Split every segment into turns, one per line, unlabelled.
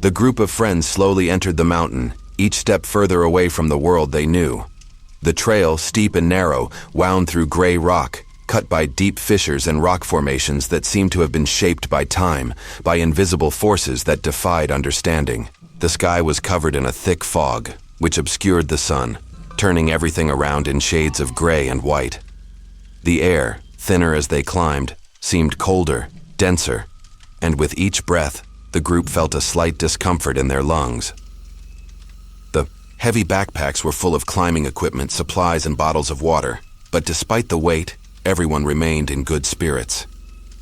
The group of friends slowly entered the mountain, each step further away from the world they knew. The trail, steep and narrow, wound through gray rock, cut by deep fissures and rock formations that seemed to have been shaped by time, by invisible forces that defied understanding. The sky was covered in a thick fog, which obscured the sun, turning everything around in shades of gray and white. The air, thinner as they climbed, seemed colder, denser, and with each breath, the group felt a slight discomfort in their lungs. The heavy backpacks were full of climbing equipment, supplies, and bottles of water, but despite the weight, everyone remained in good spirits.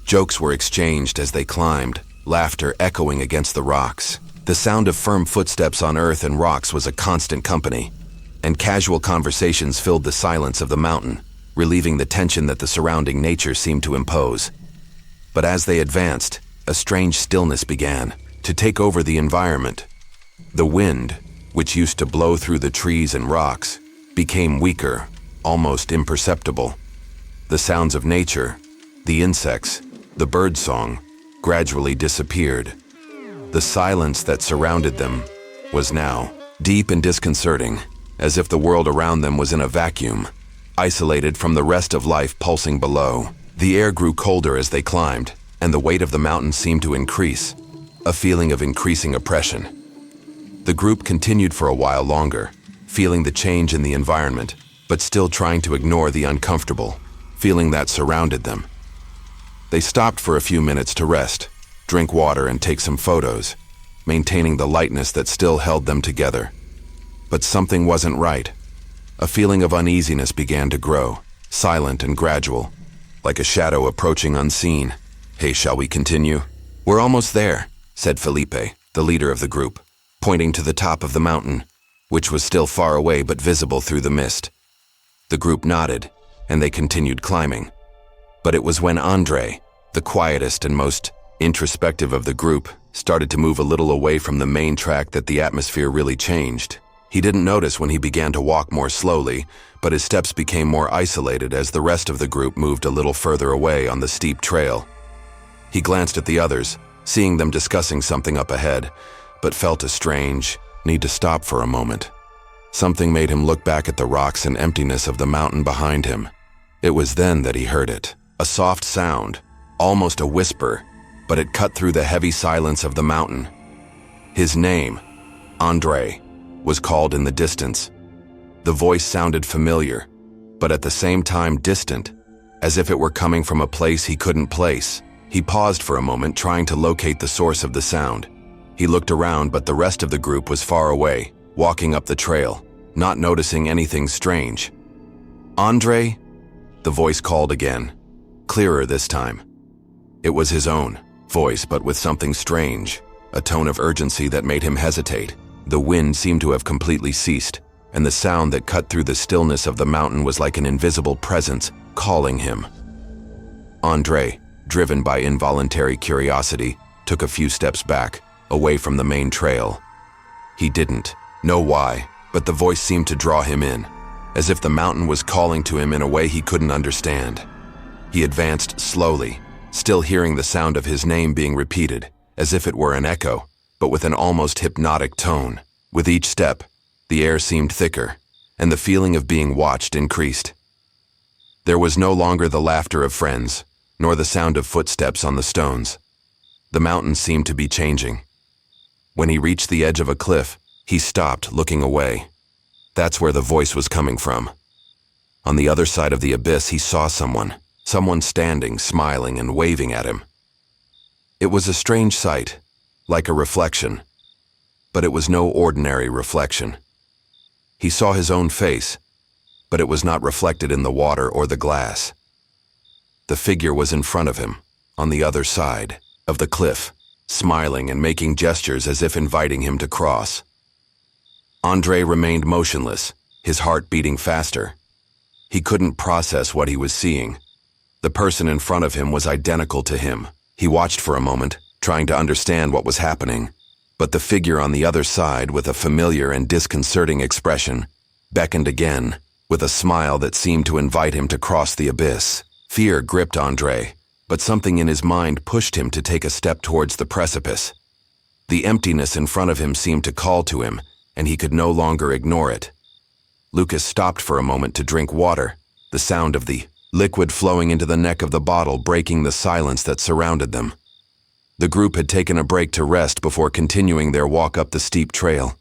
Jokes were exchanged as they climbed, laughter echoing against the rocks. The sound of firm footsteps on earth and rocks was a constant company, and casual conversations filled the silence of the mountain, relieving the tension that the surrounding nature seemed to impose. But as they advanced, a strange stillness began to take over the environment. The wind, which used to blow through the trees and rocks, became weaker, almost imperceptible. The sounds of nature, the insects, the birdsong, gradually disappeared. The silence that surrounded them was now deep and disconcerting, as if the world around them was in a vacuum, isolated from the rest of life pulsing below. The air grew colder as they climbed, and the weight of the mountain seemed to increase, a feeling of increasing oppression. The group continued for a while longer, feeling the change in the environment, but still trying to ignore the uncomfortable feeling that surrounded them. They stopped for a few minutes to rest, drink water, and take some photos, maintaining the lightness that still held them together. But something wasn't right. A feeling of uneasiness began to grow, silent and gradual, like a shadow approaching unseen. "Hey, shall we continue?" "We're almost there," said Felipe, the leader of the group, pointing to the top of the mountain, which was still far away but visible through the mist. The group nodded, and they continued climbing. But it was when Andre, the quietest and most introspective of the group, started to move a little away from the main track that the atmosphere really changed. He didn't notice when he began to walk more slowly, but his steps became more isolated as the rest of the group moved a little further away on the steep trail. He glanced at the others, seeing them discussing something up ahead, but felt a strange need to stop for a moment. Something made him look back at the rocks and emptiness of the mountain behind him. It was then that he heard it, a soft sound, almost a whisper, but it cut through the heavy silence of the mountain. His name, Andre, was called in the distance. The voice sounded familiar, but at the same time distant, as if it were coming from a place he couldn't place. He paused for a moment, trying to locate the source of the sound. He looked around, but the rest of the group was far away, walking up the trail, not noticing anything strange. "Andre?" the voice called again, clearer this time. It was his own voice, but with something strange, a tone of urgency that made him hesitate. The wind seemed to have completely ceased, and the sound that cut through the stillness of the mountain was like an invisible presence calling him. Andre, driven by involuntary curiosity, took a few steps back, away from the main trail. He didn't know why, but the voice seemed to draw him in, as if the mountain was calling to him in a way he couldn't understand. He advanced slowly, still hearing the sound of his name being repeated, as if it were an echo, but with an almost hypnotic tone. With each step, the air seemed thicker, and the feeling of being watched increased. There was no longer the laughter of friends, nor the sound of footsteps on the stones. The mountain seemed to be changing. When he reached the edge of a cliff, he stopped, looking away. That's where the voice was coming from. On the other side of the abyss, he saw someone standing, smiling and waving at him. It was a strange sight, like a reflection, but it was no ordinary reflection. He saw his own face, but it was not reflected in the water or the glass. The figure was in front of him, on the other side of the cliff, smiling and making gestures as if inviting him to cross. Andre remained motionless, his heart beating faster. He couldn't process what he was seeing. The person in front of him was identical to him. He watched for a moment, trying to understand what was happening, but the figure on the other side, with a familiar and disconcerting expression, beckoned again, with a smile that seemed to invite him to cross the abyss. Fear gripped Andre, but something in his mind pushed him to take a step towards the precipice. The emptiness in front of him seemed to call to him, and he could no longer ignore it. Lucas stopped for a moment to drink water, the sound of the liquid flowing into the neck of the bottle breaking the silence that surrounded them. The group had taken a break to rest before continuing their walk up the steep trail,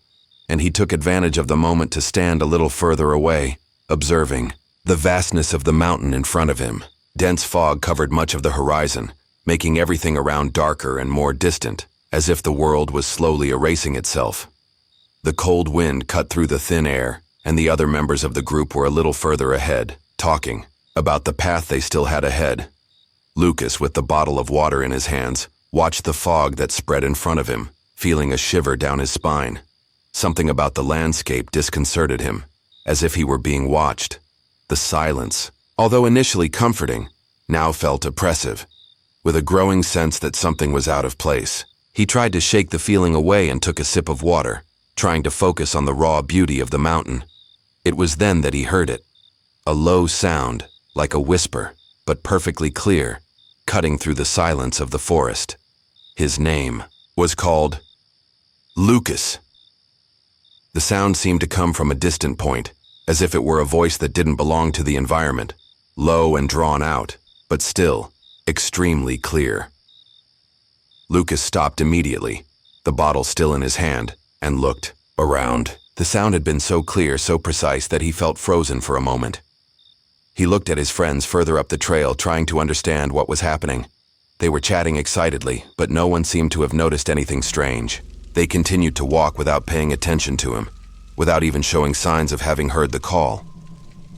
and he took advantage of the moment to stand a little further away, observing the vastness of the mountain in front of him. Dense fog covered much of the horizon, making everything around darker and more distant, as if the world was slowly erasing itself. The cold wind cut through the thin air, and the other members of the group were a little further ahead, talking about the path they still had ahead. Lucas, with the bottle of water in his hands, watched the fog that spread in front of him, feeling a shiver down his spine. Something about the landscape disconcerted him, as if he were being watched. The silence, although initially comforting, now felt oppressive. With a growing sense that something was out of place, he tried to shake the feeling away and took a sip of water, trying to focus on the raw beauty of the mountain. It was then that he heard it. A low sound, like a whisper, but perfectly clear, cutting through the silence of the forest. His name was called Lucas. The sound seemed to come from a distant point, as if it were a voice that didn't belong to the environment, low and drawn out, but still extremely clear. Lucas stopped immediately, the bottle still in his hand, and looked around. The sound had been so clear, so precise, that he felt frozen for a moment. He looked at his friends further up the trail, trying to understand what was happening. They were chatting excitedly, but no one seemed to have noticed anything strange. They continued to walk without paying attention to him, without even showing signs of having heard the call.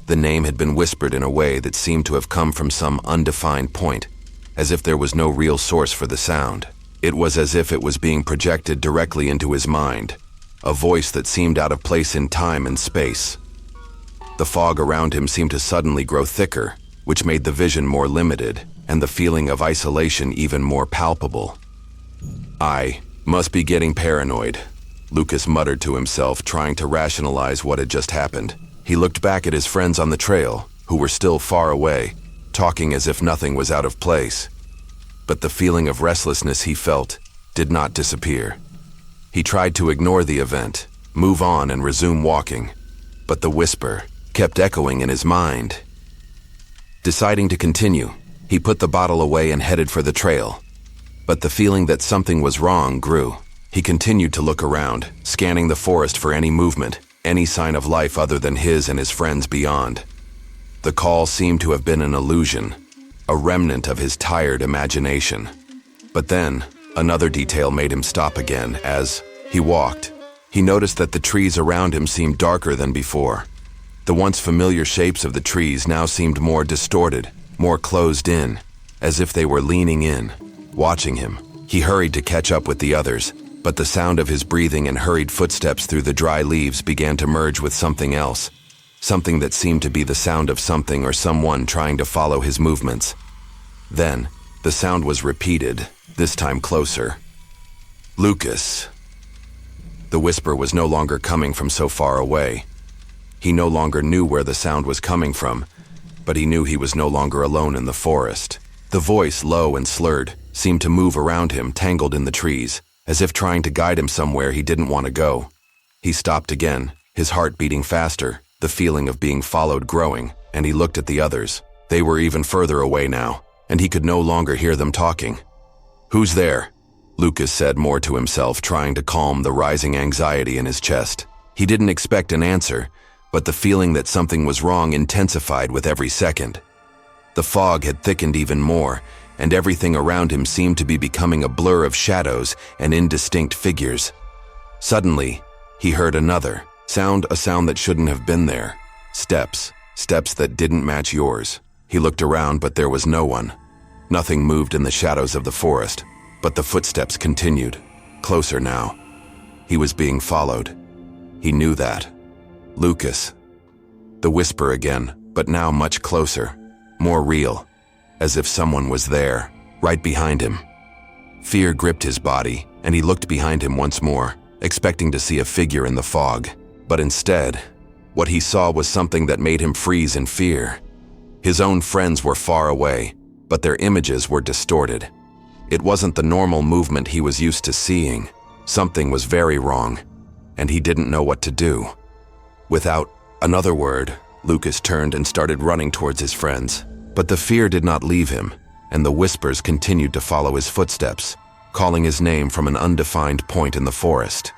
The name had been whispered in a way that seemed to have come from some undefined point, as if there was no real source for the sound. It was as if it was being projected directly into his mind, a voice that seemed out of place in time and space. The fog around him seemed to suddenly grow thicker, which made the vision more limited, and the feeling of isolation even more palpable. "I must be getting paranoid," Lucas muttered to himself, trying to rationalize what had just happened. He looked back at his friends on the trail, who were still far away, talking as if nothing was out of place. But the feeling of restlessness he felt did not disappear. He tried to ignore the event, move on and resume walking, but the whisper kept echoing in his mind. Deciding to continue, he put the bottle away and headed for the trail. But the feeling that something was wrong grew. He continued to look around, scanning the forest for any movement, any sign of life other than his and his friends beyond. The call seemed to have been an illusion, a remnant of his tired imagination. But then, another detail made him stop again. As he walked, he noticed that the trees around him seemed darker than before. The once familiar shapes of the trees now seemed more distorted, more closed in, as if they were leaning in, watching him. He hurried to catch up with the others, but the sound of his breathing and hurried footsteps through the dry leaves began to merge with something else, something that seemed to be the sound of something or someone trying to follow his movements. Then, the sound was repeated, this time closer. "Lucas." The whisper was no longer coming from so far away. He no longer knew where the sound was coming from, but he knew he was no longer alone in the forest. The voice, low and slurred, seemed to move around him, tangled in the trees, as if trying to guide him somewhere he didn't want to go. He stopped again, his heart beating faster, the feeling of being followed growing, and he looked at the others. They were even further away now, and he could no longer hear them talking. "Who's there?" Lucas said, more to himself, trying to calm the rising anxiety in his chest. He didn't expect an answer, but the feeling that something was wrong intensified with every second. The fog had thickened even more, and everything around him seemed to be becoming a blur of shadows and indistinct figures. Suddenly, he heard another sound, a sound that shouldn't have been there. Steps that didn't match yours. He looked around, but there was no one. Nothing moved in the shadows of the forest, but the footsteps continued, closer now. He was being followed. He knew that. "Lucas." The whisper again, but now much closer, more real, as if someone was there, right behind him. Fear gripped his body, and he looked behind him once more, expecting to see a figure in the fog. But instead, what he saw was something that made him freeze in fear. His own friends were far away, but their images were distorted. It wasn't the normal movement he was used to seeing. Something was very wrong, and he didn't know what to do. Without another word, Lucas turned and started running towards his friends. But the fear did not leave him, and the whispers continued to follow his footsteps, calling his name from an undefined point in the forest.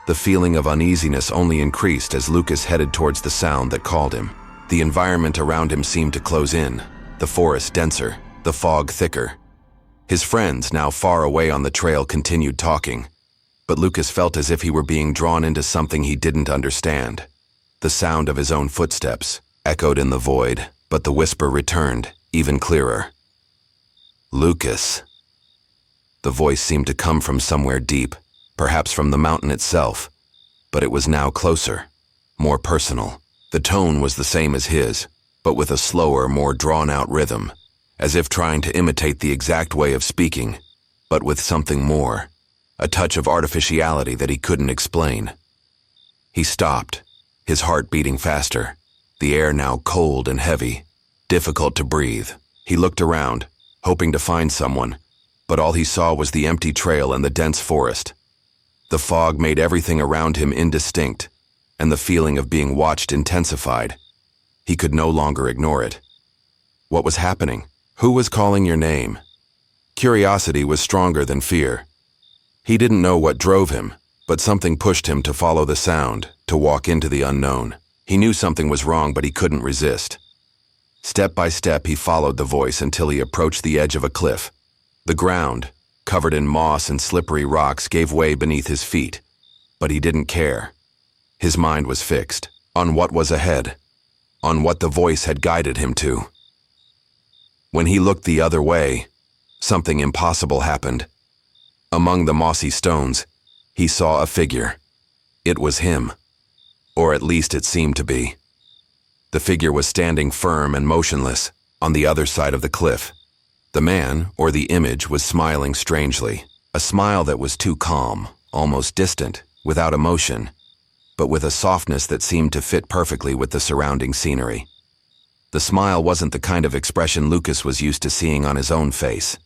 The feeling of uneasiness only increased as Lucas headed towards the sound that called him. The environment around him seemed to close in, the forest denser, the fog thicker. His friends, now far away on the trail, continued talking, but Lucas felt as if he were being drawn into something he didn't understand. The sound of his own footsteps echoed in the void, but the whisper returned, even clearer. "Lucas." The voice seemed to come from somewhere deep, perhaps from the mountain itself, but it was now closer, more personal. The tone was the same as his, but with a slower, more drawn-out rhythm, as if trying to imitate the exact way of speaking, but with something more, a touch of artificiality that he couldn't explain. He stopped, his heart beating faster, the air now cold and heavy, difficult to breathe. He looked around, hoping to find someone, but all he saw was the empty trail and the dense forest. The fog made everything around him indistinct, and the feeling of being watched intensified. He could no longer ignore it. What was happening? Who was calling your name? Curiosity was stronger than fear. He didn't know what drove him, but something pushed him to follow the sound, to walk into the unknown. He knew something was wrong, but he couldn't resist. Step by step, he followed the voice until he approached the edge of a cliff. The ground, covered in moss and slippery rocks, gave way beneath his feet, but he didn't care. His mind was fixed on what was ahead, on what the voice had guided him to. When he looked the other way, something impossible happened. Among the mossy stones, he saw a figure. It was him, or at least it seemed to be. The figure was standing firm and motionless on the other side of the cliff. The man, or the image, was smiling strangely, a smile that was too calm, almost distant, without emotion, but with a softness that seemed to fit perfectly with the surrounding scenery. The smile wasn't the kind of expression Lucas was used to seeing on his own face.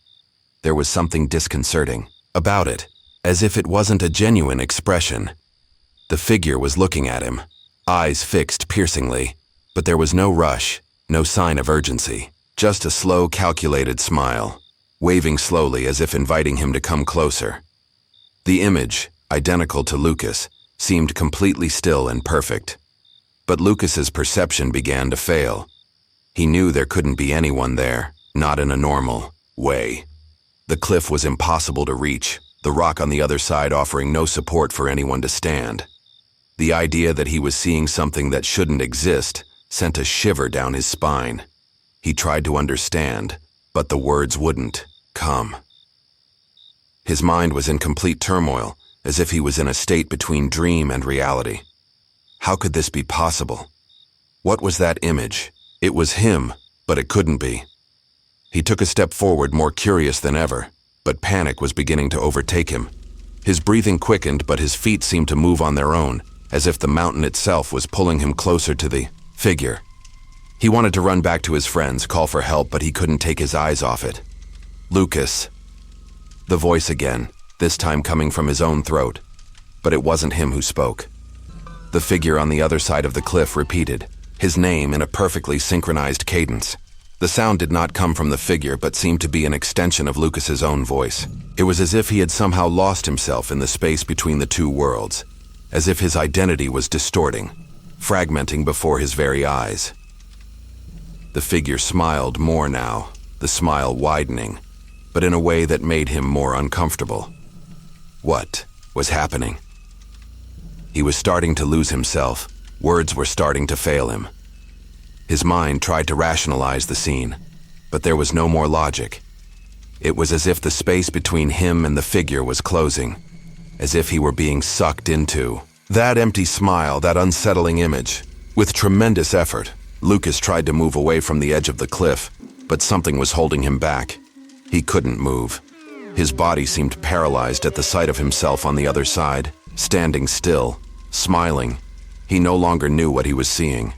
There was something disconcerting about it, as if it wasn't a genuine expression. The figure was looking at him, eyes fixed piercingly, but there was no rush, no sign of urgency. Just a slow, calculated smile, waving slowly as if inviting him to come closer. The image, identical to Lucas, seemed completely still and perfect. But Lucas's perception began to fail. He knew there couldn't be anyone there, not in a normal way. The cliff was impossible to reach, the rock on the other side offering no support for anyone to stand. The idea that he was seeing something that shouldn't exist sent a shiver down his spine. He tried to understand, but the words wouldn't come. His mind was in complete turmoil, as if he was in a state between dream and reality. How could this be possible? What was that image? It was him, but it couldn't be. He took a step forward, more curious than ever, but panic was beginning to overtake him. His breathing quickened, but his feet seemed to move on their own, as if the mountain itself was pulling him closer to the figure. He wanted to run back to his friends, call for help, but he couldn't take his eyes off it. "Lucas." The voice again, this time coming from his own throat, but it wasn't him who spoke. The figure on the other side of the cliff repeated his name in a perfectly synchronized cadence. The sound did not come from the figure, but seemed to be an extension of Lucas's own voice. It was as if he had somehow lost himself in the space between the two worlds, as if his identity was distorting, fragmenting before his very eyes. The figure smiled more now, the smile widening, but in a way that made him more uncomfortable. What was happening? He was starting to lose himself. Words were starting to fail him. His mind tried to rationalize the scene, but there was no more logic. It was as if the space between him and the figure was closing, as if he were being sucked into that empty smile, that unsettling image. With tremendous effort, Lucas tried to move away from the edge of the cliff, but something was holding him back. He couldn't move. His body seemed paralyzed at the sight of himself on the other side, standing still, smiling. He no longer knew what he was seeing.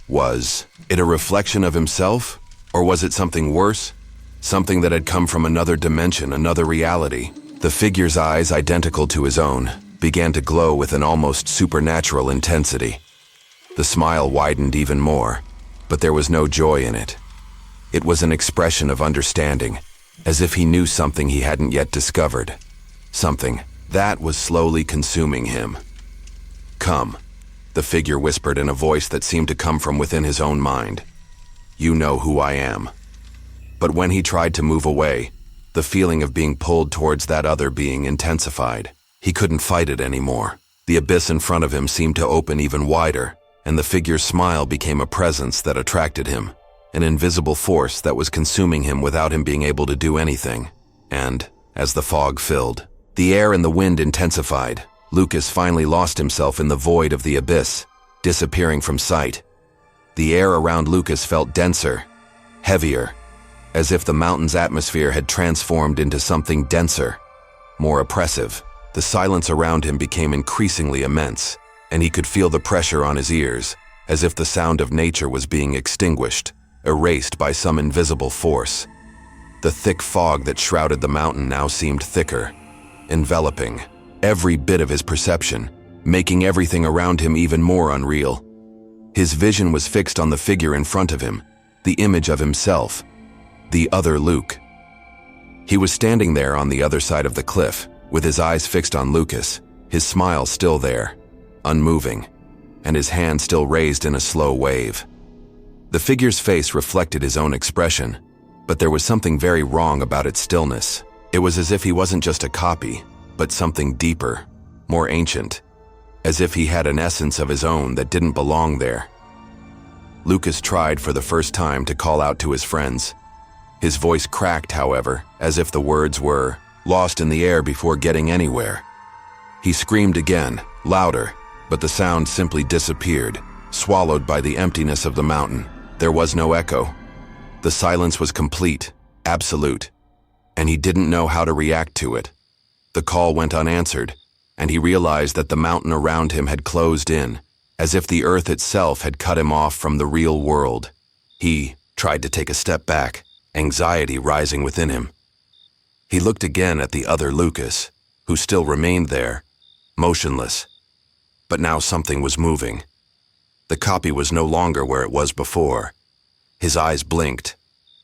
Was it a reflection of himself, or was it something worse? Something that had come from another dimension, another reality, The figure's eyes, identical to his own, began to glow with an almost supernatural intensity. The smile widened even more, but there was no joy in it. It was an expression of understanding, as if he knew something he hadn't yet discovered. Something that was slowly consuming him. "Come," the figure whispered in a voice that seemed to come from within his own mind. "You know who I am." But when he tried to move away, the feeling of being pulled towards that other being intensified. He couldn't fight it anymore. The abyss in front of him seemed to open even wider, and the figure's smile became a presence that attracted him, an invisible force that was consuming him without him being able to do anything. And, as the fog filled, the air and the wind intensified, Lucas finally lost himself in the void of the abyss, disappearing from sight. The air around Lucas felt denser, heavier, as if the mountain's atmosphere had transformed into something denser, more oppressive. The silence around him became increasingly immense, and he could feel the pressure on his ears, as if the sound of nature was being extinguished, erased by some invisible force. The thick fog that shrouded the mountain now seemed thicker, enveloping every bit of his perception, making everything around him even more unreal. His vision was fixed on the figure in front of him, the image of himself, the other Luke. He was standing there on the other side of the cliff, with his eyes fixed on Lucas, his smile still there, unmoving, and his hand still raised in a slow wave. The figure's face reflected his own expression, but there was something very wrong about its stillness. It was as if he wasn't just a copy, but something deeper, more ancient, as if he had an essence of his own that didn't belong there. Lucas tried for the first time to call out to his friends. His voice cracked, however, as if the words were lost in the air before getting anywhere. He screamed again, louder, but the sound simply disappeared, swallowed by the emptiness of the mountain. There was no echo. The silence was complete, absolute, and he didn't know how to react to it. The call went unanswered, and he realized that the mountain around him had closed in, as if the earth itself had cut him off from the real world. He tried to take a step back, anxiety rising within him. He looked again at the other Lucas, who still remained there, motionless. But now something was moving. The copy was no longer where it was before. His eyes blinked,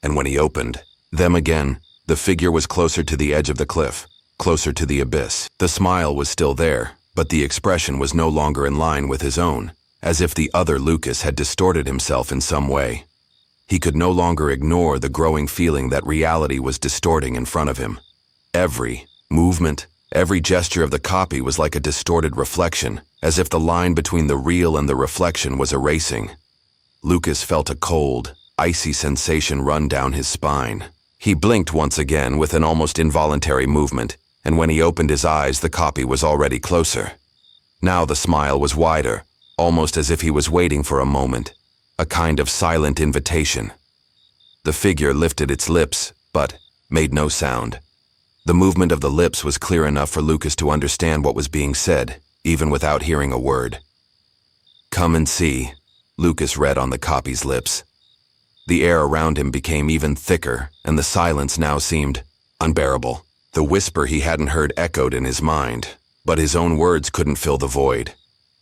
and when he opened them again, the figure was closer to the edge of the cliff, closer to the abyss. The smile was still there, but the expression was no longer in line with his own, as if the other Lucas had distorted himself in some way. He could no longer ignore the growing feeling that reality was distorting in front of him. Every movement, every gesture of the copy was like a distorted reflection, as if the line between the real and the reflection was erasing. Lucas felt a cold, icy sensation run down his spine. He blinked once again with an almost involuntary movement, and when he opened his eyes, the copy was already closer. Now the smile was wider, almost as if he was waiting for a moment, a kind of silent invitation. The figure lifted its lips, but made no sound. The movement of the lips was clear enough for Lucas to understand what was being said, even without hearing a word. "Come and see," Lucas read on the copy's lips. The air around him became even thicker, and the silence now seemed unbearable. The whisper he hadn't heard echoed in his mind, but his own words couldn't fill the void.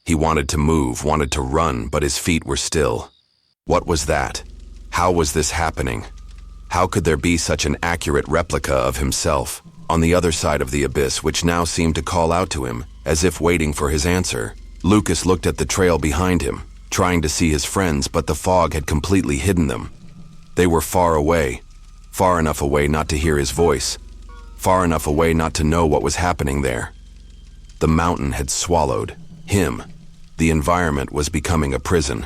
He wanted to move, wanted to run, but his feet were still. What was that? How was this happening? How could there be such an accurate replica of himself on the other side of the abyss, which now seemed to call out to him, as if waiting for his answer? Lucas looked at the trail behind him, trying to see his friends, but the fog had completely hidden them. They were far away, far enough away not to hear his voice, far enough away not to know what was happening there. The mountain had swallowed him. The environment was becoming a prison,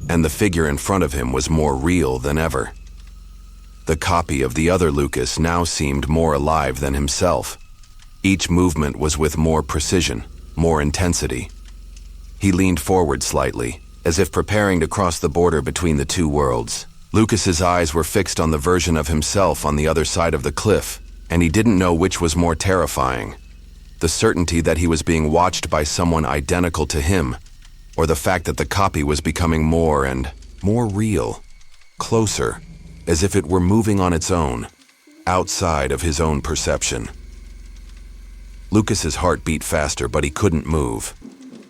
and the figure in front of him was more real than ever. The copy of the other Lucas now seemed more alive than himself. Each movement was with more precision, more intensity. He leaned forward slightly, as if preparing to cross the border between the two worlds. Lucas's eyes were fixed on the version of himself on the other side of the cliff, and he didn't know which was more terrifying: the certainty that he was being watched by someone identical to him, or the fact that the copy was becoming more and more real, closer, as if it were moving on its own, outside of his own perception. Lucas's heart beat faster, but he couldn't move.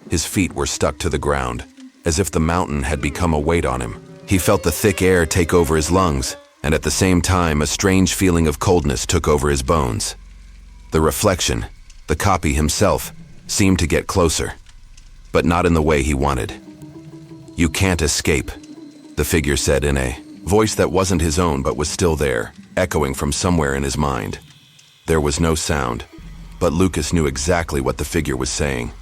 His feet were stuck to the ground, as if the mountain had become a weight on him. He felt the thick air take over his lungs, and at the same time, a strange feeling of coldness took over his bones. The reflection, the copy himself, seemed to get closer, but not in the way he wanted. "You can't escape," the figure said in a voice that wasn't his own but was still there, echoing from somewhere in his mind. There was no sound, but Lucas knew exactly what the figure was saying.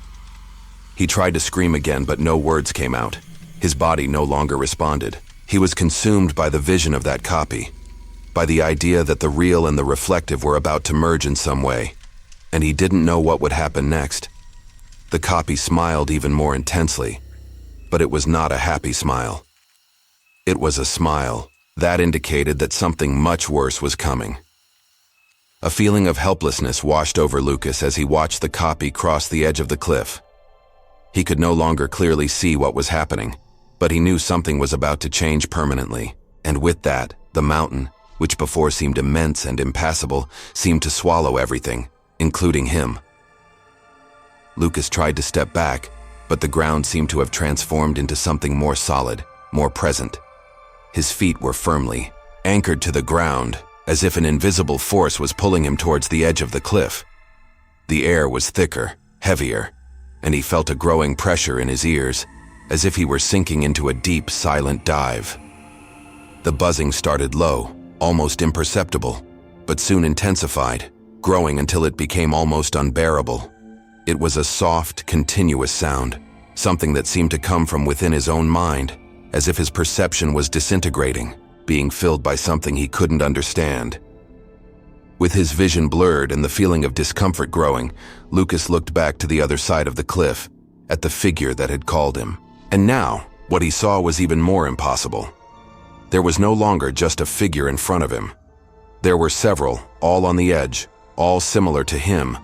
He tried to scream again, but no words came out. His body no longer responded. He was consumed by the vision of that copy, by the idea that the real and the reflective were about to merge in some way, and he didn't know what would happen next. The copy smiled even more intensely, but it was not a happy smile. It was a smile that indicated that something much worse was coming. A feeling of helplessness washed over Lucas as he watched the copy cross the edge of the cliff. He could no longer clearly see what was happening, but he knew something was about to change permanently, and with that, the mountain, which before seemed immense and impassable, seemed to swallow everything, including him. Lucas tried to step back, but the ground seemed to have transformed into something more solid, more present. His feet were firmly anchored to the ground, as if an invisible force was pulling him towards the edge of the cliff. The air was thicker, heavier, and he felt a growing pressure in his ears, as if he were sinking into a deep, silent dive. The buzzing started low, almost imperceptible, but soon intensified, growing until it became almost unbearable. It was a soft, continuous sound, something that seemed to come from within his own mind, as if his perception was disintegrating, being filled by something he couldn't understand. With his vision blurred and the feeling of discomfort growing, Lucas looked back to the other side of the cliff, at the figure that had called him. And now, what he saw was even more impossible. There was no longer just a figure in front of him. There were several, all on the edge, all similar to him,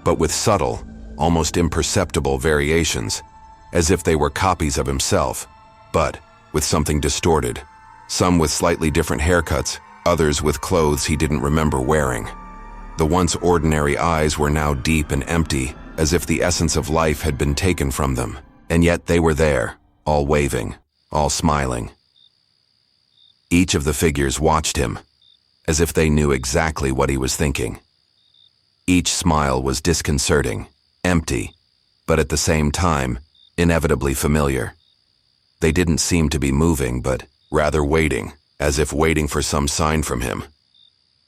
but with subtle, almost imperceptible variations, as if they were copies of himself, but with something distorted. Some with slightly different haircuts, others with clothes he didn't remember wearing. The once ordinary eyes were now deep and empty, as if the essence of life had been taken from them, and yet they were there, all waving, all smiling. Each of the figures watched him, as if they knew exactly what he was thinking. Each smile was disconcerting, empty, but at the same time, inevitably familiar. They didn't seem to be moving, but rather waiting, as if waiting for some sign from him.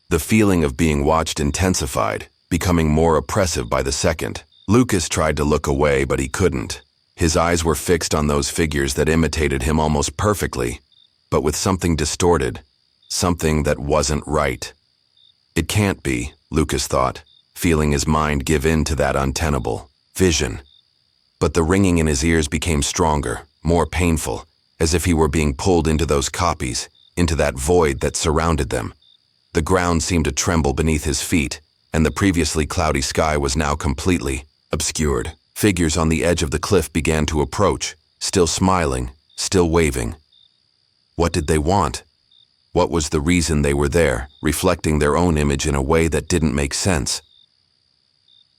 The feeling of being watched intensified, becoming more oppressive by the second. Lucas tried to look away, but he couldn't. His eyes were fixed on those figures that imitated him almost perfectly, but with something distorted, something that wasn't right. It can't be, Lucas thought, feeling his mind give in to that untenable vision. But the ringing in his ears became stronger, more painful, as if he were being pulled into those copies, into that void that surrounded them. The ground seemed to tremble beneath his feet, and the previously cloudy sky was now completely obscured. Figures on the edge of the cliff began to approach, still smiling, still waving. What did they want? What was the reason they were there, reflecting their own image in a way that didn't make sense?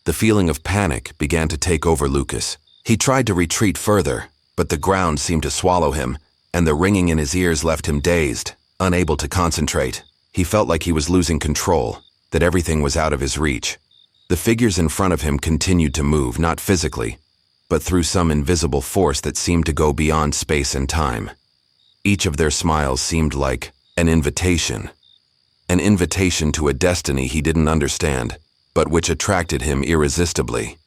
The feeling of panic began to take over Lucas. He tried to retreat further, but the ground seemed to swallow him, and the ringing in his ears left him dazed, unable to concentrate. He felt like he was losing control, that everything was out of his reach. The figures in front of him continued to move, not physically, but through some invisible force that seemed to go beyond space and time. Each of their smiles seemed like an invitation to a destiny he didn't understand, but which attracted him irresistibly.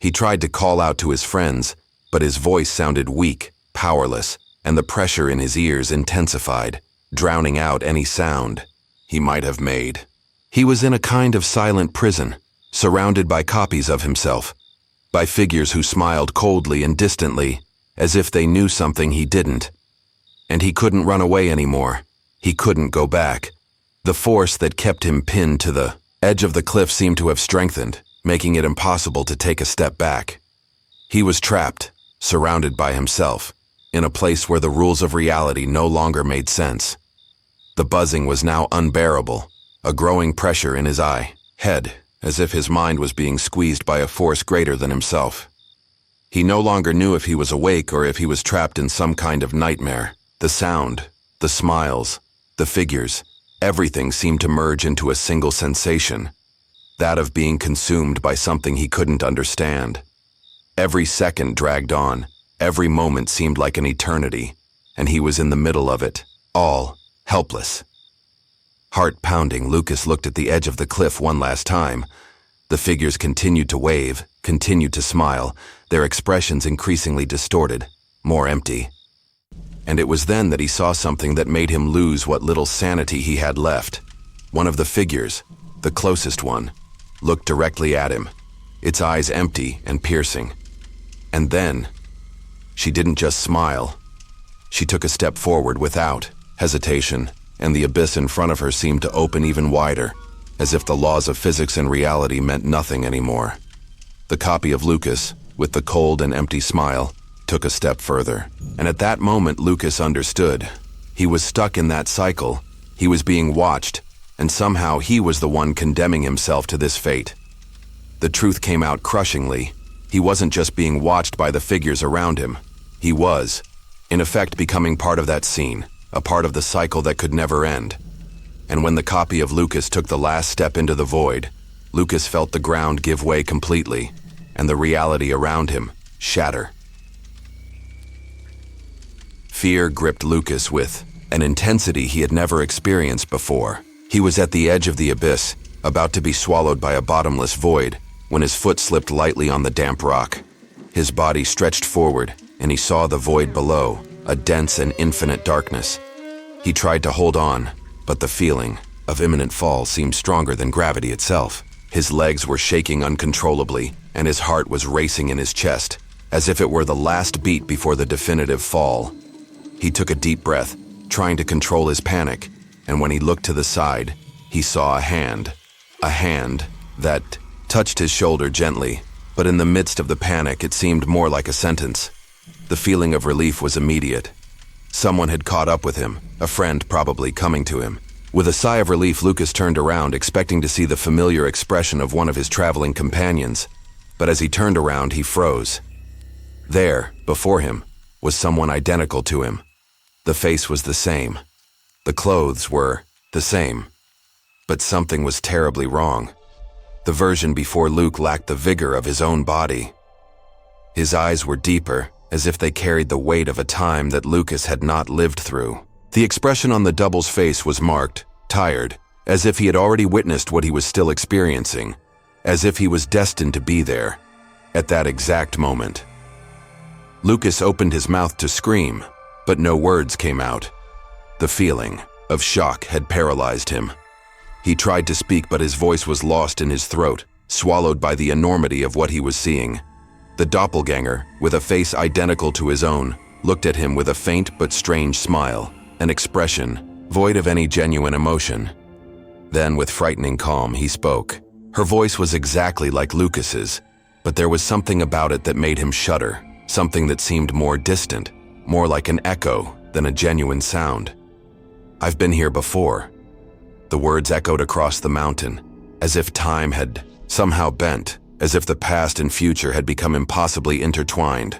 He tried to call out to his friends, but his voice sounded weak, powerless, and the pressure in his ears intensified, drowning out any sound he might have made. He was in a kind of silent prison, surrounded by copies of himself, by figures who smiled coldly and distantly, as if they knew something he didn't. And he couldn't run away anymore. He couldn't go back. The force that kept him pinned to the edge of the cliff seemed to have strengthened, making it impossible to take a step back. He was trapped, surrounded by himself, in a place where the rules of reality no longer made sense. The buzzing was now unbearable, a growing pressure in his eye, head, as if his mind was being squeezed by a force greater than himself. He no longer knew if he was awake or if he was trapped in some kind of nightmare. The sound, the smiles, the figures, everything seemed to merge into a single sensation, that of being consumed by something he couldn't understand. Every second dragged on, every moment seemed like an eternity, and he was in the middle of it, all helpless. Heart pounding, Lucas looked at the edge of the cliff one last time. The figures continued to wave, continued to smile, their expressions increasingly distorted, more empty. And it was then that he saw something that made him lose what little sanity he had left. One of the figures, the closest one, looked directly at him, its eyes empty and piercing. And then, she didn't just smile. She took a step forward without hesitation, and the abyss in front of her seemed to open even wider, as if the laws of physics and reality meant nothing anymore. The copy of Lucas, with the cold and empty smile, took a step further. And at that moment, Lucas understood. He was stuck in that cycle. He was being watched, and somehow he was the one condemning himself to this fate. The truth came out crushingly. He wasn't just being watched by the figures around him. He was, in effect, becoming part of that scene, a part of the cycle that could never end. And when the copy of Lucas took the last step into the void, Lucas felt the ground give way completely, and the reality around him shatter. Fear gripped Lucas with an intensity he had never experienced before. He was at the edge of the abyss, about to be swallowed by a bottomless void, when his foot slipped lightly on the damp rock. His body stretched forward, and he saw the void below, a dense and infinite darkness. He tried to hold on, but the feeling of imminent fall seemed stronger than gravity itself. His legs were shaking uncontrollably, and his heart was racing in his chest, as if it were the last beat before the definitive fall. He took a deep breath, trying to control his panic, and when he looked to the side, he saw a hand that touched his shoulder gently, but in the midst of the panic it seemed more like a sentence. The feeling of relief was immediate. Someone had caught up with him, a friend probably coming to him. With a sigh of relief, Lucas turned around, expecting to see the familiar expression of one of his traveling companions, but as he turned around, he froze. There, before him, was someone identical to him. The face was the same. The clothes were the same. But something was terribly wrong. The version before Luke lacked the vigor of his own body. His eyes were deeper, as if they carried the weight of a time that Lucas had not lived through. The expression on the double's face was marked, tired, as if he had already witnessed what he was still experiencing, as if he was destined to be there, at that exact moment. Lucas opened his mouth to scream, but no words came out. The feeling of shock had paralyzed him. He tried to speak, but his voice was lost in his throat, swallowed by the enormity of what he was seeing. The doppelganger, with a face identical to his own, looked at him with a faint but strange smile, an expression void of any genuine emotion. Then, with frightening calm, he spoke. Her voice was exactly like Lucas's, but there was something about it that made him shudder, something that seemed more distant, more like an echo than a genuine sound. "I've been here before." The words echoed across the mountain, as if time had somehow bent, as if the past and future had become impossibly intertwined.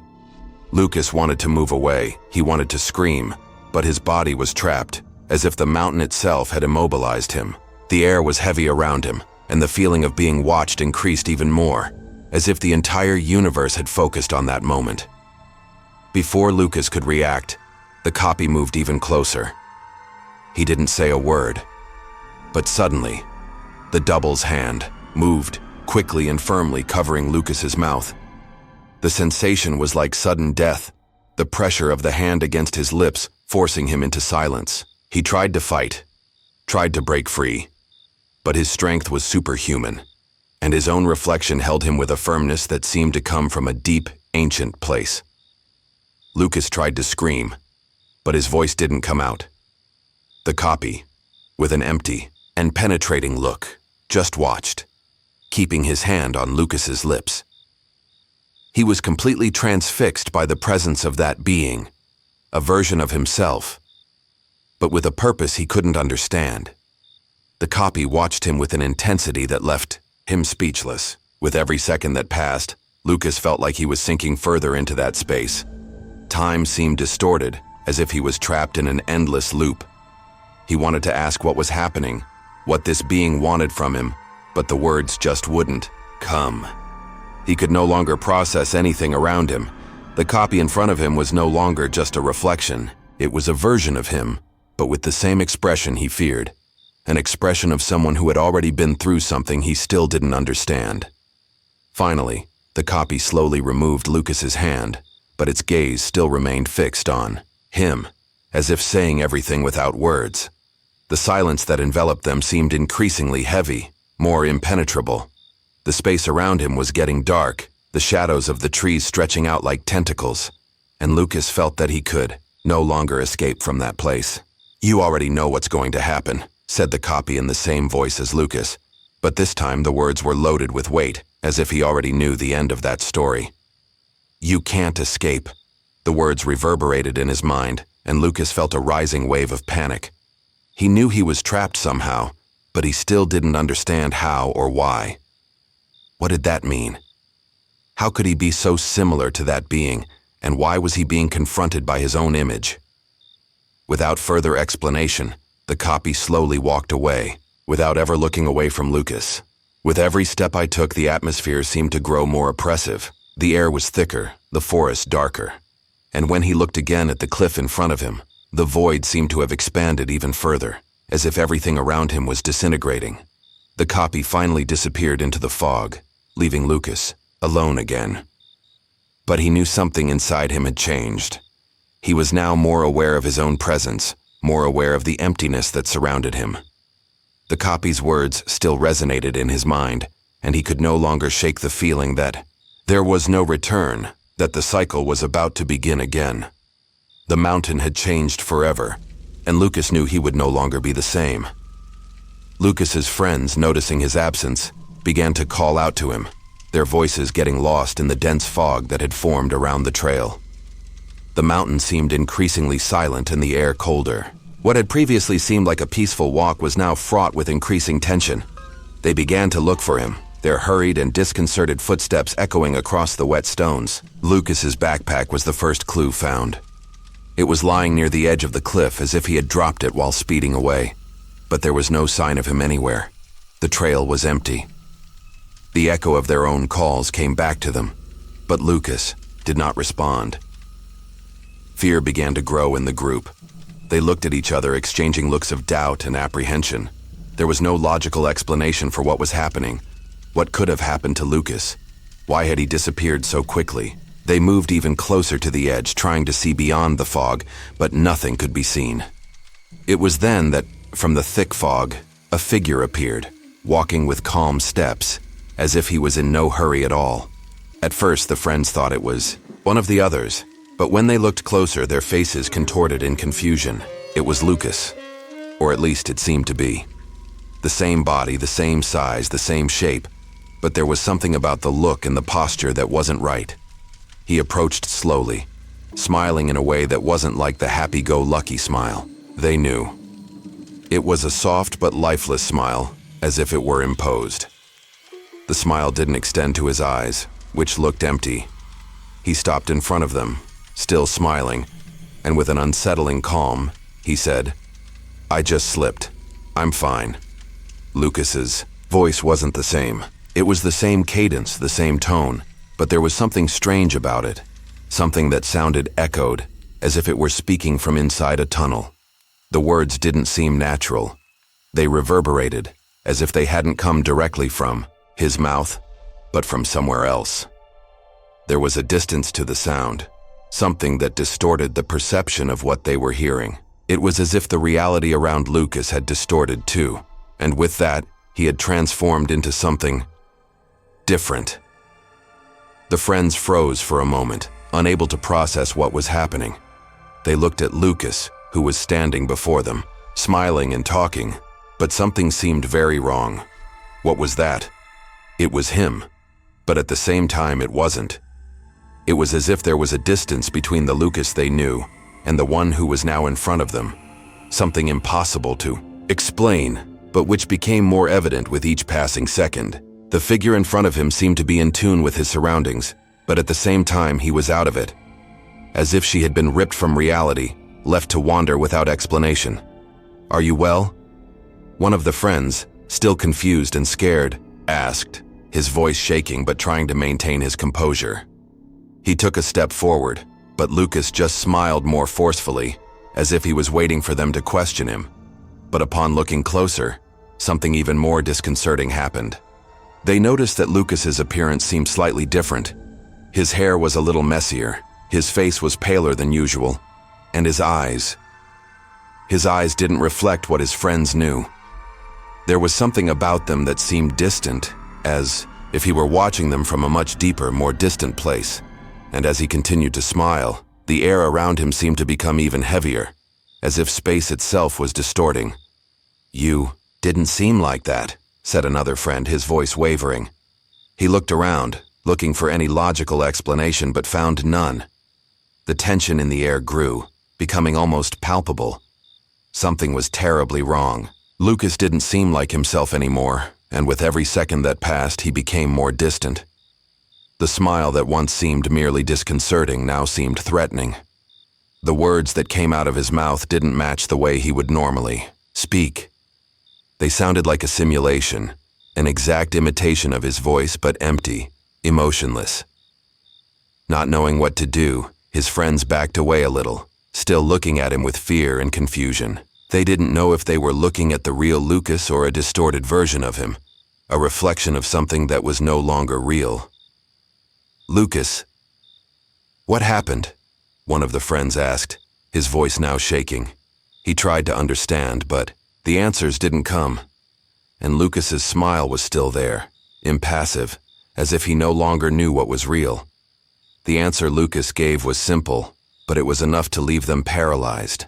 Lucas wanted to move away, he wanted to scream, but his body was trapped, as if the mountain itself had immobilized him. The air was heavy around him, and the feeling of being watched increased even more, as if the entire universe had focused on that moment. Before Lucas could react, the copy moved even closer. He didn't say a word, but suddenly, the double's hand moved, quickly and firmly covering Lucas's mouth. The sensation was like sudden death, the pressure of the hand against his lips forcing him into silence. He tried to fight, tried to break free, but his strength was superhuman, and his own reflection held him with a firmness that seemed to come from a deep, ancient place. Lucas tried to scream, but his voice didn't come out. The copy, with an empty and penetrating look, just watched, keeping his hand on Lucas's lips. He was completely transfixed by the presence of that being, a version of himself, but with a purpose he couldn't understand. The copy watched him with an intensity that left him speechless. With every second that passed, Lucas felt like he was sinking further into that space. Time seemed distorted, as if he was trapped in an endless loop. He wanted to ask what was happening, what this being wanted from him, but the words just wouldn't come. He could no longer process anything around him. The copy in front of him was no longer just a reflection. It was a version of him, but with the same expression he feared. An expression of someone who had already been through something he still didn't understand. Finally, the copy slowly removed Lucas's hand, but its gaze still remained fixed on him, as if saying everything without words. The silence that enveloped them seemed increasingly heavy, more impenetrable. The space around him was getting dark, the shadows of the trees stretching out like tentacles, and Lucas felt that he could no longer escape from that place. "You already know what's going to happen," said the copy in the same voice as Lucas, but this time the words were loaded with weight, as if he already knew the end of that story. "You can't escape." The words reverberated in his mind, and Lucas felt a rising wave of panic. He knew he was trapped somehow, but he still didn't understand how or why. What did that mean? How could he be so similar to that being, and why was he being confronted by his own image? Without further explanation, the copy slowly walked away, without ever looking away from Lucas. With every step I took, the atmosphere seemed to grow more oppressive. The air was thicker, the forest darker. And when he looked again at the cliff in front of him, the void seemed to have expanded even further, as if everything around him was disintegrating. The copy finally disappeared into the fog, leaving Lucas alone again. But he knew something inside him had changed. He was now more aware of his own presence, more aware of the emptiness that surrounded him. The copy's words still resonated in his mind, and he could no longer shake the feeling that there was no return, that the cycle was about to begin again. The mountain had changed forever, and Lucas knew he would no longer be the same. Lucas's friends, noticing his absence, began to call out to him, their voices getting lost in the dense fog that had formed around the trail. The mountain seemed increasingly silent and the air colder. What had previously seemed like a peaceful walk was now fraught with increasing tension. They began to look for him, their hurried and disconcerted footsteps echoing across the wet stones. Lucas's backpack was the first clue found. It was lying near the edge of the cliff as if he had dropped it while speeding away, but there was no sign of him anywhere. The trail was empty. The echo of their own calls came back to them, but Lucas did not respond. Fear began to grow in the group. They looked at each other, exchanging looks of doubt and apprehension. There was no logical explanation for what was happening. What could have happened to Lucas? Why had he disappeared so quickly? They moved even closer to the edge, trying to see beyond the fog, but nothing could be seen. It was then that, from the thick fog, a figure appeared, walking with calm steps, as if he was in no hurry at all. At first, the friends thought it was one of the others, but when they looked closer, their faces contorted in confusion. It was Lucas, or at least it seemed to be. The same body, the same size, the same shape, but there was something about the look and the posture that wasn't right. He approached slowly, smiling in a way that wasn't like the happy-go-lucky smile they knew. It was a soft but lifeless smile, as if it were imposed. The smile didn't extend to his eyes, which looked empty. He stopped in front of them, still smiling, and with an unsettling calm, he said, "I just slipped. I'm fine." Lucas's voice wasn't the same. It was the same cadence, the same tone, but there was something strange about it, something that sounded echoed, as if it were speaking from inside a tunnel. The words didn't seem natural. They reverberated, as if they hadn't come directly from his mouth, but from somewhere else. There was a distance to the sound, something that distorted the perception of what they were hearing. It was as if the reality around Lucas had distorted too, and with that, he had transformed into something different. The friends froze for a moment, unable to process what was happening. They looked at Lucas, who was standing before them, smiling and talking, but something seemed very wrong. What was that? It was him, but at the same time it wasn't. It was as if there was a distance between the Lucas they knew and the one who was now in front of them, something impossible to explain, but which became more evident with each passing second. The figure in front of him seemed to be in tune with his surroundings, but at the same time he was out of it, as if she had been ripped from reality, left to wander without explanation. "Are you well?" One of the friends, still confused and scared, asked, his voice shaking but trying to maintain his composure. He took a step forward, but Lucas just smiled more forcefully, as if he was waiting for them to question him. But upon looking closer, something even more disconcerting happened. They noticed that Lucas's appearance seemed slightly different. His hair was a little messier, his face was paler than usual, and his eyes didn't reflect what his friends knew. There was something about them that seemed distant, as if he were watching them from a much deeper, more distant place. And as he continued to smile, the air around him seemed to become even heavier, as if space itself was distorting. "You didn't seem like that," said another friend, his voice wavering. He looked around, looking for any logical explanation, but found none. The tension in the air grew, becoming almost palpable. Something was terribly wrong. Lucas didn't seem like himself anymore, and with every second that passed, he became more distant. The smile that once seemed merely disconcerting now seemed threatening. The words that came out of his mouth didn't match the way he would normally speak. They sounded like a simulation, an exact imitation of his voice, but empty, emotionless. Not knowing what to do, his friends backed away a little, still looking at him with fear and confusion. They didn't know if they were looking at the real Lucas or a distorted version of him, a reflection of something that was no longer real. "Lucas, what happened?" one of the friends asked, his voice now shaking. He tried to understand, but the answers didn't come. And Lucas's smile was still there, impassive, as if he no longer knew what was real. The answer Lucas gave was simple, but it was enough to leave them paralyzed.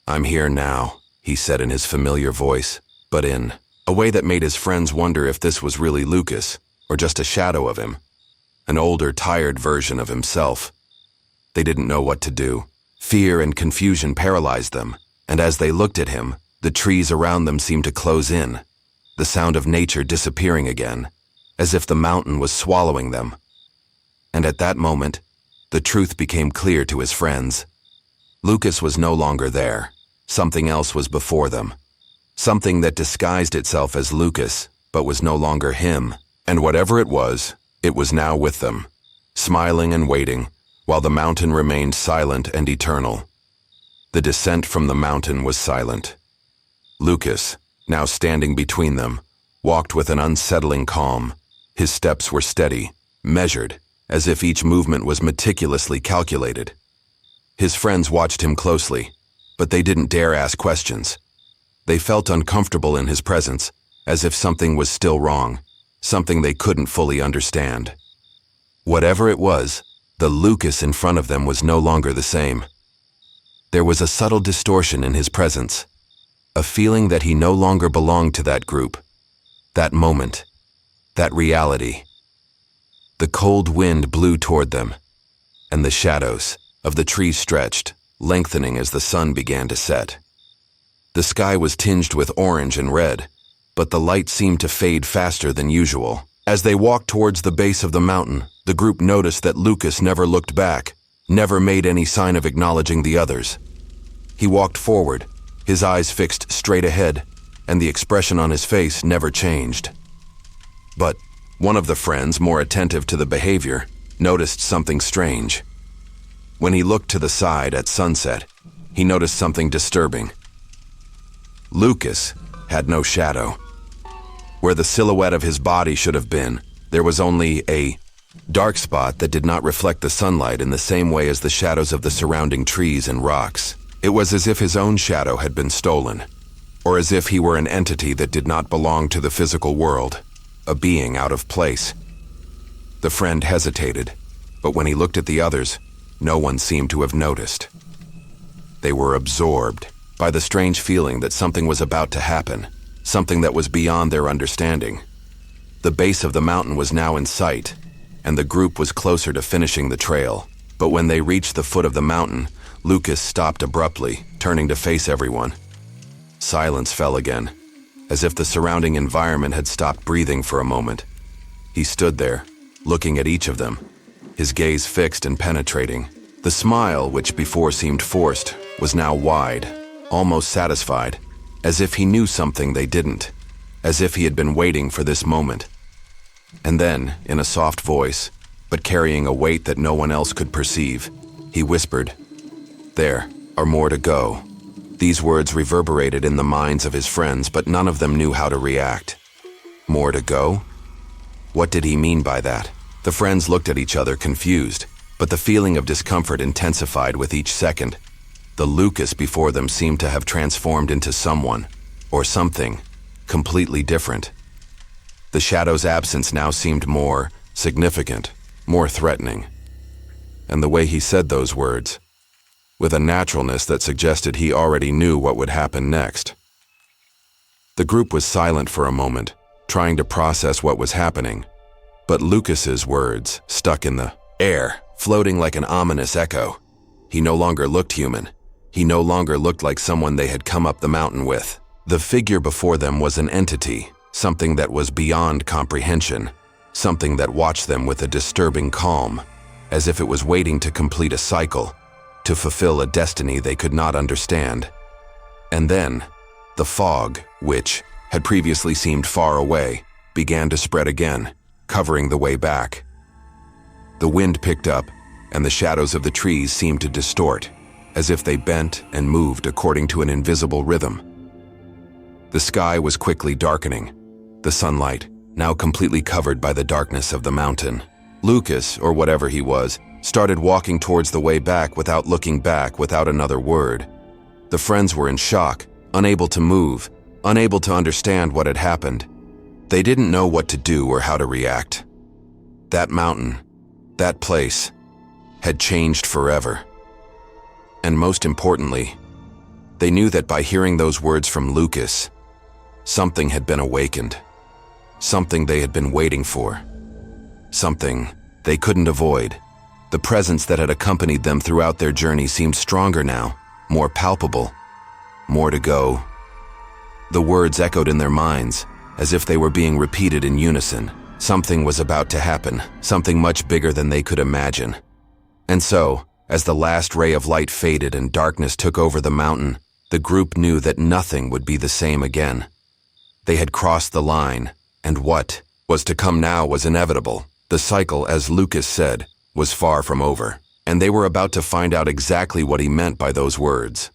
"I'm here now," he said in his familiar voice, but in a way that made his friends wonder if this was really Lucas, or just a shadow of him, an older, tired version of himself. They didn't know what to do. Fear and confusion paralyzed them, and as they looked at him, the trees around them seemed to close in, the sound of nature disappearing again, as if the mountain was swallowing them. And at that moment, the truth became clear to his friends. Lucas was no longer there. Something else was before them. Something that disguised itself as Lucas, but was no longer him. And whatever it was now with them, smiling and waiting, while the mountain remained silent and eternal. The descent from the mountain was silent. Lucas, now standing between them, walked with an unsettling calm. His steps were steady, measured, as if each movement was meticulously calculated. His friends watched him closely, but they didn't dare ask questions. They felt uncomfortable in his presence, as if something was still wrong, something they couldn't fully understand. Whatever it was, the Lucas in front of them was no longer the same. There was a subtle distortion in his presence, a feeling that he no longer belonged to that group, that moment, that reality. The cold wind blew toward them, and the shadows of the trees stretched, lengthening as the sun began to set. The sky was tinged with orange and red, but the light seemed to fade faster than usual. As they walked towards the base of the mountain, the group noticed that Lucas never looked back, never made any sign of acknowledging the others. He walked forward, his eyes fixed straight ahead, and the expression on his face never changed. But one of the friends, more attentive to the behavior, noticed something strange. When he looked to the side at sunset, he noticed something disturbing. Lucas had no shadow. Where the silhouette of his body should have been, there was only a dark spot that did not reflect the sunlight in the same way as the shadows of the surrounding trees and rocks. It was as if his own shadow had been stolen, or as if he were an entity that did not belong to the physical world, a being out of place. The friend hesitated, but when he looked at the others, no one seemed to have noticed. They were absorbed by the strange feeling that something was about to happen, something that was beyond their understanding. The base of the mountain was now in sight, and the group was closer to finishing the trail. But when they reached the foot of the mountain, Lucas stopped abruptly, turning to face everyone. Silence fell again. as if the surrounding environment had stopped breathing for a moment. He stood there, looking at each of them, his gaze fixed and penetrating. The smile, which before seemed forced, was now wide, almost satisfied, as if he knew something they didn't, as if he had been waiting for this moment. And then, in a soft voice, but carrying a weight that no one else could perceive, he whispered, "There are more to go." These words reverberated in the minds of his friends, but none of them knew how to react. More to go? What did he mean by that? The friends looked at each other confused, but the feeling of discomfort intensified with each second. The Lucas before them seemed to have transformed into someone, or something, completely different. The shadow's absence now seemed more significant, more threatening. And the way he said those words, with a naturalness that suggested he already knew what would happen next. The group was silent for a moment, trying to process what was happening, but Lucas's words stuck in the air, floating like an ominous echo. He no longer looked human. He no longer looked like someone they had come up the mountain with. The figure before them was an entity, something that was beyond comprehension, something that watched them with a disturbing calm, as if it was waiting to complete a cycle, to fulfill a destiny they could not understand. And then, the fog, which had previously seemed far away, began to spread again, covering the way back. The wind picked up, and the shadows of the trees seemed to distort, as if they bent and moved according to an invisible rhythm. The sky was quickly darkening, the sunlight now completely covered by the darkness of the mountain. Lucas, or whatever he was, started walking towards the way back without looking back, without another word. The friends were in shock, unable to move, unable to understand what had happened. They didn't know what to do or how to react. That mountain, that place, had changed forever. And most importantly, they knew that by hearing those words from Lucas, something had been awakened. Something they had been waiting for. Something they couldn't avoid. The presence that had accompanied them throughout their journey seemed stronger now, more palpable. More to go. The words echoed in their minds, as if they were being repeated in unison. Something was about to happen, something much bigger than they could imagine. And so, as the last ray of light faded and darkness took over the mountain, the group knew that nothing would be the same again. They had crossed the line, and what was to come now was inevitable. The cycle, as Lucas said, was far from over, and they were about to find out exactly what he meant by those words.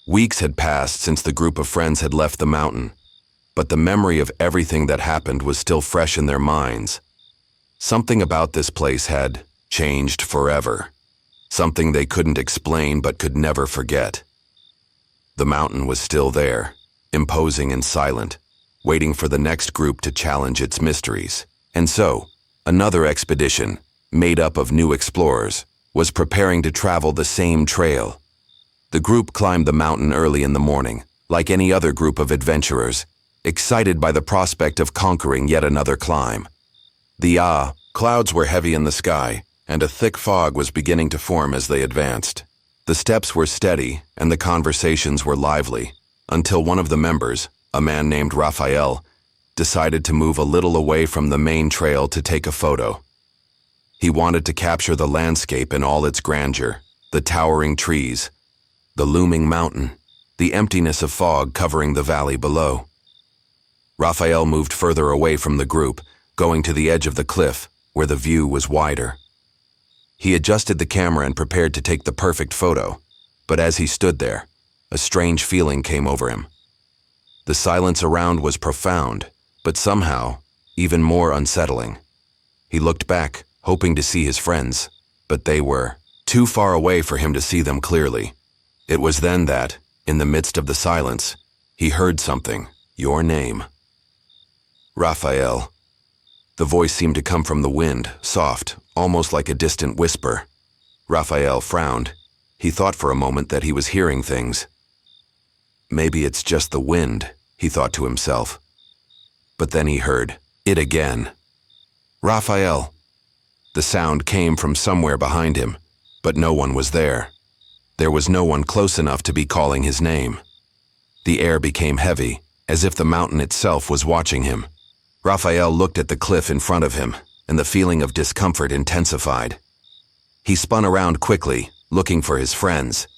Weeks had passed since the group of friends had left the mountain, but the memory of everything that happened was still fresh in their minds. Something about this place had changed forever, something they couldn't explain but could never forget. The mountain was still there, imposing and silent, waiting for the next group to challenge its mysteries. And so, another expedition, made up of new explorers, was preparing to travel the same trail. The group climbed the mountain early in the morning, like any other group of adventurers, excited by the prospect of conquering yet another climb. The clouds were heavy in the sky, and a thick fog was beginning to form as they advanced. The steps were steady, and the conversations were lively, until one of the members, a man named Raphael, decided to move a little away from the main trail to take a photo. He wanted to capture the landscape in all its grandeur, the towering trees, the looming mountain, the emptiness of fog covering the valley below. Raphael moved further away from the group, going to the edge of the cliff, where the view was wider. He adjusted the camera and prepared to take the perfect photo, but as he stood there, a strange feeling came over him. The silence around was profound, but somehow even more unsettling. He looked back, hoping to see his friends, but they were too far away for him to see them clearly. It was then that, in the midst of the silence, he heard something, your name. Raphael. The voice seemed to come from the wind, soft, almost like a distant whisper. Raphael frowned. He thought for a moment that he was hearing things. Maybe it's just the wind, he thought to himself. But then he heard it again. Raphael. The sound came from somewhere behind him, but no one was there. There was no one close enough to be calling his name. The air became heavy, as if the mountain itself was watching him. Raphael looked at the cliff in front of him, and the feeling of discomfort intensified. He spun around quickly, looking for his friends.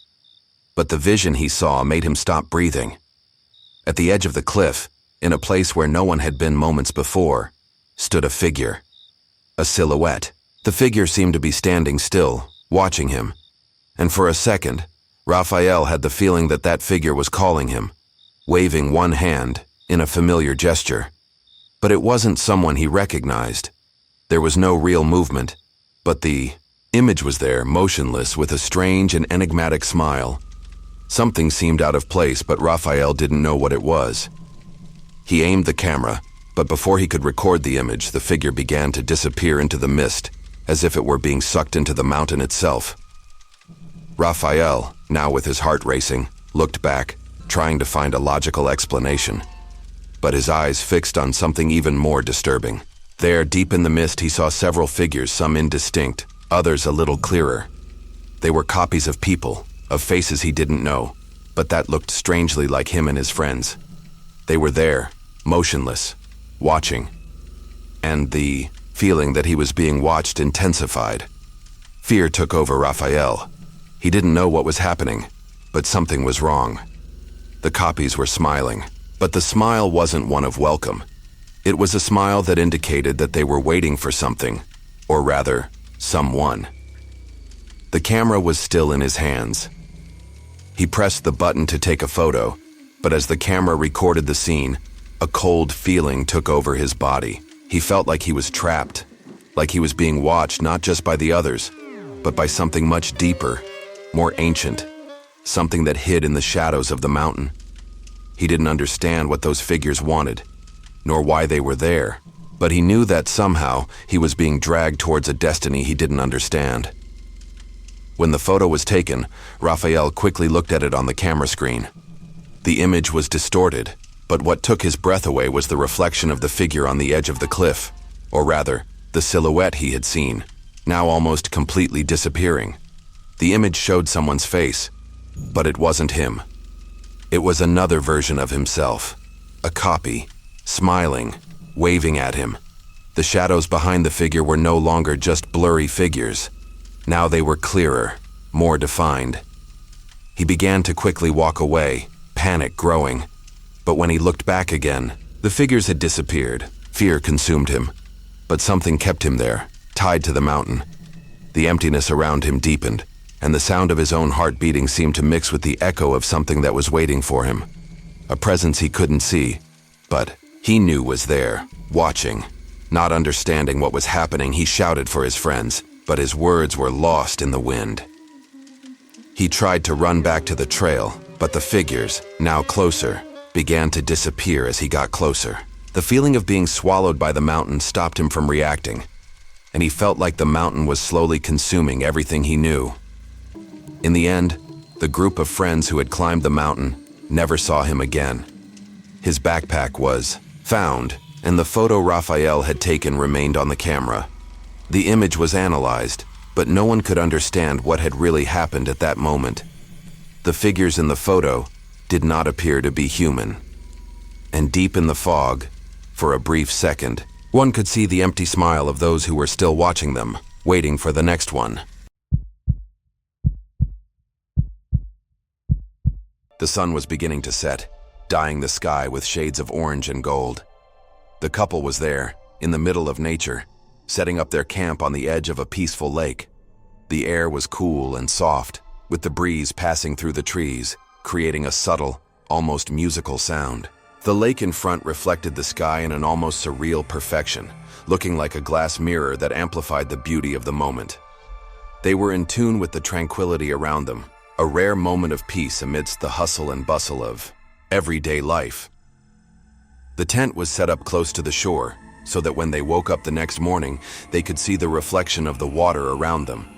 But the vision he saw made him stop breathing. At the edge of the cliff, in a place where no one had been moments before, stood a figure. A silhouette. The figure seemed to be standing still, watching him. And for a second, Raphael had the feeling that that figure was calling him, waving one hand in a familiar gesture. But it wasn't someone he recognized. There was no real movement, but the image was there, motionless, with a strange and enigmatic smile. Something seemed out of place, but Raphael didn't know what it was. He aimed the camera, but before he could record the image, the figure began to disappear into the mist, as if it were being sucked into the mountain itself. Raphael, now with his heart racing, looked back, trying to find a logical explanation. But his eyes fixed on something even more disturbing. There, deep in the mist, he saw several figures, some indistinct, others a little clearer. They were copies of people, of faces he didn't know, but that looked strangely like him and his friends. They were there, motionless, watching. And the feeling that he was being watched intensified. Fear took over Raphael. He didn't know what was happening, but something was wrong. The copies were smiling, but the smile wasn't one of welcome. It was a smile that indicated that they were waiting for something, or rather, someone. The camera was still in his hands. He pressed the button to take a photo, but as the camera recorded the scene, a cold feeling took over his body. He felt like he was trapped, like he was being watched not just by the others, but by something much deeper, more ancient, something that hid in the shadows of the mountain. He didn't understand what those figures wanted, nor why they were there, but he knew that somehow he was being dragged towards a destiny he didn't understand. When the photo was taken, Raphael quickly looked at it on the camera screen. The image was distorted, but what took his breath away was the reflection of the figure on the edge of the cliff, or rather, the silhouette he had seen, now almost completely disappearing. The image showed someone's face, but it wasn't him. It was another version of himself, a copy, smiling, waving at him. The shadows behind the figure were no longer just blurry figures. Now they were clearer, more defined. He began to quickly walk away, panic growing. But when he looked back again, the figures had disappeared. Fear consumed him. But something kept him there, tied to the mountain. The emptiness around him deepened, and the sound of his own heart beating seemed to mix with the echo of something that was waiting for him. A presence he couldn't see, but he knew was there, watching. Not understanding what was happening, he shouted for his friends, but his words were lost in the wind. He tried to run back to the trail, but the figures, now closer, began to disappear as he got closer. The feeling of being swallowed by the mountain stopped him from reacting, and he felt like the mountain was slowly consuming everything he knew. In the end, the group of friends who had climbed the mountain never saw him again. His backpack was found, and the photo Raphael had taken remained on the camera. The image was analyzed, but no one could understand what had really happened at that moment. The figures in the photo did not appear to be human. And deep in the fog, for a brief second, one could see the empty smile of those who were still watching them, waiting for the next one. The sun was beginning to set, dyeing the sky with shades of orange and gold. The couple was there, in the middle of nature, setting up their camp on the edge of a peaceful lake. The air was cool and soft, with the breeze passing through the trees, creating a subtle, almost musical sound. The lake in front reflected the sky in an almost surreal perfection, looking like a glass mirror that amplified the beauty of the moment. They were in tune with the tranquility around them, a rare moment of peace amidst the hustle and bustle of everyday life. The tent was set up close to the shore, so that when they woke up the next morning, they could see the reflection of the water around them.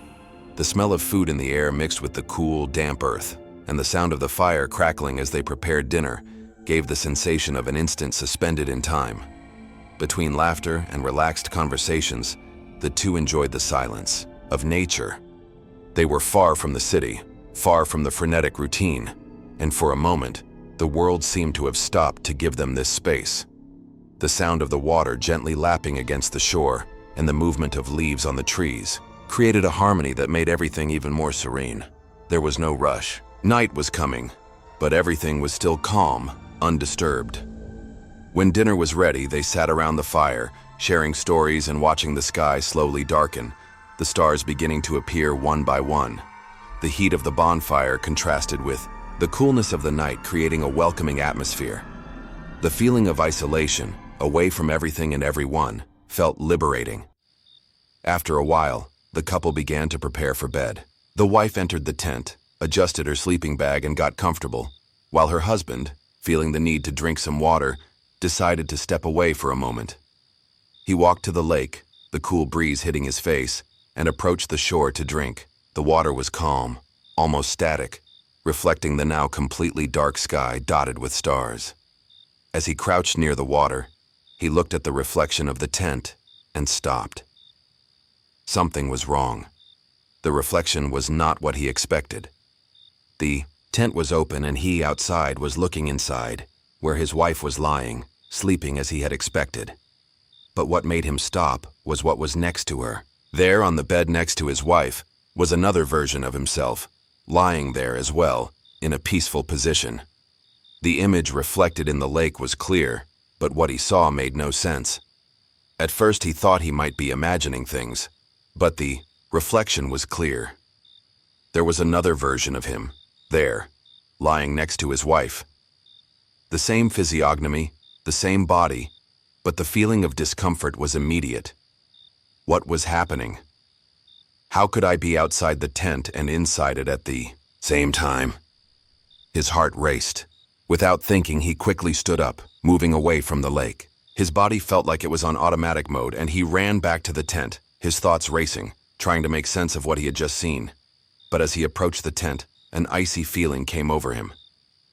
The smell of food in the air mixed with the cool, damp earth, and the sound of the fire crackling as they prepared dinner gave the sensation of an instant suspended in time. Between laughter and relaxed conversations, the two enjoyed the silence of nature. They were far from the city, far from the frenetic routine, and for a moment, The world seemed to have stopped to give them this space. The sound of the water gently lapping against the shore and the movement of leaves on the trees created a harmony that made everything even more serene. There was no rush. Night was coming, but everything was still calm, undisturbed. When dinner was ready, they sat around the fire, sharing stories and watching the sky slowly darken, the stars beginning to appear one by one. The heat of the bonfire contrasted with the coolness of the night, creating a welcoming atmosphere. The feeling of isolation, away from everything and everyone, felt liberating. After a while, the couple began to prepare for bed. The wife entered the tent, adjusted her sleeping bag and got comfortable, while her husband, feeling the need to drink some water, decided to step away for a moment. He walked to the lake, the cool breeze hitting his face, and approached the shore to drink. The water was calm, almost static, reflecting the now completely dark sky dotted with stars. As he crouched near the water, he looked at the reflection of the tent and stopped. Something was wrong. The reflection was not what he expected. The tent was open and he, outside, was looking inside, where his wife was lying, sleeping as he had expected. But what made him stop was what was next to her. There, on the bed next to his wife, was another version of himself, lying there as well, in a peaceful position. The image reflected in the lake was clear, but what he saw made no sense. At first he thought he might be imagining things, but the reflection was clear. There was another version of him, there, lying next to his wife. The same physiognomy, the same body, but the feeling of discomfort was immediate. What was happening? How could I be outside the tent and inside it at the same time? His heart raced. Without thinking, he quickly stood up, moving away from the lake. His body felt like it was on automatic mode, and he ran back to the tent, his thoughts racing, trying to make sense of what he had just seen. But as he approached the tent, an icy feeling came over him.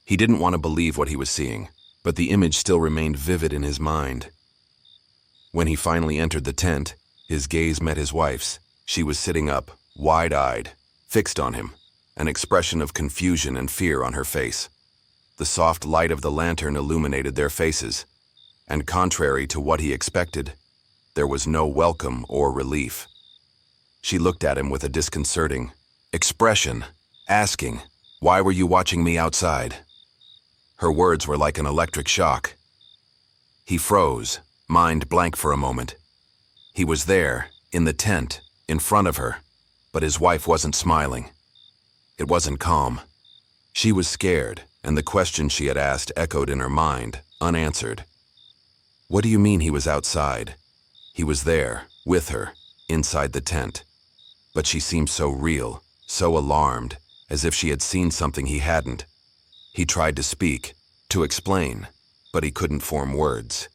He didn't want to believe what he was seeing, but the image still remained vivid in his mind. When he finally entered the tent, his gaze met his wife's. She was sitting up, wide-eyed, fixed on him, an expression of confusion and fear on her face. The soft light of the lantern illuminated their faces, and contrary to what he expected, there was no welcome or relief. She looked at him with a disconcerting expression, asking, "Why were you watching me outside?" Her words were like an electric shock. He froze, mind blank for a moment. He was there, in the tent, in front of her, but his wife wasn't smiling. It wasn't calm. She was scared, and the question she had asked echoed in her mind, unanswered. What do you mean he was outside? He was there, with her, inside the tent. But she seemed so real, so alarmed, as if she had seen something he hadn't. He tried to speak, to explain, but he couldn't form words.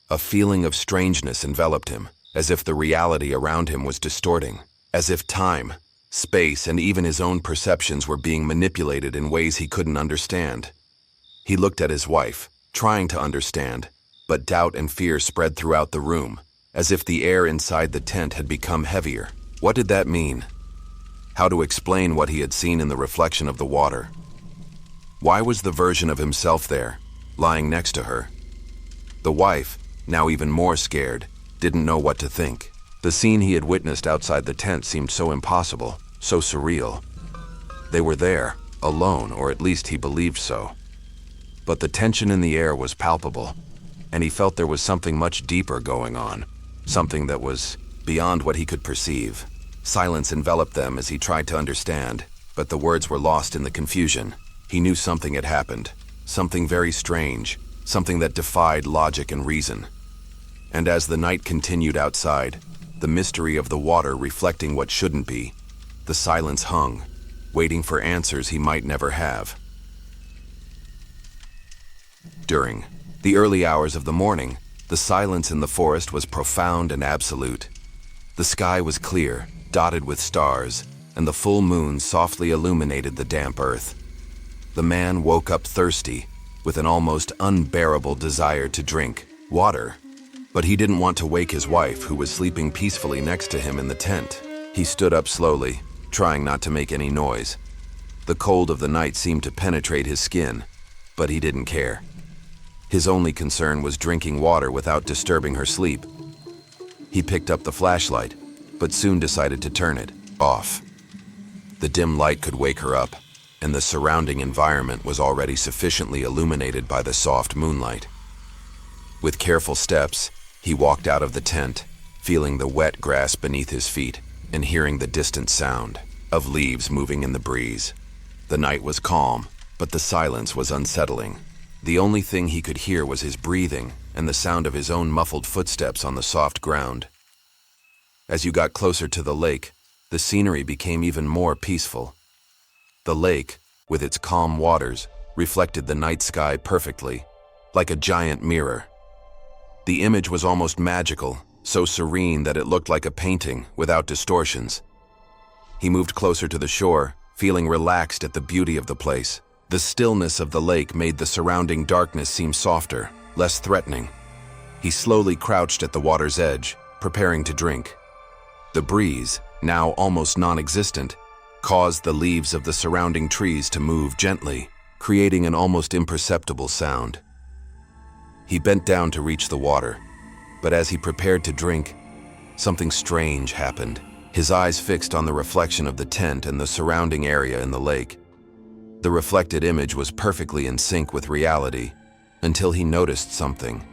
A feeling of strangeness enveloped him, as if the reality around him was distorting, as if time, space, and even his own perceptions were being manipulated in ways he couldn't understand. He looked at his wife, trying to understand, but doubt and fear spread throughout the room, as if the air inside the tent had become heavier. What did that mean? How to explain what he had seen in the reflection of the water? Why was the version of himself there, lying next to her? The wife, now even more scared, didn't know what to think. The scene he had witnessed outside the tent seemed so impossible, so surreal. They were there, alone, or at least he believed so. But the tension in the air was palpable, and he felt there was something much deeper going on, something that was beyond what he could perceive. Silence enveloped them as he tried to understand, but the words were lost in the confusion. He knew something had happened, something very strange, something that defied logic and reason. And as the night continued outside, the mystery of the water reflecting what shouldn't be, the silence hung, waiting for answers he might never have. During the early hours of the morning, the silence in the forest was profound and absolute. The sky was clear, dotted with stars, and the full moon softly illuminated the damp earth. The man woke up thirsty, with an almost unbearable desire to drink water. But he didn't want to wake his wife, who was sleeping peacefully next to him in the tent. He stood up slowly, trying not to make any noise. The cold of the night seemed to penetrate his skin, but he didn't care. His only concern was drinking water without disturbing her sleep. He picked up the flashlight, but soon decided to turn it off. The dim light could wake her up, and the surrounding environment was already sufficiently illuminated by the soft moonlight. With careful steps, he walked out of the tent, feeling the wet grass beneath his feet and hearing the distant sound of leaves moving in the breeze. The night was calm, but the silence was unsettling. The only thing he could hear was his breathing and the sound of his own muffled footsteps on the soft ground. As you got closer to the lake, the scenery became even more peaceful. The lake, with its calm waters, reflected the night sky perfectly, like a giant mirror. The image was almost magical, so serene that it looked like a painting without distortions. He moved closer to the shore, feeling relaxed at the beauty of the place. The stillness of the lake made the surrounding darkness seem softer, less threatening. He slowly crouched at the water's edge, preparing to drink. The breeze, now almost non-existent, caused the leaves of the surrounding trees to move gently, creating an almost imperceptible sound. He bent down to reach the water, but as he prepared to drink, something strange happened. His eyes fixed on the reflection of the tent and the surrounding area in the lake. The reflected image was perfectly in sync with reality, until he noticed something.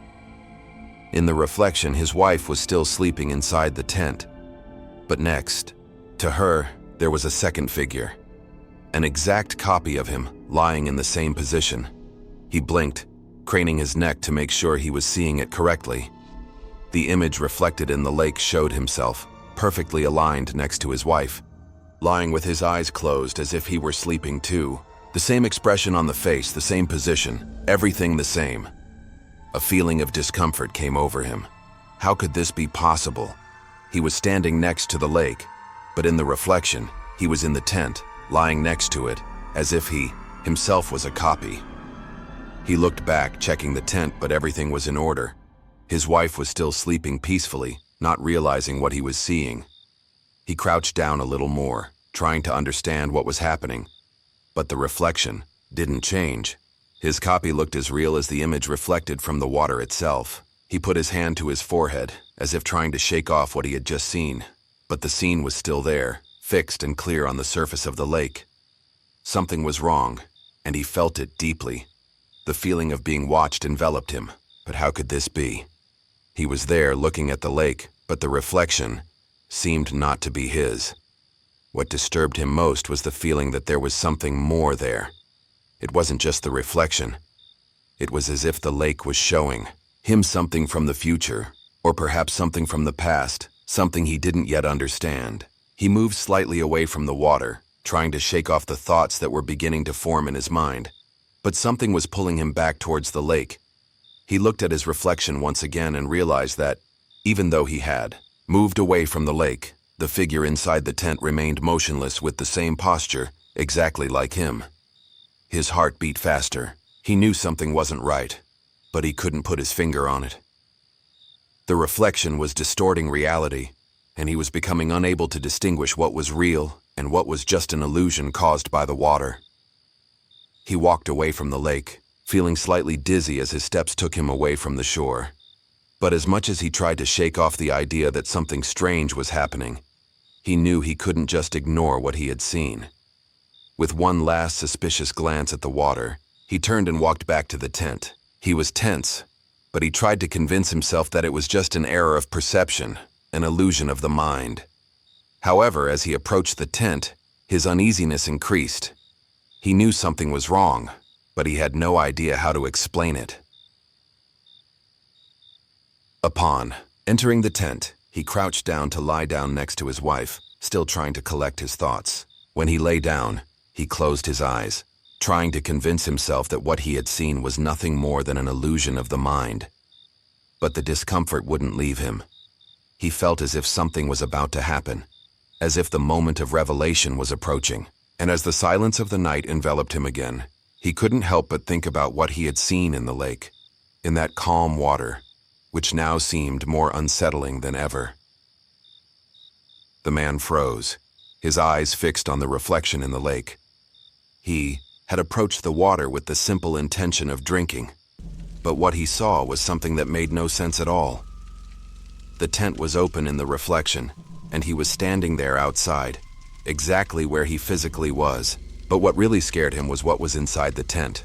In the reflection, his wife was still sleeping inside the tent. But next, to her, there was a second figure, an exact copy of him lying in the same position. He blinked, craning his neck to make sure he was seeing it correctly. The image reflected in the lake showed himself, perfectly aligned next to his wife, lying with his eyes closed as if he were sleeping too. The same expression on the face, the same position, everything the same. A feeling of discomfort came over him. How could this be possible? He was standing next to the lake, but in the reflection, he was in the tent, lying next to it, as if he himself was a copy. He looked back, checking the tent, but everything was in order. His wife was still sleeping peacefully, not realizing what he was seeing. He crouched down a little more, trying to understand what was happening. But the reflection didn't change. His copy looked as real as the image reflected from the water itself. He put his hand to his forehead, as if trying to shake off what he had just seen. But the scene was still there, fixed and clear on the surface of the lake. Something was wrong, and he felt it deeply. The feeling of being watched enveloped him. But how could this be? He was there looking at the lake, but the reflection seemed not to be his. What disturbed him most was the feeling that there was something more there. It wasn't just the reflection. It was as if the lake was showing him something from the future, or perhaps something from the past, something he didn't yet understand. He moved slightly away from the water, trying to shake off the thoughts that were beginning to form in his mind. But something was pulling him back towards the lake. He looked at his reflection once again and realized that, even though he had moved away from the lake, the figure inside the tent remained motionless with the same posture, exactly like him. His heart beat faster. He knew something wasn't right, but he couldn't put his finger on it. The reflection was distorting reality, and he was becoming unable to distinguish what was real and what was just an illusion caused by the water. He walked away from the lake, feeling slightly dizzy as his steps took him away from the shore. But as much as he tried to shake off the idea that something strange was happening, he knew he couldn't just ignore what he had seen. With one last suspicious glance at the water, he turned and walked back to the tent. He was tense, but he tried to convince himself that it was just an error of perception, an illusion of the mind. However, as he approached the tent, his uneasiness increased. He knew something was wrong, but he had no idea how to explain it. Upon entering the tent, he crouched down to lie down next to his wife, still trying to collect his thoughts. When he lay down, he closed his eyes, trying to convince himself that what he had seen was nothing more than an illusion of the mind. But the discomfort wouldn't leave him. He felt as if something was about to happen, as if the moment of revelation was approaching. And as the silence of the night enveloped him again, he couldn't help but think about what he had seen in the lake, in that calm water, which now seemed more unsettling than ever. The man froze, his eyes fixed on the reflection in the lake. He had approached the water with the simple intention of drinking. But what he saw was something that made no sense at all. The tent was open in the reflection, and he was standing there outside, exactly where he physically was. But what really scared him was what was inside the tent.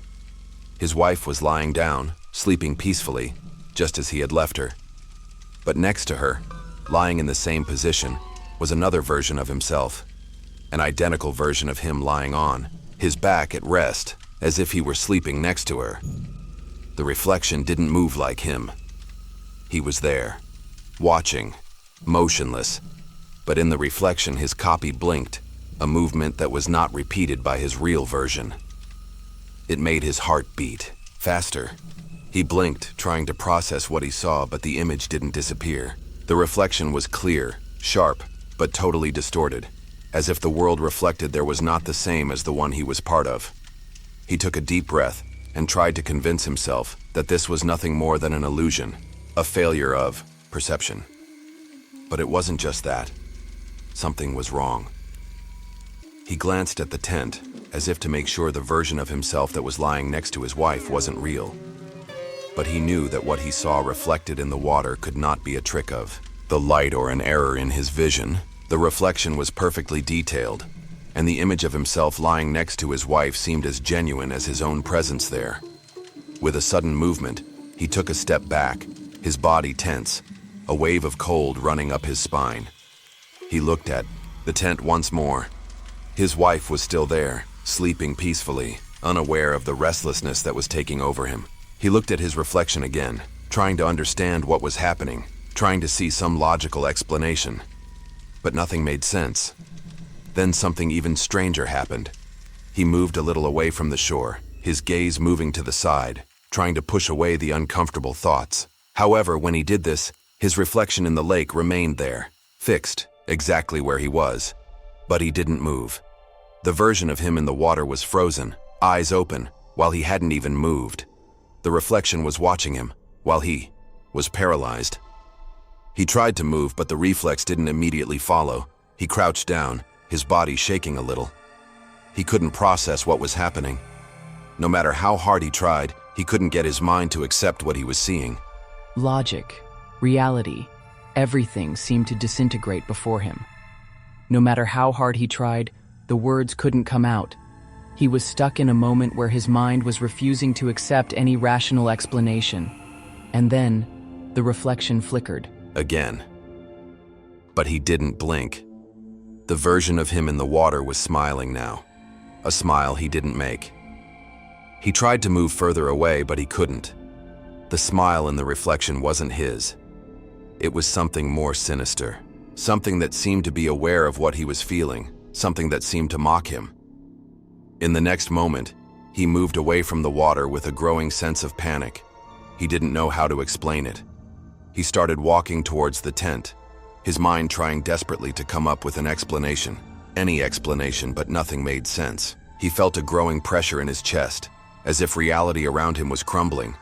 His wife was lying down, sleeping peacefully, just as he had left her. But next to her, lying in the same position, was another version of himself, an identical version of him lying on, his back at rest, as if he were sleeping next to her. The reflection didn't move like him. He was there, watching, motionless, but in the reflection his copy blinked, a movement that was not repeated by his real version. It made his heart beat faster. He blinked, trying to process what he saw, but the image didn't disappear. The reflection was clear, sharp, but totally distorted, as if the world reflected there was not the same as the one he was part of. He took a deep breath and tried to convince himself that this was nothing more than an illusion, a failure of perception. But it wasn't just that. Something was wrong. He glanced at the tent, as if to make sure the version of himself that was lying next to his wife wasn't real. But he knew that what he saw reflected in the water could not be a trick of the light or an error in his vision. The reflection was perfectly detailed, and the image of himself lying next to his wife seemed as genuine as his own presence there. With a sudden movement, he took a step back, his body tense, a wave of cold running up his spine. He looked at the tent once more. His wife was still there, sleeping peacefully, unaware of the restlessness that was taking over him. He looked at his reflection again, trying to understand what was happening, trying to see some logical explanation. But nothing made sense. Then something even stranger happened. He moved a little away from the shore, his gaze moving to the side, trying to push away the uncomfortable thoughts. However, when he did this, his reflection in the lake remained there, fixed, exactly where he was. But he didn't move. The version of him in the water was frozen, eyes open, while he hadn't even moved. The reflection was watching him, while he was paralyzed. He tried to move, but the reflex didn't immediately follow. He crouched down, his body shaking a little. He couldn't process what was happening. No matter how hard he tried, he couldn't get his mind to accept what he was seeing.
Logic, reality, everything seemed to disintegrate before him. No matter how hard he tried, the words couldn't come out. He was stuck in a moment where his mind was refusing to accept any rational explanation. And then, the reflection flickered.
Again. But he didn't blink. The version of him in the water was smiling now, a smile he didn't make. He tried to move further away, but he couldn't. The smile in the reflection wasn't his. It was something more sinister, something that seemed to be aware of what he was feeling, something that seemed to mock him. In the next moment, he moved away from the water with a growing sense of panic. He didn't know how to explain it. He started walking towards the tent, his mind trying desperately to come up with an explanation. Any explanation, but nothing made sense. He felt a growing pressure in his chest, as if reality around him was crumbling.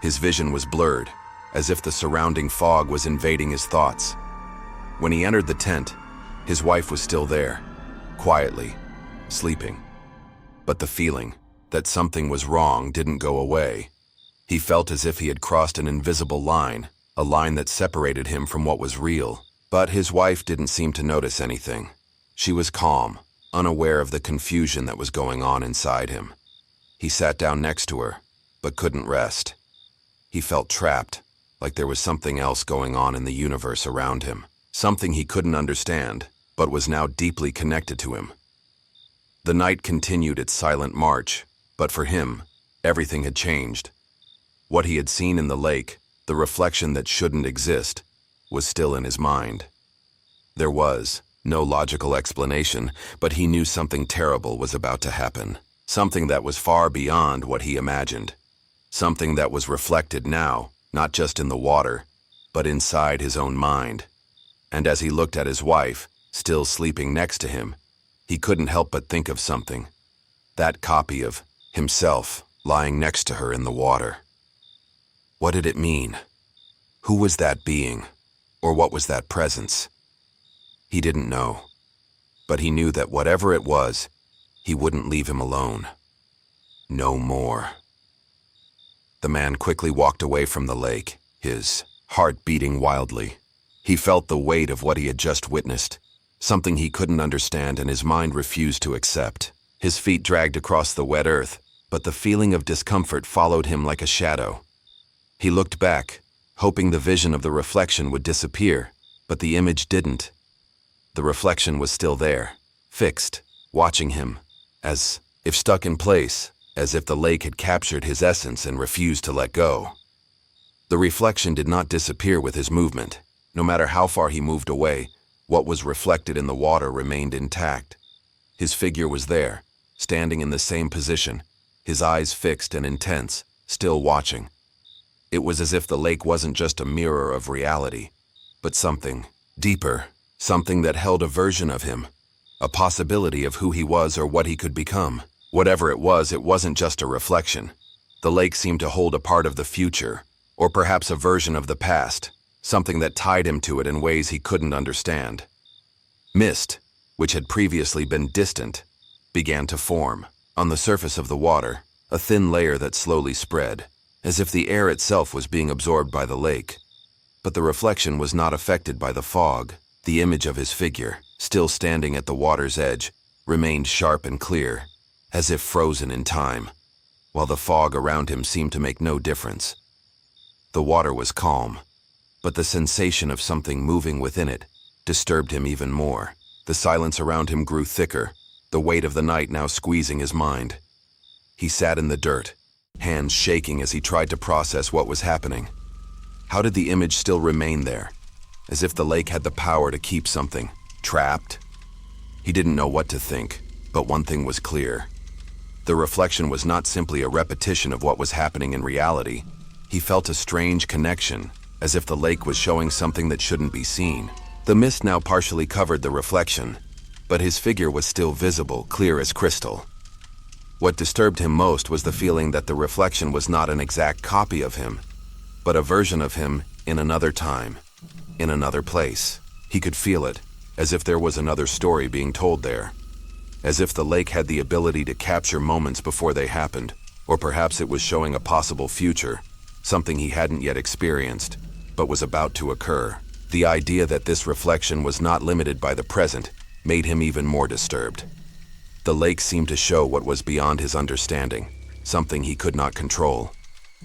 His vision was blurred, as if the surrounding fog was invading his thoughts. When he entered the tent, his wife was still there, quietly, sleeping. But the feeling that something was wrong didn't go away. He felt as if he had crossed an invisible line, a line that separated him from what was real. But his wife didn't seem to notice anything. She was calm, unaware of the confusion that was going on inside him. He sat down next to her, but couldn't rest. He felt trapped, like there was something else going on in the universe around him, something he couldn't understand, but was now deeply connected to him. The night continued its silent march, but for him, everything had changed. What he had seen in the lake, the reflection that shouldn't exist, was still in his mind. There was no logical explanation, but he knew something terrible was about to happen, something that was far beyond what he imagined, something that was reflected now, not just in the water, but inside his own mind. And as he looked at his wife, still sleeping next to him, he couldn't help but think of something. That copy of himself lying next to her in the water. What did it mean? Who was that being? Or what was that presence? He didn't know. But he knew that whatever it was, he wouldn't leave him alone. No more. The man quickly walked away from the lake, his heart beating wildly. He felt the weight of what he had just witnessed, something he couldn't understand and his mind refused to accept. His feet dragged across the wet earth, but the feeling of discomfort followed him like a shadow. He looked back, hoping the vision of the reflection would disappear, but the image didn't. The reflection was still there, fixed, watching him, as if stuck in place, as if the lake had captured his essence and refused to let go. The reflection did not disappear with his movement. No matter how far he moved away, what was reflected in the water remained intact. His figure was there, standing in the same position, his eyes fixed and intense, still watching. It was as if the lake wasn't just a mirror of reality, but something deeper, something that held a version of him, a possibility of who he was or what he could become. Whatever it wasn't just a reflection. The lake seemed to hold a part of the future, or perhaps a version of the past, something that tied him to it in ways he couldn't understand. Mist, which had previously been distant, began to form. On the surface of the water, a thin layer that slowly spread, as if the air itself was being absorbed by the lake. But the reflection was not affected by the fog. The image of his figure, still standing at the water's edge, remained sharp and clear, as if frozen in time, while the fog around him seemed to make no difference. The water was calm, but the sensation of something moving within it disturbed him even more. The silence around him grew thicker, the weight of the night now squeezing his mind. He sat in the dirt, hands shaking as he tried to process what was happening. How did the image still remain there, as if the lake had the power to keep something trapped? He didn't know what to think, but one thing was clear. The reflection was not simply a repetition of what was happening in reality. He felt a strange connection, as if the lake was showing something that shouldn't be seen. The mist now partially covered the reflection, but his figure was still visible, clear as crystal. What disturbed him most was the feeling that the reflection was not an exact copy of him, but a version of him in another time, in another place. He could feel it, as if there was another story being told there. As if the lake had the ability to capture moments before they happened, or perhaps it was showing a possible future, something he hadn't yet experienced, but was about to occur. The idea that this reflection was not limited by the present made him even more disturbed. The lake seemed to show what was beyond his understanding, something he could not control.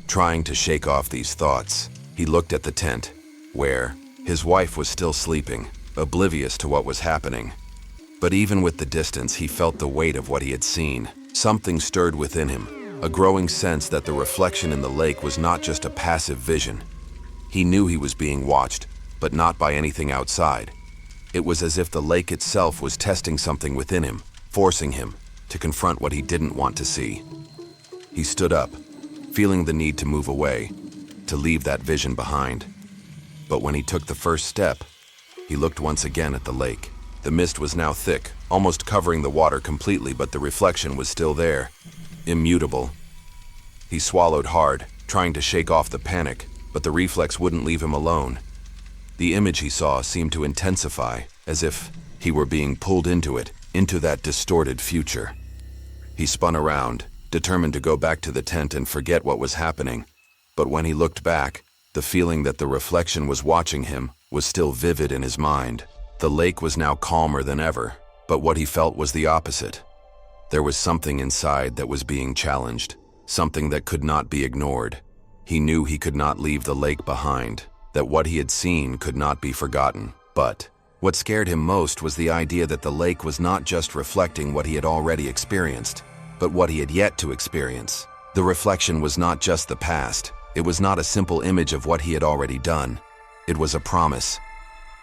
Trying to shake off these thoughts, he looked at the tent, where his wife was still sleeping, oblivious to what was happening. But even with the distance, he felt the weight of what he had seen. Something stirred within him, a growing sense that the reflection in the lake was not just a passive vision. He knew he was being watched, but not by anything outside. It was as if the lake itself was testing something within him, forcing him to confront what he didn't want to see. He stood up, feeling the need to move away, to leave that vision behind. But when he took the first step, he looked once again at the lake. The mist was now thick, almost covering the water completely, but the reflection was still there, immutable. He swallowed hard, trying to shake off the panic, but the reflex wouldn't leave him alone. The image he saw seemed to intensify, as if he were being pulled into it, into that distorted future. He spun around, determined to go back to the tent and forget what was happening. But when he looked back, the feeling that the reflection was watching him was still vivid in his mind. The lake was now calmer than ever, but what he felt was the opposite. There was something inside that was being challenged, something that could not be ignored. He knew he could not leave the lake behind, that what he had seen could not be forgotten. But what scared him most was the idea that the lake was not just reflecting what he had already experienced, but what he had yet to experience. The reflection was not just the past. It was not a simple image of what he had already done. It was a promise.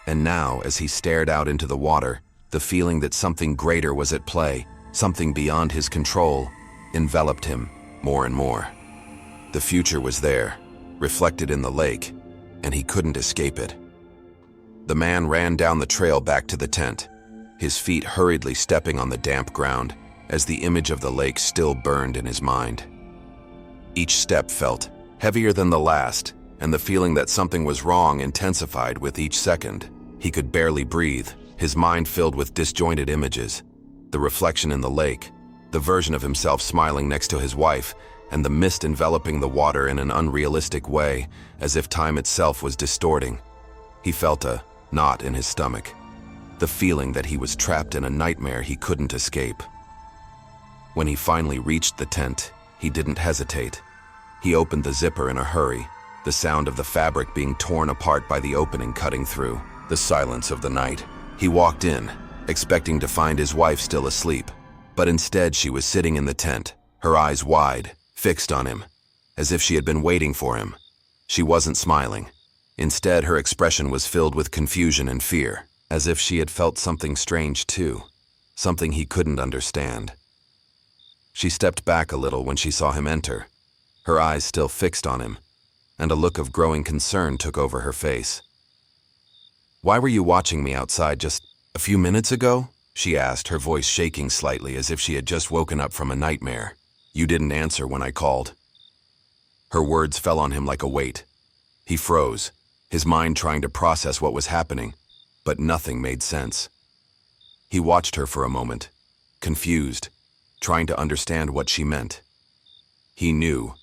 And now, as he stared out into the water, the feeling that something greater was at play, something beyond his control, enveloped him more and more. The future was there, reflected in the lake, and he couldn't escape it. The man ran down the trail back to the tent, his feet hurriedly stepping on the damp ground as the image of the lake still burned in his mind. Each step felt heavier than the last, and the feeling that something was wrong intensified with each second. He could barely breathe, his mind filled with disjointed images. The reflection in the lake, the version of himself smiling next to his wife, and the mist enveloping the water in an unrealistic way, as if time itself was distorting. He felt a knot in his stomach, the feeling that he was trapped in a nightmare he couldn't escape. When he finally reached the tent, he didn't hesitate. He opened the zipper in a hurry, the sound of the fabric being torn apart by the opening cutting through the silence of the night. He walked in, expecting to find his wife still asleep, but instead she was sitting in the tent, her eyes wide, fixed on him, as if she had been waiting for him. She wasn't smiling. Instead, her expression was filled with confusion and fear, as if she had felt something strange too, something he couldn't understand. She stepped back a little when she saw him enter, her eyes still fixed on him, and a look of growing concern took over her face. "Why were you watching me outside just a few minutes ago?" she asked, her voice shaking slightly as if she had just woken up from a nightmare. "You didn't answer when I called." Her words fell on him like a weight. He froze, his mind trying to process what was happening, but nothing made sense. He watched her for a moment, confused, trying to understand what she meant. He knew.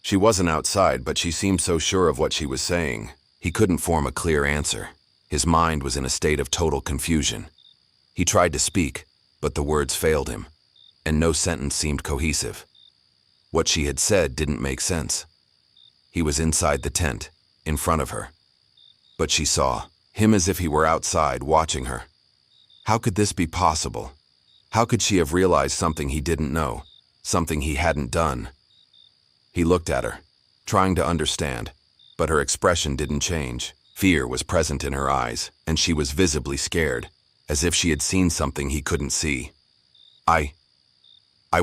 She wasn't outside, but she seemed so sure of what she was saying. He couldn't form a clear answer. His mind was in a state of total confusion. He tried to speak, but the words failed him, and no sentence seemed cohesive. What she had said didn't make sense. He was inside the tent, in front of her. But she saw him as if he were outside, watching her. How could this be possible? How could she have realized something he didn't know, something he hadn't done? He looked at her, trying to understand, but her expression didn't change. Fear was present in her eyes, and she was visibly scared, as if she had seen something he couldn't see. I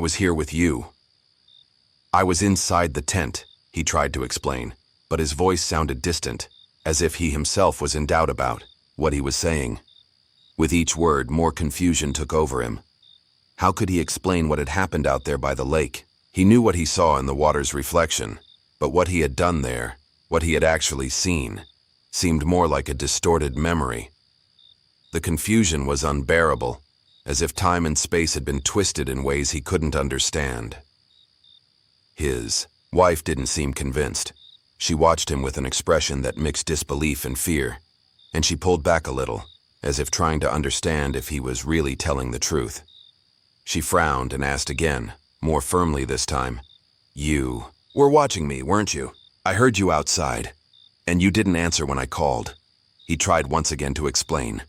was here with you. I was inside the tent," he tried to explain, but his voice sounded distant, as if he himself was in doubt about what he was saying. With each word, more confusion took over him. How could he explain what had happened out there by the lake? He knew what he saw in the water's reflection, but what he had done there, what he had actually seen, seemed more like a distorted memory. The confusion was unbearable, as if time and space had been twisted in ways he couldn't understand. His wife didn't seem convinced. She watched him with an expression that mixed disbelief and fear, and she pulled back a little, as if trying to understand if he was really telling the truth. She frowned and asked again, more firmly this time. "You were watching me, weren't you? I heard you outside, and you didn't answer when I called." He tried once again to explain,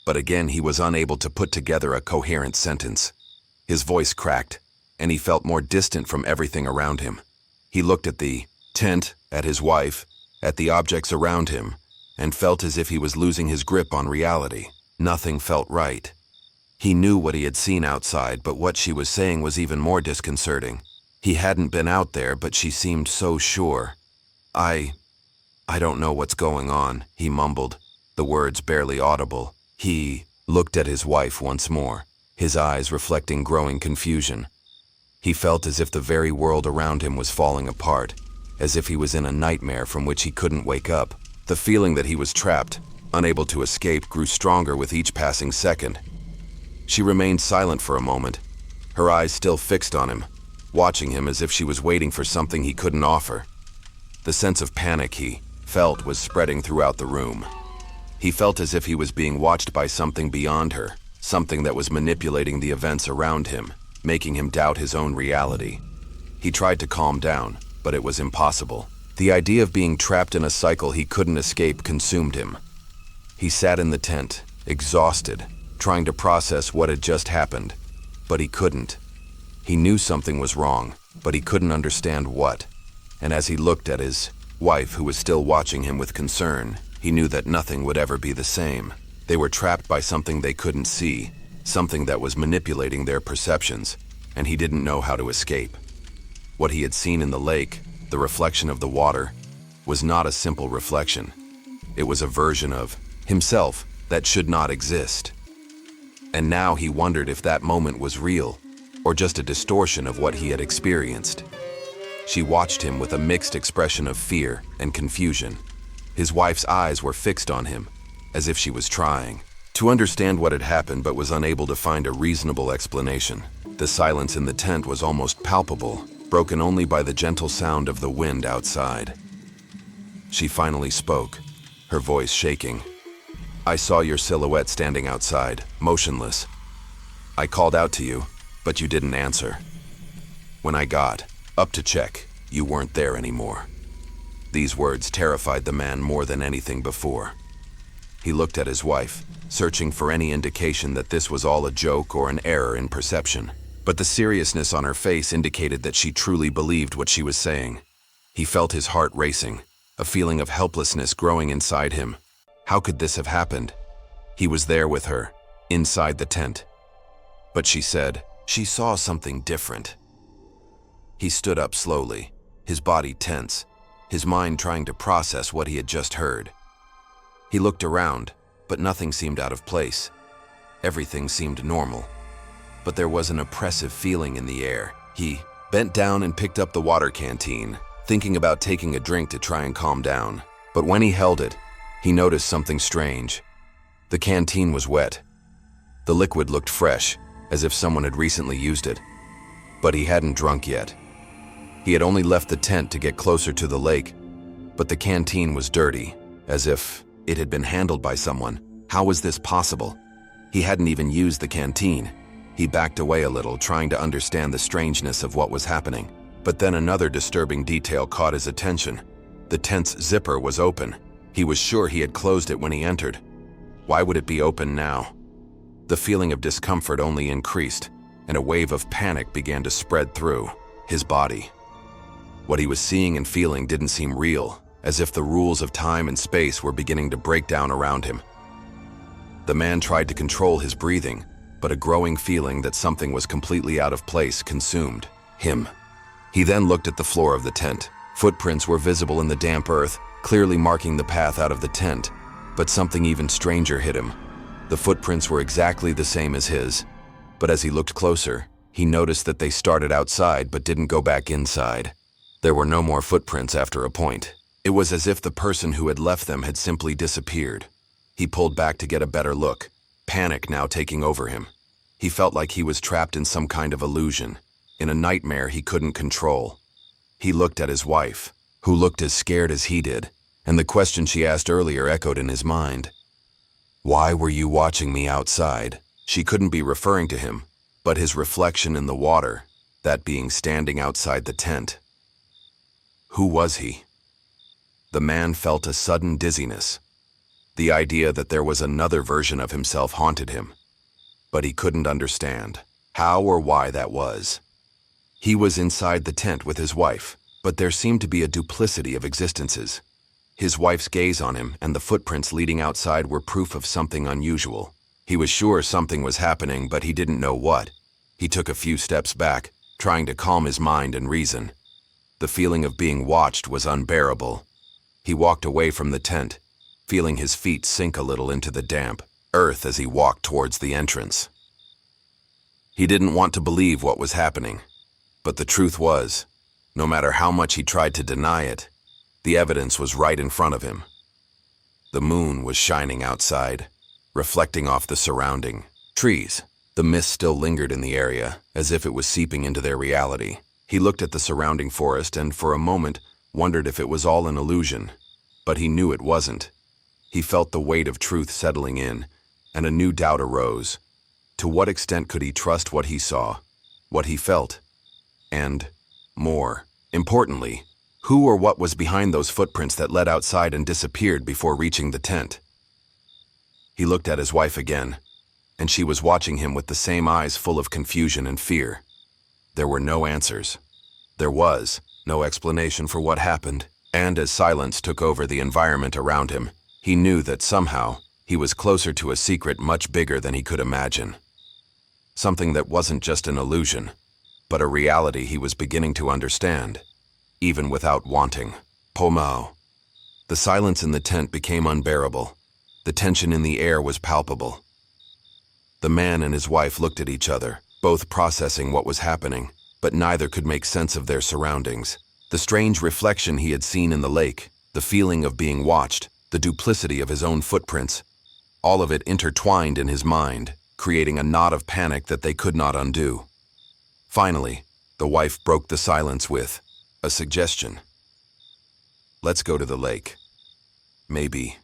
but again he was unable to put together a coherent sentence. His voice cracked, and he felt more distant from everything around him. He looked at the tent, at his wife, at the objects around him, and felt as if he was losing his grip on reality. Nothing felt right. He knew what he had seen outside, but what she was saying was even more disconcerting. He hadn't been out there, but she seemed so sure. I don't know what's going on," he mumbled, the words barely audible. He looked at his wife once more, his eyes reflecting growing confusion. He felt as if the very world around him was falling apart, as if he was in a nightmare from which he couldn't wake up. The feeling that he was trapped, unable to escape, grew stronger with each passing second. She remained silent for a moment, her eyes still fixed on him, watching him as if she was waiting for something he couldn't offer. The sense of panic he felt was spreading throughout the room. He felt as if he was being watched by something beyond her, something that was manipulating the events around him, making him doubt his own reality. He tried to calm down, but it was impossible. The idea of being trapped in a cycle he couldn't escape consumed him. He sat in the tent, exhausted, trying to process what had just happened, but he couldn't. He knew something was wrong, but he couldn't understand what. And as he looked at his wife, who was still watching him with concern, he knew that nothing would ever be the same. They were trapped by something they couldn't see, something that was manipulating their perceptions, and he didn't know how to escape. What he had seen in the lake, the reflection of the water, was not a simple reflection. It was a version of himself that should not exist. And now he wondered if that moment was real, or just a distortion of what he had experienced. She watched him with a mixed expression of fear and confusion. His wife's eyes were fixed on him, as if she was trying to understand what had happened but was unable to find a reasonable explanation. The silence in the tent was almost palpable, broken only by the gentle sound of the wind outside. She finally spoke, her voice shaking. "I saw your silhouette standing outside, motionless. I called out to you, but you didn't answer. When I got up to check, you weren't there anymore." These words terrified the man more than anything before. He looked at his wife, searching for any indication that this was all a joke or an error in perception. But the seriousness on her face indicated that she truly believed what she was saying. He felt his heart racing, a feeling of helplessness growing inside him. How could this have happened? He was there with her, inside the tent. But she said she saw something different. He stood up slowly, his body tense, his mind trying to process what he had just heard. He looked around, but nothing seemed out of place. Everything seemed normal. But there was an oppressive feeling in the air. He bent down and picked up the water canteen, thinking about taking a drink to try and calm down. But when he held it, he noticed something strange. The canteen was wet. The liquid looked fresh, as if someone had recently used it. But he hadn't drunk yet. He had only left the tent to get closer to the lake, but the canteen was dirty, as if it had been handled by someone. How was this possible? He hadn't even used the canteen. He backed away a little, trying to understand the strangeness of what was happening. But then another disturbing detail caught his attention. The tent's zipper was open. He was sure he had closed it when he entered. Why would it be open now? The feeling of discomfort only increased, and a wave of panic began to spread through his body. What he was seeing and feeling didn't seem real, as if the rules of time and space were beginning to break down around him. The man tried to control his breathing, but a growing feeling that something was completely out of place consumed him. He then looked at the floor of the tent. Footprints were visible in the damp earth, clearly marking the path out of the tent, but something even stranger hit him. The footprints were exactly the same as his, but as he looked closer, he noticed that they started outside but didn't go back inside. There were no more footprints after a point. It was as if the person who had left them had simply disappeared. He pulled back to get a better look, panic now taking over him. He felt like he was trapped in some kind of illusion, in a nightmare he couldn't control. He looked at his wife, who looked as scared as he did, and the question she asked earlier echoed in his mind. "Why were you watching me outside?" She couldn't be referring to him, but his reflection in the water, that being standing outside the tent. Who was he? The man felt a sudden dizziness. The idea that there was another version of himself haunted him, but he couldn't understand how or why that was. He was inside the tent with his wife, but there seemed to be a duplicity of existences. His wife's gaze on him and the footprints leading outside were proof of something unusual. He was sure something was happening, but he didn't know what. He took a few steps back, trying to calm his mind and reason. The feeling of being watched was unbearable. He walked away from the tent, feeling his feet sink a little into the damp earth as he walked towards the entrance. He didn't want to believe what was happening, but the truth was, no matter how much he tried to deny it, the evidence was right in front of him. The moon was shining outside, reflecting off the surrounding trees. The mist still lingered in the area, as if it was seeping into their reality. He looked at the surrounding forest and for a moment wondered if it was all an illusion, but he knew it wasn't. He felt the weight of truth settling in, and a new doubt arose. To what extent could he trust what he saw, what he felt? And, more importantly, who or what was behind those footprints that led outside and disappeared before reaching the tent? He looked at his wife again, and she was watching him with the same eyes full of confusion and fear. There were no answers. There was no explanation for what happened, and as silence took over the environment around him, he knew that somehow he was closer to a secret much bigger than he could imagine. Something that wasn't just an illusion, but a reality he was beginning to understand, even without wanting. Pomao. The silence in the tent became unbearable. The tension in the air was palpable. The man and his wife looked at each other, both processing what was happening, but neither could make sense of their surroundings. The strange reflection he had seen in the lake, the feeling of being watched, the duplicity of his own footprints. all of it intertwined in his mind, creating a knot of panic that they could not undo. Finally, the wife broke the silence with a suggestion. "Let's go to the lake. Maybe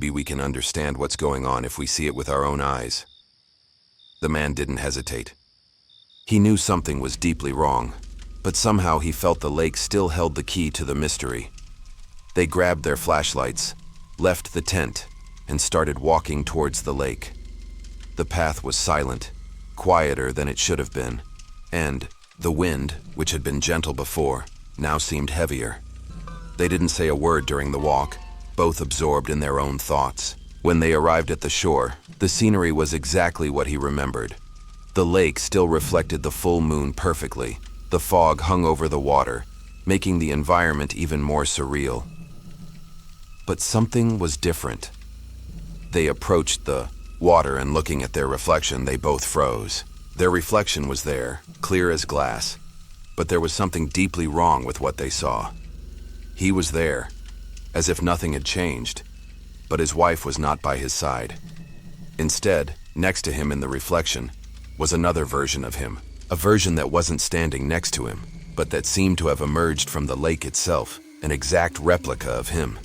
we can understand what's going on if we see it with our own eyes." The man didn't hesitate. He knew something was deeply wrong, but somehow he felt the lake still held the key to the mystery. They grabbed their flashlights, left the tent, and started walking towards the lake. The path was silent, quieter than it should have been, and the wind, which had been gentle before, now seemed heavier. They didn't say a word during the walk, both absorbed in their own thoughts. When they arrived at the shore, the scenery was exactly what he remembered. The lake still reflected the full moon perfectly. The fog hung over the water, making the environment even more surreal. But something was different. They approached the water, and looking at their reflection, they both froze. Their reflection was there, clear as glass, but there was something deeply wrong with what they saw. He was there, as if nothing had changed, but his wife was not by his side. Instead, next to him in the reflection, was another version of him, a version that wasn't standing next to him, but that seemed to have emerged from the lake itself, an exact replica of him.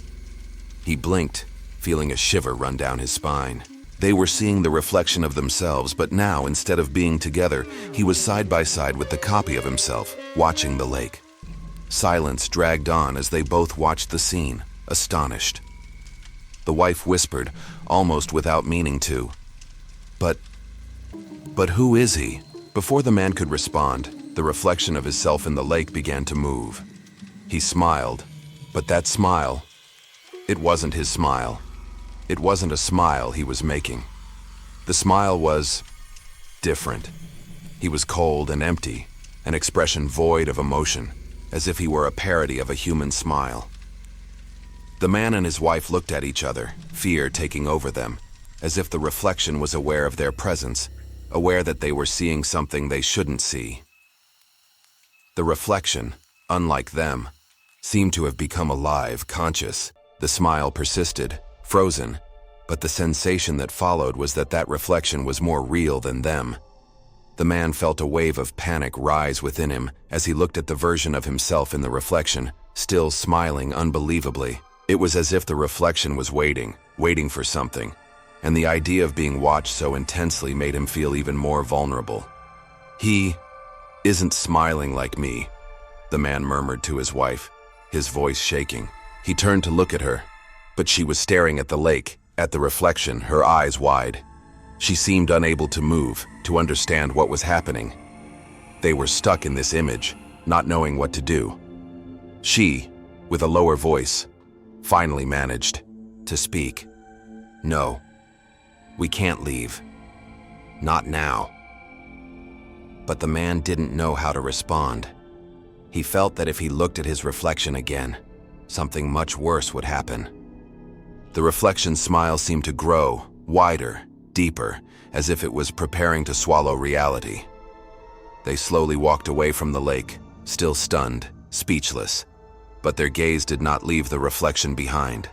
He blinked, feeling a shiver run down his spine. They were seeing the reflection of themselves, but now, instead of being together, he was side by side with the copy of himself, watching the lake. Silence dragged on as they both watched the scene, astonished. The wife whispered, almost without meaning to, But who is he?" Before the man could respond, the reflection of himself in the lake began to move. He smiled, but that smile, it wasn't his smile. It wasn't a smile he was making. The smile was different. He was cold and empty, an expression void of emotion, as if he were a parody of a human smile. The man and his wife looked at each other, fear taking over them, as if the reflection was aware of their presence, aware that they were seeing something they shouldn't see. The reflection, unlike them, seemed to have become alive, conscious. The smile persisted, frozen, but the sensation that followed was that that reflection was more real than them. The man felt a wave of panic rise within him as he looked at the version of himself in the reflection, still smiling unbelievably. It was as if the reflection was waiting for something, and the idea of being watched so intensely made him feel even more vulnerable. "He isn't smiling like me," the man murmured to his wife, his voice shaking. He turned to look at her, but she was staring at the lake, at the reflection, her eyes wide. She seemed unable to move, to understand what was happening. They were stuck in this image, not knowing what to do. She, with a lower voice, finally managed to speak. "No. We can't leave. Not now." But the man didn't know how to respond. He felt that if he looked at his reflection again, something much worse would happen. The reflection's smile seemed to grow, wider, deeper, as if it was preparing to swallow reality. They slowly walked away from the lake, still stunned, speechless, but their gaze did not leave the reflection behind.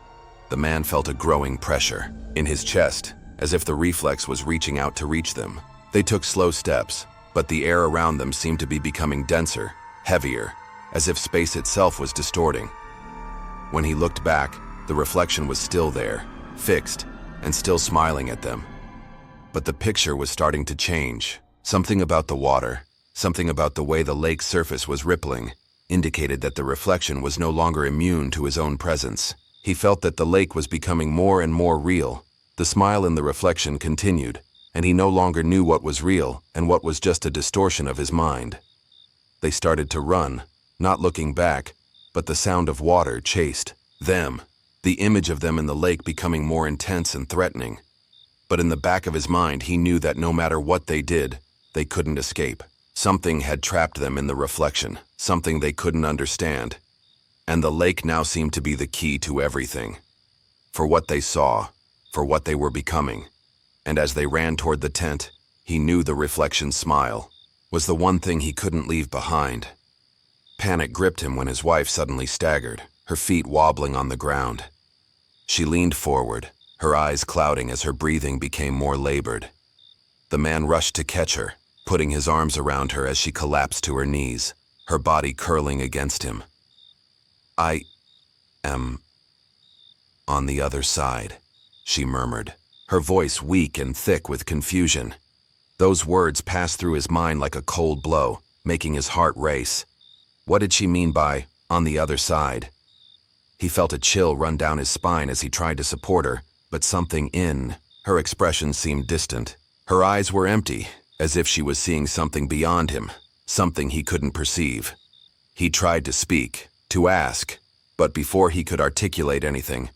The man felt a growing pressure in his chest, as if the reflex was reaching out to reach them. They took slow steps, but the air around them seemed to be becoming denser, heavier, as if space itself was distorting. When he looked back, the reflection was still there, fixed, and still smiling at them. But the picture was starting to change. Something about the water, something about the way the lake's surface was rippling, indicated that the reflection was no longer immune to his own presence. He felt that the lake was becoming more and more real. The smile in the reflection continued, and he no longer knew what was real and what was just a distortion of his mind. They started to run, not looking back, but the sound of water chased them, the image of them in the lake becoming more intense and threatening. But in the back of his mind, he knew that no matter what they did, they couldn't escape. Something had trapped them in the reflection, something they couldn't understand. And the lake now seemed to be the key to everything. For what they saw, for what they were becoming. And as they ran toward the tent, he knew the reflection's smile was the one thing he couldn't leave behind. Panic gripped him when his wife suddenly staggered, her feet wobbling on the ground. She leaned forward, her eyes clouding as her breathing became more labored. The man rushed to catch her, putting his arms around her as she collapsed to her knees, her body curling against him. "I am on the other side," she murmured, her voice weak and thick with confusion. Those words passed through his mind like a cold blow, making his heart race. What did she mean by "on the other side"? He felt a chill run down his spine as he tried to support her, but something in her expression seemed distant. Her eyes were empty, as if she was seeing something beyond him, something he couldn't perceive. He tried to speak, to ask, but before he could articulate anything,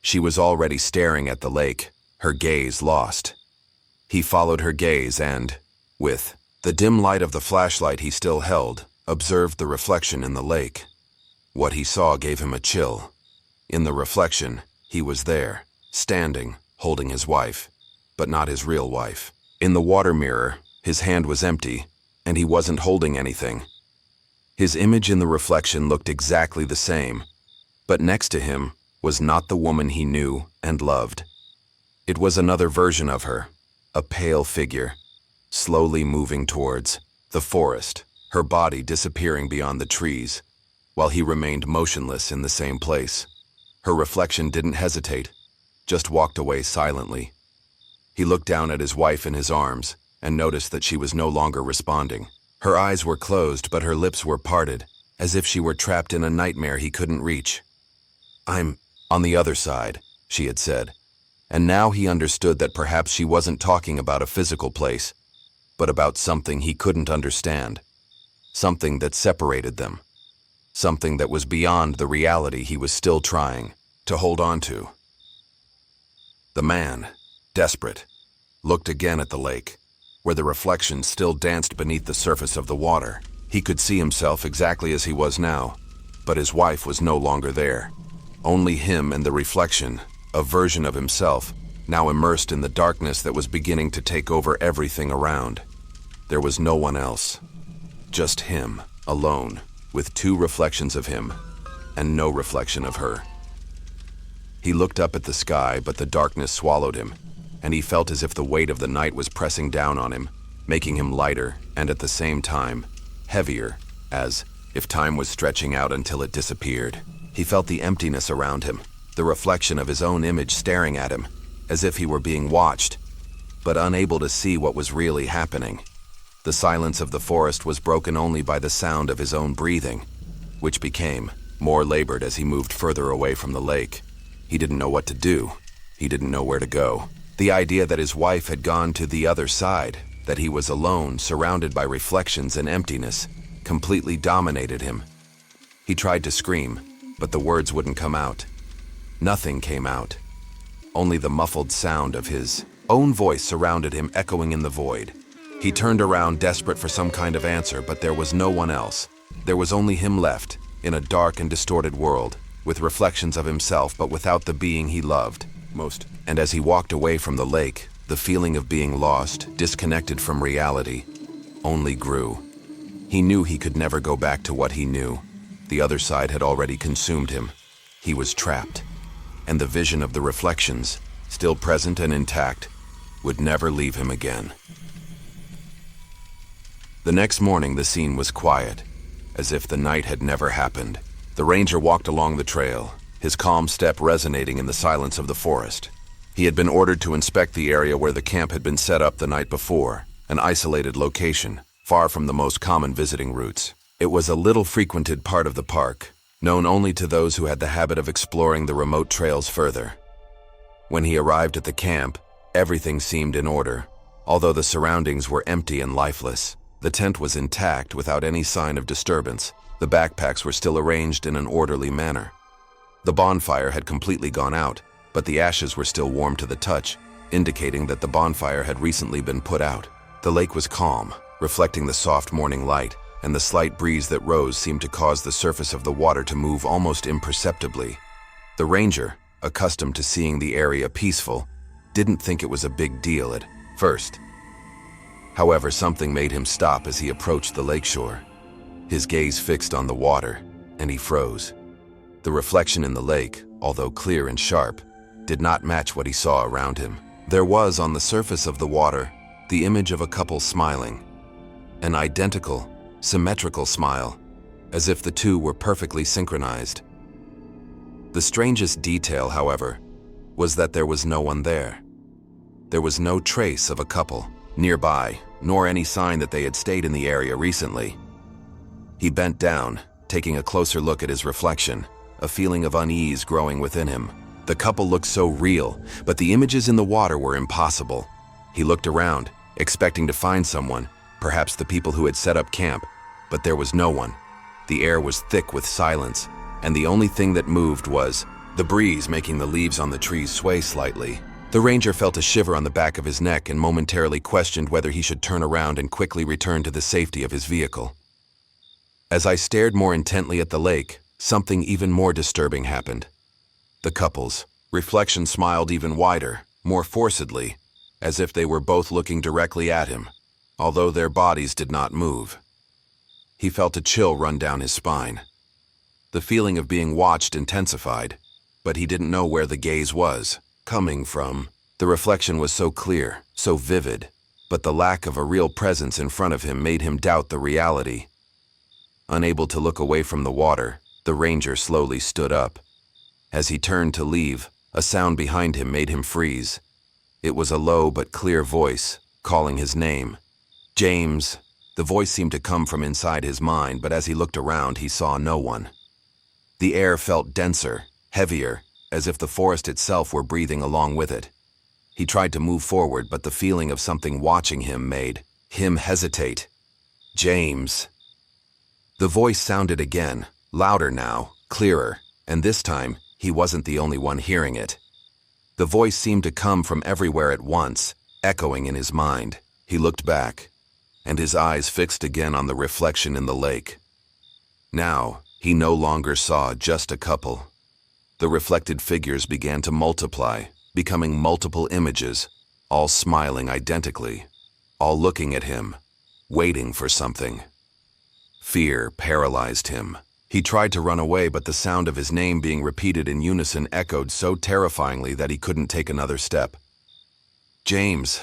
she was already staring at the lake, her gaze lost. He followed her gaze and, with the dim light of the flashlight he still held, observed the reflection in the lake. What he saw gave him a chill. In the reflection, he was there, standing, holding his wife, but not his real wife. In the water mirror, his hand was empty, and he wasn't holding anything. His image in the reflection looked exactly the same, but next to him was not the woman he knew and loved. It was another version of her, a pale figure, slowly moving towards the forest, her body disappearing beyond the trees, while he remained motionless in the same place. Her reflection didn't hesitate, just walked away silently. He looked down at his wife in his arms and noticed that she was no longer responding. Her eyes were closed, but her lips were parted, as if she were trapped in a nightmare he couldn't reach. "I'm on the other side," she had said, and now he understood that perhaps she wasn't talking about a physical place, but about something he couldn't understand, something that separated them, something that was beyond the reality he was still trying to hold on to. The man, desperate, looked again at the lake, where the reflection still danced beneath the surface of the water. He could see himself exactly as he was now, but his wife was no longer there. Only him and the reflection, a version of himself, now immersed in the darkness that was beginning to take over everything around. There was no one else. Just him, alone, with two reflections of him, and no reflection of her. He looked up at the sky, but the darkness swallowed him, and he felt as if the weight of the night was pressing down on him, making him lighter and at the same time heavier, as if time was stretching out until it disappeared. He felt the emptiness around him, the reflection of his own image staring at him, as if he were being watched, but unable to see what was really happening. The silence of the forest was broken only by the sound of his own breathing, which became more labored as he moved further away from the lake. He didn't know what to do. He didn't know where to go. The idea that his wife had gone to the other side, that he was alone, surrounded by reflections and emptiness, completely dominated him. He tried to scream, but the words wouldn't come out. Nothing came out. Only the muffled sound of his own voice surrounded him, echoing in the void. He turned around, desperate for some kind of answer, but there was no one else. There was only him left, in a dark and distorted world, with reflections of himself but without the being he loved most. And as he walked away from the lake, the feeling of being lost, disconnected from reality, only grew. He knew he could never go back to what he knew. The other side had already consumed him. He was trapped. And the vision of the reflections, still present and intact, would never leave him again. The next morning the scene was quiet, as if the night had never happened. The ranger walked along the trail, his calm step resonating in the silence of the forest. He had been ordered to inspect the area where the camp had been set up the night before, an isolated location, far from the most common visiting routes. It was a little frequented part of the park, known only to those who had the habit of exploring the remote trails further. When he arrived at the camp, everything seemed in order, although the surroundings were empty and lifeless. The tent was intact without any sign of disturbance. The backpacks were still arranged in an orderly manner. The bonfire had completely gone out, but the ashes were still warm to the touch, indicating that the bonfire had recently been put out. The lake was calm, reflecting the soft morning light, and the slight breeze that rose seemed to cause the surface of the water to move almost imperceptibly. The ranger, accustomed to seeing the area peaceful, didn't think it was a big deal at first. However, something made him stop as he approached the lakeshore. His gaze fixed on the water, and he froze. The reflection in the lake, although clear and sharp, did not match what he saw around him. There was, on the surface of the water, the image of a couple smiling. An identical, symmetrical smile, as if the two were perfectly synchronized. The strangest detail, however, was that there was no one there. There was no trace of a couple nearby, nor any sign that they had stayed in the area recently. He bent down, taking a closer look at his reflection, a feeling of unease growing within him. The couple looked so real, but the images in the water were impossible. He looked around, expecting to find someone, perhaps the people who had set up camp, but there was no one. The air was thick with silence, and the only thing that moved was the breeze making the leaves on the trees sway slightly. The ranger felt a shiver on the back of his neck and momentarily questioned whether he should turn around and quickly return to the safety of his vehicle. As I stared more intently at the lake, something even more disturbing happened. The couple's reflection smiled even wider, more forcedly, as if they were both looking directly at him, although their bodies did not move. He felt a chill run down his spine. The feeling of being watched intensified, but he didn't know where the gaze was coming from. The reflection was so clear, so vivid, but the lack of a real presence in front of him made him doubt the reality. Unable to look away from the water, the ranger slowly stood up. As he turned to leave, a sound behind him made him freeze. It was a low but clear voice, calling his name. James. The voice seemed to come from inside his mind, but as he looked around, he saw no one. The air felt denser, heavier, as if the forest itself were breathing along with it. He tried to move forward, but the feeling of something watching him made him hesitate. James. The voice sounded again, louder now, clearer, and this time, he wasn't the only one hearing it. The voice seemed to come from everywhere at once, echoing in his mind. He looked back, and his eyes fixed again on the reflection in the lake. Now, he no longer saw just a couple. The reflected figures began to multiply, becoming multiple images, all smiling identically, all looking at him, waiting for something. Fear paralyzed him. He tried to run away, but the sound of his name being repeated in unison echoed so terrifyingly that he couldn't take another step. James.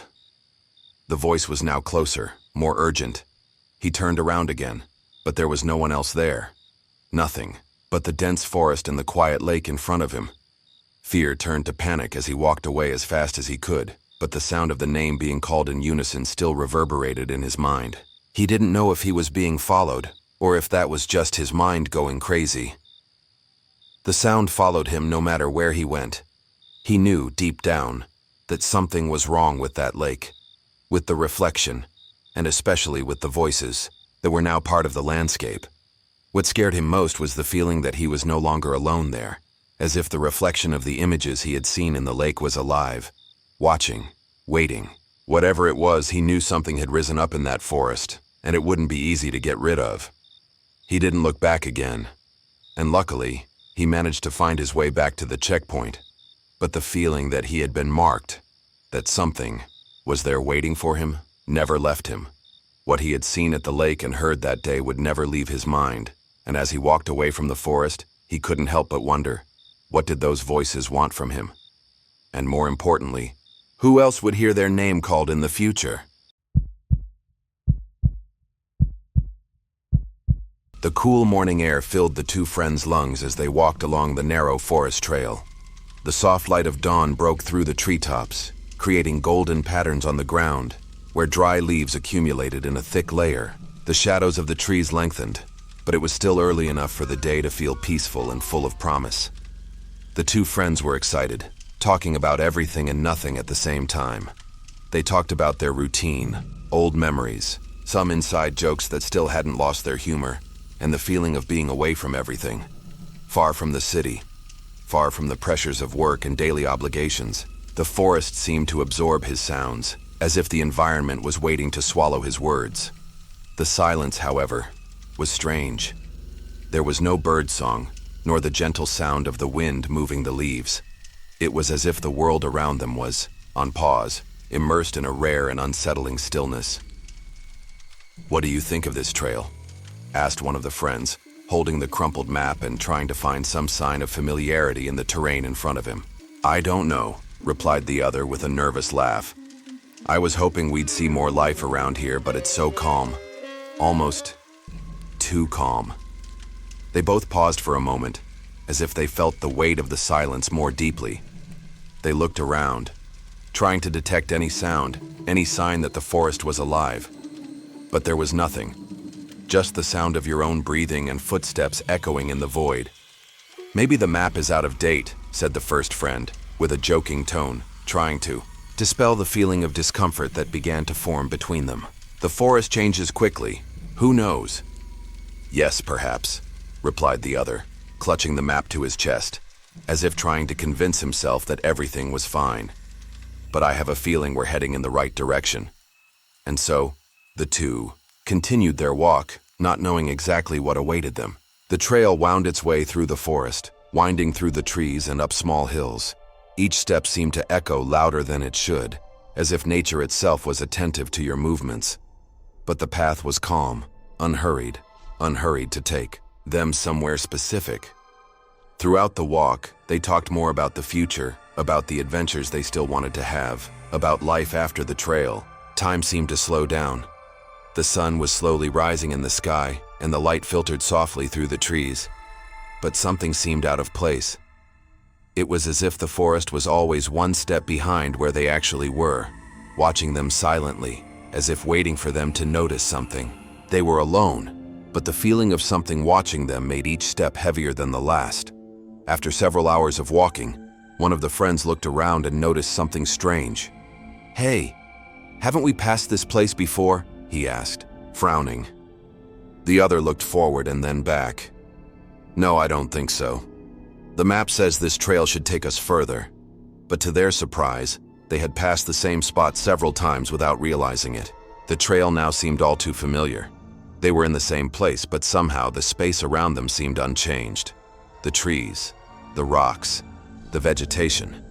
The voice was now closer, more urgent. He turned around again, but there was no one else there. Nothing but the dense forest and the quiet lake in front of him. Fear turned to panic as he walked away as fast as he could, but the sound of the name being called in unison still reverberated in his mind. He didn't know if he was being followed, or if that was just his mind going crazy. The sound followed him no matter where he went. He knew, deep down, that something was wrong with that lake, with the reflection, and especially with the voices that were now part of the landscape. What scared him most was the feeling that he was no longer alone there, as if the reflection of the images he had seen in the lake was alive, watching, waiting. Whatever it was, he knew something had risen up in that forest, and it wouldn't be easy to get rid of. He didn't look back again, and luckily, he managed to find his way back to the checkpoint. But the feeling that he had been marked, that something was there waiting for him, never left him. What he had seen at the lake and heard that day would never leave his mind, and as he walked away from the forest, he couldn't help but wonder, what did those voices want from him? And more importantly, who else would hear their name called in the future? The cool morning air filled the two friends' lungs as they walked along the narrow forest trail. The soft light of dawn broke through the treetops, creating golden patterns on the ground, where dry leaves accumulated in a thick layer. The shadows of the trees lengthened, but it was still early enough for the day to feel peaceful and full of promise. The two friends were excited, talking about everything and nothing at the same time. They talked about their routine, old memories, some inside jokes that still hadn't lost their humor, and the feeling of being away from everything. Far from the city, far from the pressures of work and daily obligations, the forest seemed to absorb his sounds, as if the environment was waiting to swallow his words. The silence, however, was strange. There was no bird song, nor the gentle sound of the wind moving the leaves. It was as if the world around them was, on pause, immersed in a rare and unsettling stillness. "What do you think of this trail?" asked one of the friends, holding the crumpled map and trying to find some sign of familiarity in the terrain in front of him. I don't know, replied the other with a nervous laugh. I was hoping we'd see more life around here, but it's so calm. Almost too calm. They both paused for a moment, as if they felt the weight of the silence more deeply. They looked around, trying to detect any sound, any sign that the forest was alive. But there was nothing. Just the sound of your own breathing and footsteps echoing in the void. Maybe the map is out of date, said the first friend, with a joking tone, trying to dispel the feeling of discomfort that began to form between them. The forest changes quickly. Who knows? Yes, perhaps, replied the other, clutching the map to his chest, as if trying to convince himself that everything was fine. But I have a feeling we're heading in the right direction. And so, the two continued their walk, not knowing exactly what awaited them. The trail wound its way through the forest, winding through the trees and up small hills. Each step seemed to echo louder than it should, as if nature itself was attentive to your movements. But the path was calm, unhurried to take them somewhere specific. Throughout the walk, they talked more about the future, about the adventures they still wanted to have, about life after the trail. Time seemed to slow down. The sun was slowly rising in the sky, and the light filtered softly through the trees. But something seemed out of place. It was as if the forest was always one step behind where they actually were, watching them silently, as if waiting for them to notice something. They were alone, but the feeling of something watching them made each step heavier than the last. After several hours of walking, one of the friends looked around and noticed something strange. "Hey, haven't we passed this place before?" he asked, frowning. The other looked forward and then back. "No, I don't think so. The map says this trail should take us further." But to their surprise, they had passed the same spot several times without realizing it. The trail now seemed all too familiar. They were in the same place, but somehow the space around them seemed unchanged. The trees, the rocks, the vegetation.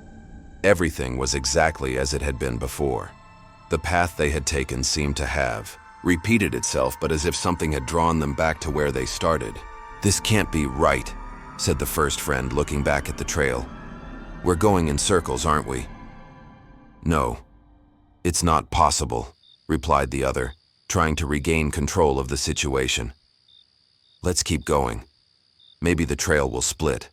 Everything was exactly as it had been before. The path they had taken seemed to have repeated itself, but as if something had drawn them back to where they started. "This can't be right," said the first friend, looking back at the trail. "We're going in circles, aren't we?" "No, it's not possible," replied the other, trying to regain control of the situation. "Let's keep going. Maybe the trail will split.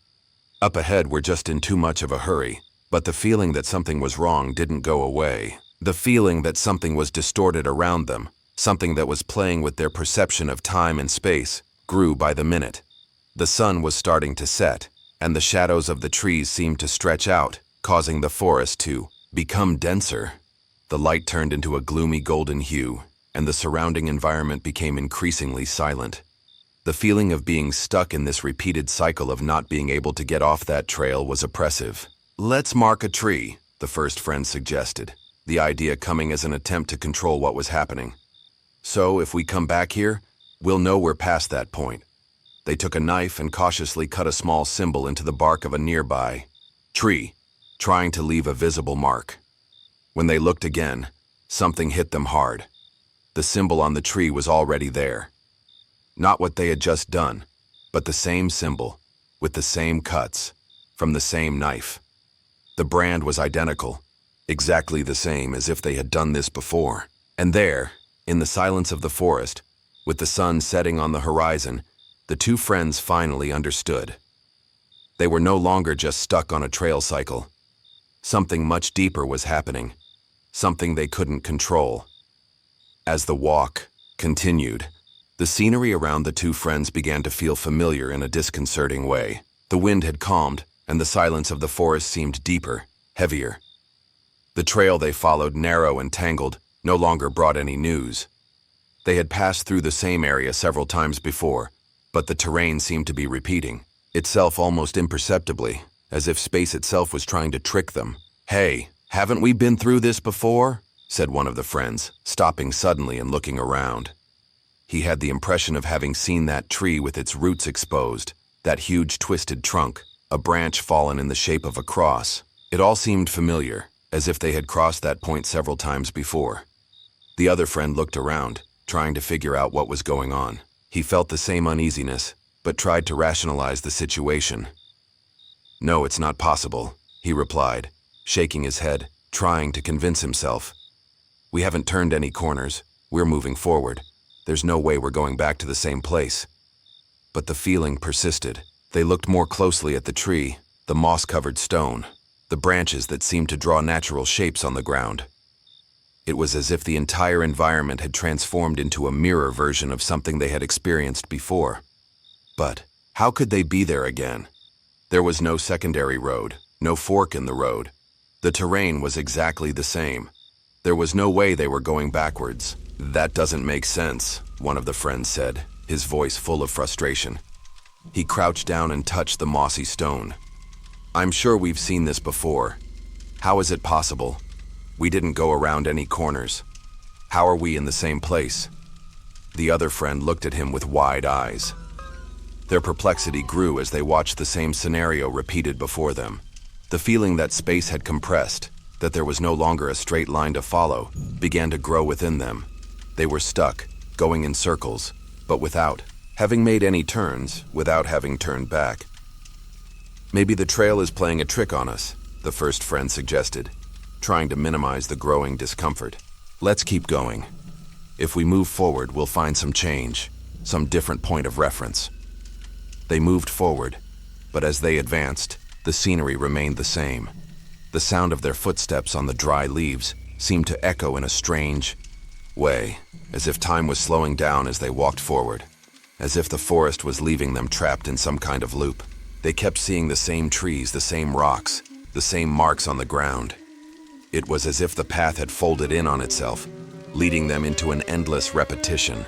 Up ahead, we're just in too much of a hurry." But the feeling that something was wrong didn't go away. The feeling that something was distorted around them, something that was playing with their perception of time and space, grew by the minute. The sun was starting to set, and the shadows of the trees seemed to stretch out, causing the forest to become denser. The light turned into a gloomy golden hue, and the surrounding environment became increasingly silent. The feeling of being stuck in this repeated cycle of not being able to get off that trail was oppressive. "Let's mark a tree," the first friend suggested, the idea coming as an attempt to control what was happening. "So if we come back here, we'll know we're past that point." They took a knife and cautiously cut a small symbol into the bark of a nearby tree, trying to leave a visible mark. When they looked again, something hit them hard. The symbol on the tree was already there. Not what they had just done, but the same symbol, with the same cuts, from the same knife. The brand was identical, exactly the same as if they had done this before. And there, in the silence of the forest, with the sun setting on the horizon, the two friends finally understood. They were no longer just stuck on a trail cycle. Something much deeper was happening, something they couldn't control. As the walk continued, the scenery around the two friends began to feel familiar in a disconcerting way. The wind had calmed, and the silence of the forest seemed deeper, heavier. The trail they followed, narrow and tangled, no longer brought any news. They had passed through the same area several times before, but the terrain seemed to be repeating, itself almost imperceptibly, as if space itself was trying to trick them. "Hey, haven't we been through this before?" said one of the friends, stopping suddenly and looking around. He had the impression of having seen that tree with its roots exposed, that huge twisted trunk, a branch fallen in the shape of a cross. It all seemed familiar, as if they had crossed that point several times before. The other friend looked around, trying to figure out what was going on. He felt the same uneasiness, but tried to rationalize the situation. "No, it's not possible," he replied, shaking his head, trying to convince himself. We haven't turned any corners. We're moving forward. There's no way we're going back to the same place. But the feeling persisted. They looked more closely at the tree, the moss-covered stone, the branches that seemed to draw natural shapes on the ground. It was as if the entire environment had transformed into a mirror version of something they had experienced before. But how could they be there again? There was no secondary road, no fork in the road. The terrain was exactly the same. There was no way they were going backwards. That doesn't make sense, one of the friends said, his voice full of frustration. He crouched down and touched the mossy stone. I'm sure we've seen this before. How is it possible? We didn't go around any corners. How are we in the same place? The other friend looked at him with wide eyes. Their perplexity grew as they watched the same scenario repeated before them. The feeling that space had compressed, that there was no longer a straight line to follow, began to grow within them. They were stuck, going in circles, but without having made any turns, without having turned back. Maybe the trail is playing a trick on us, the first friend suggested, trying to minimize the growing discomfort. Let's keep going. If we move forward, we'll find some change, some different point of reference. They moved forward, but as they advanced, the scenery remained the same. The sound of their footsteps on the dry leaves seemed to echo in a strange way, as if time was slowing down as they walked forward, as if the forest was leaving them trapped in some kind of loop. They kept seeing the same trees, the same rocks, the same marks on the ground. It was as if the path had folded in on itself, leading them into an endless repetition.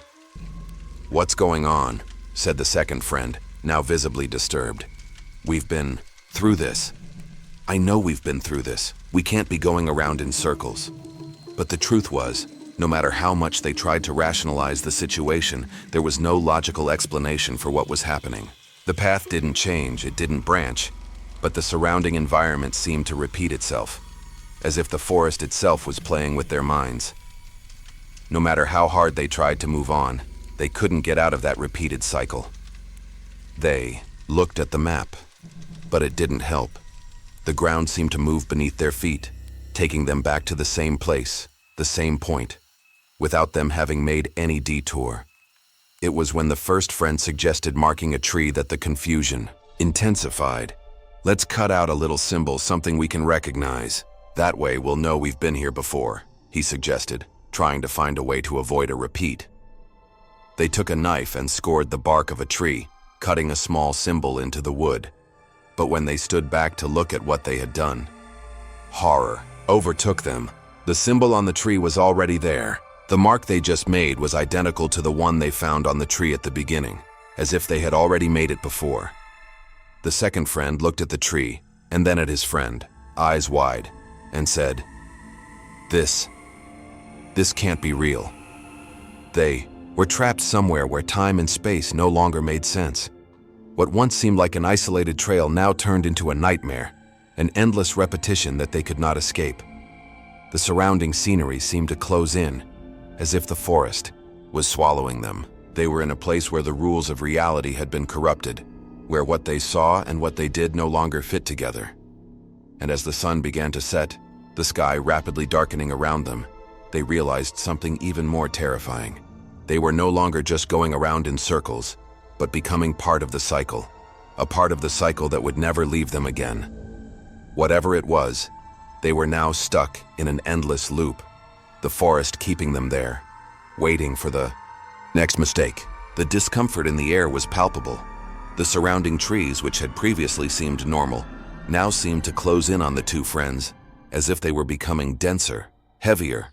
What's going on? Said the second friend, now visibly disturbed. We've been through this. I know we've been through this. We can't be going around in circles. But the truth was, no matter how much they tried to rationalize the situation, there was no logical explanation for what was happening. The path didn't change, it didn't branch, but the surrounding environment seemed to repeat itself, as if the forest itself was playing with their minds. No matter how hard they tried to move on, they couldn't get out of that repeated cycle. They looked at the map, but it didn't help. The ground seemed to move beneath their feet, taking them back to the same place, the same point, without them having made any detour. It was when the first friend suggested marking a tree that the confusion intensified. Let's cut out a little symbol, something we can recognize. That way we'll know we've been here before, he suggested, trying to find a way to avoid a repeat. They took a knife and scored the bark of a tree, cutting a small symbol into the wood. But when they stood back to look at what they had done, horror overtook them. The symbol on the tree was already there. The mark they just made was identical to the one they found on the tree at the beginning, as if they had already made it before. The second friend looked at the tree, and then at his friend, eyes wide, and said, This can't be real. They were trapped somewhere where time and space no longer made sense. What once seemed like an isolated trail now turned into a nightmare, an endless repetition that they could not escape. The surrounding scenery seemed to close in, as if the forest was swallowing them. They were in a place where the rules of reality had been corrupted, where what they saw and what they did no longer fit together. And as the sun began to set, the sky rapidly darkening around them, they realized something even more terrifying. They were no longer just going around in circles, but becoming part of the cycle, a part of the cycle that would never leave them again. Whatever it was, they were now stuck in an endless loop, the forest keeping them there, waiting for the next mistake. The discomfort in the air was palpable. The surrounding trees, which had previously seemed normal, now seemed to close in on the two friends, as if they were becoming denser, heavier.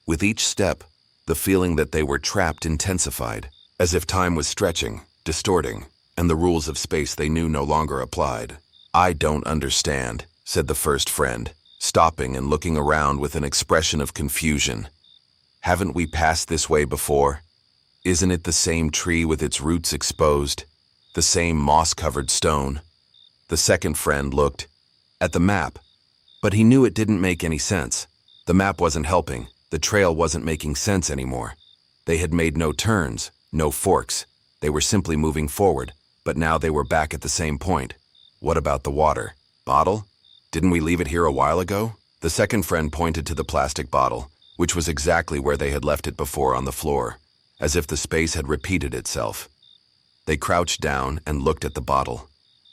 With each step, the feeling that they were trapped intensified, as if time was stretching, distorting, and the rules of space they knew no longer applied. I don't understand, said the first friend, stopping and looking around with an expression of confusion. Haven't we passed this way before? Isn't it the same tree with its roots exposed? The same moss-covered stone? The second friend looked at the map, but he knew it didn't make any sense. The map wasn't helping. The trail wasn't making sense anymore. They had made no turns, no forks. They were simply moving forward, but now they were back at the same point. What about the water? Bottle? Didn't we leave it here a while ago? The second friend pointed to the plastic bottle, which was exactly where they had left it before on the floor, as if the space had repeated itself. They crouched down and looked at the bottle.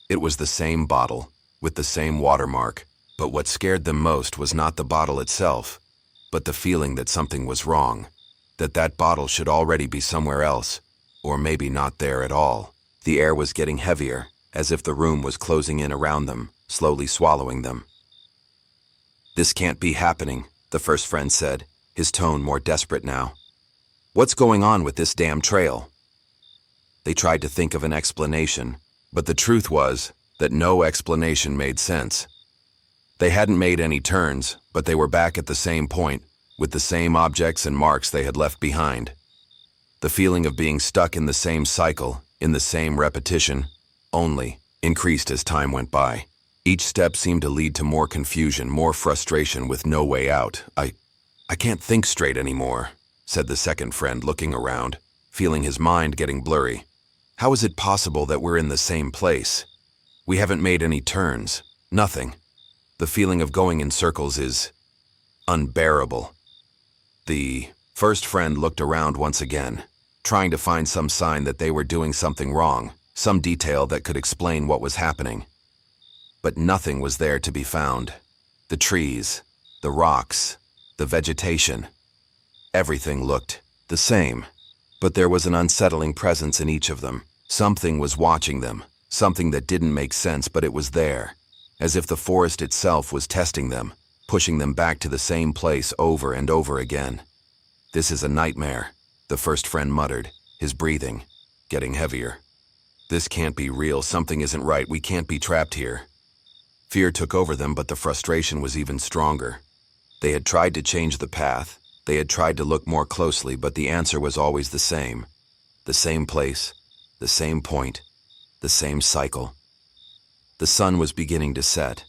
It was the same bottle, with the same watermark, but what scared them most was not the bottle itself, but the feeling that something was wrong, that bottle should already be somewhere else, or maybe not there at all. The air was getting heavier, as if the room was closing in around them, slowly swallowing them. "This can't be happening," the first friend said, his tone more desperate now. "What's going on with this damn trail?" They tried to think of an explanation, but the truth was that no explanation made sense. They hadn't made any turns, but they were back at the same point, with the same objects and marks they had left behind. The feeling of being stuck in the same cycle, in the same repetition, only increased as time went by. Each step seemed to lead to more confusion, more frustration with no way out. I can't think straight anymore," said the second friend, looking around, feeling his mind getting blurry. "How is it possible that we're in the same place? We haven't made any turns, nothing. The feeling of going in circles is unbearable." The first friend looked around once again, trying to find some sign that they were doing something wrong, some detail that could explain what was happening. But nothing was there to be found. The trees, the rocks, the vegetation, everything looked the same. But there was an unsettling presence in each of them. Something was watching them, something that didn't make sense, but it was there, as if the forest itself was testing them, pushing them back to the same place over and over again. "This is a nightmare," the first friend muttered, his breathing getting heavier. "This can't be real, something isn't right, we can't be trapped here." Fear took over them, but the frustration was even stronger. They had tried to change the path, they had tried to look more closely, but the answer was always the same. The same place, the same point, the same cycle. The sun was beginning to set,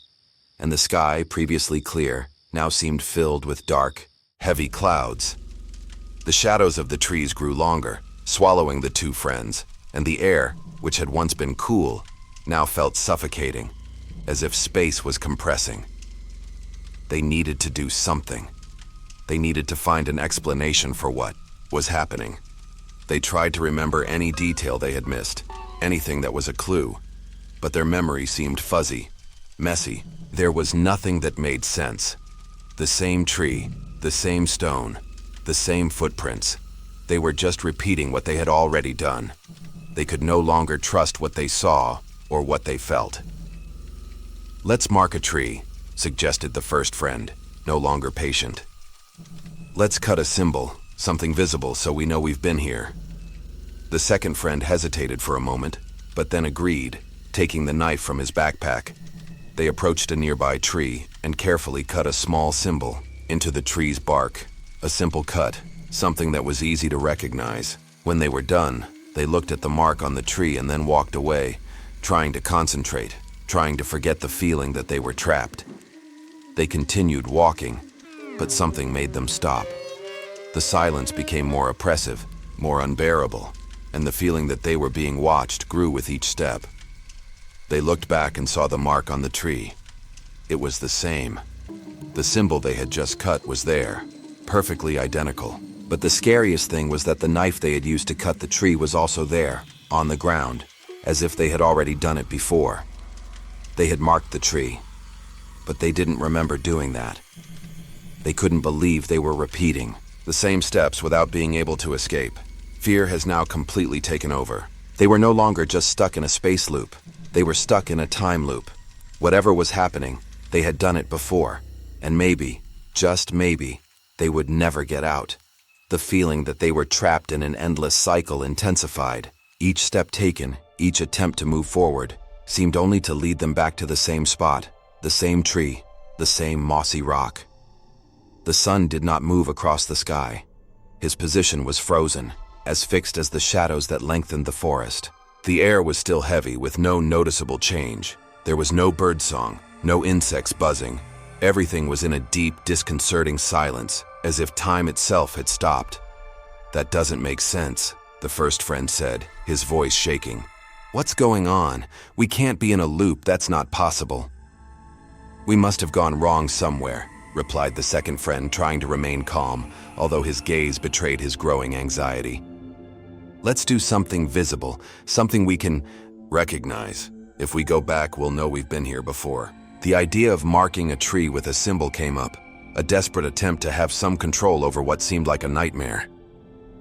and the sky, previously clear, now seemed filled with dark, heavy clouds. The shadows of the trees grew longer, swallowing the two friends, and the air, which had once been cool, now felt suffocating, as if space was compressing. They needed to do something. They needed to find an explanation for what was happening. They tried to remember any detail they had missed, anything that was a clue, but their memory seemed fuzzy, messy. There was nothing that made sense. The same tree, the same stone, the same footprints. They were just repeating what they had already done. They could no longer trust what they saw or what they felt. "Let's mark a tree," suggested the first friend, no longer patient. "Let's cut a symbol, something visible so we know we've been here." The second friend hesitated for a moment, but then agreed, taking the knife from his backpack. They approached a nearby tree and carefully cut a small symbol into the tree's bark. A simple cut, something that was easy to recognize. When they were done, they looked at the mark on the tree and then walked away, trying to concentrate, trying to forget the feeling that they were trapped. They continued walking, but something made them stop. The silence became more oppressive, more unbearable, and the feeling that they were being watched grew with each step. They looked back and saw the mark on the tree. It was the same. The symbol they had just cut was there, perfectly identical. But the scariest thing was that the knife they had used to cut the tree was also there, on the ground, as if they had already done it before. They had marked the tree, but they didn't remember doing that. They couldn't believe they were repeating the same steps without being able to escape. Fear has now completely taken over. They were no longer just stuck in a space loop. They were stuck in a time loop. Whatever was happening, they had done it before, and maybe, just maybe, they would never get out. The feeling that they were trapped in an endless cycle intensified. Each step taken, each attempt to move forward, seemed only to lead them back to the same spot, the same tree, the same mossy rock. The sun did not move across the sky. His position was frozen, as fixed as the shadows that lengthened the forest. The air was still heavy with no noticeable change. There was no birdsong, no insects buzzing. Everything was in a deep, disconcerting silence, as if time itself had stopped. "That doesn't make sense," the first friend said, his voice shaking. "What's going on? We can't be in a loop, that's not possible." "We must have gone wrong somewhere," replied the second friend, trying to remain calm, although his gaze betrayed his growing anxiety. "Let's do something visible, something we can recognize. If we go back, we'll know we've been here before." The idea of marking a tree with a symbol came up, a desperate attempt to have some control over what seemed like a nightmare.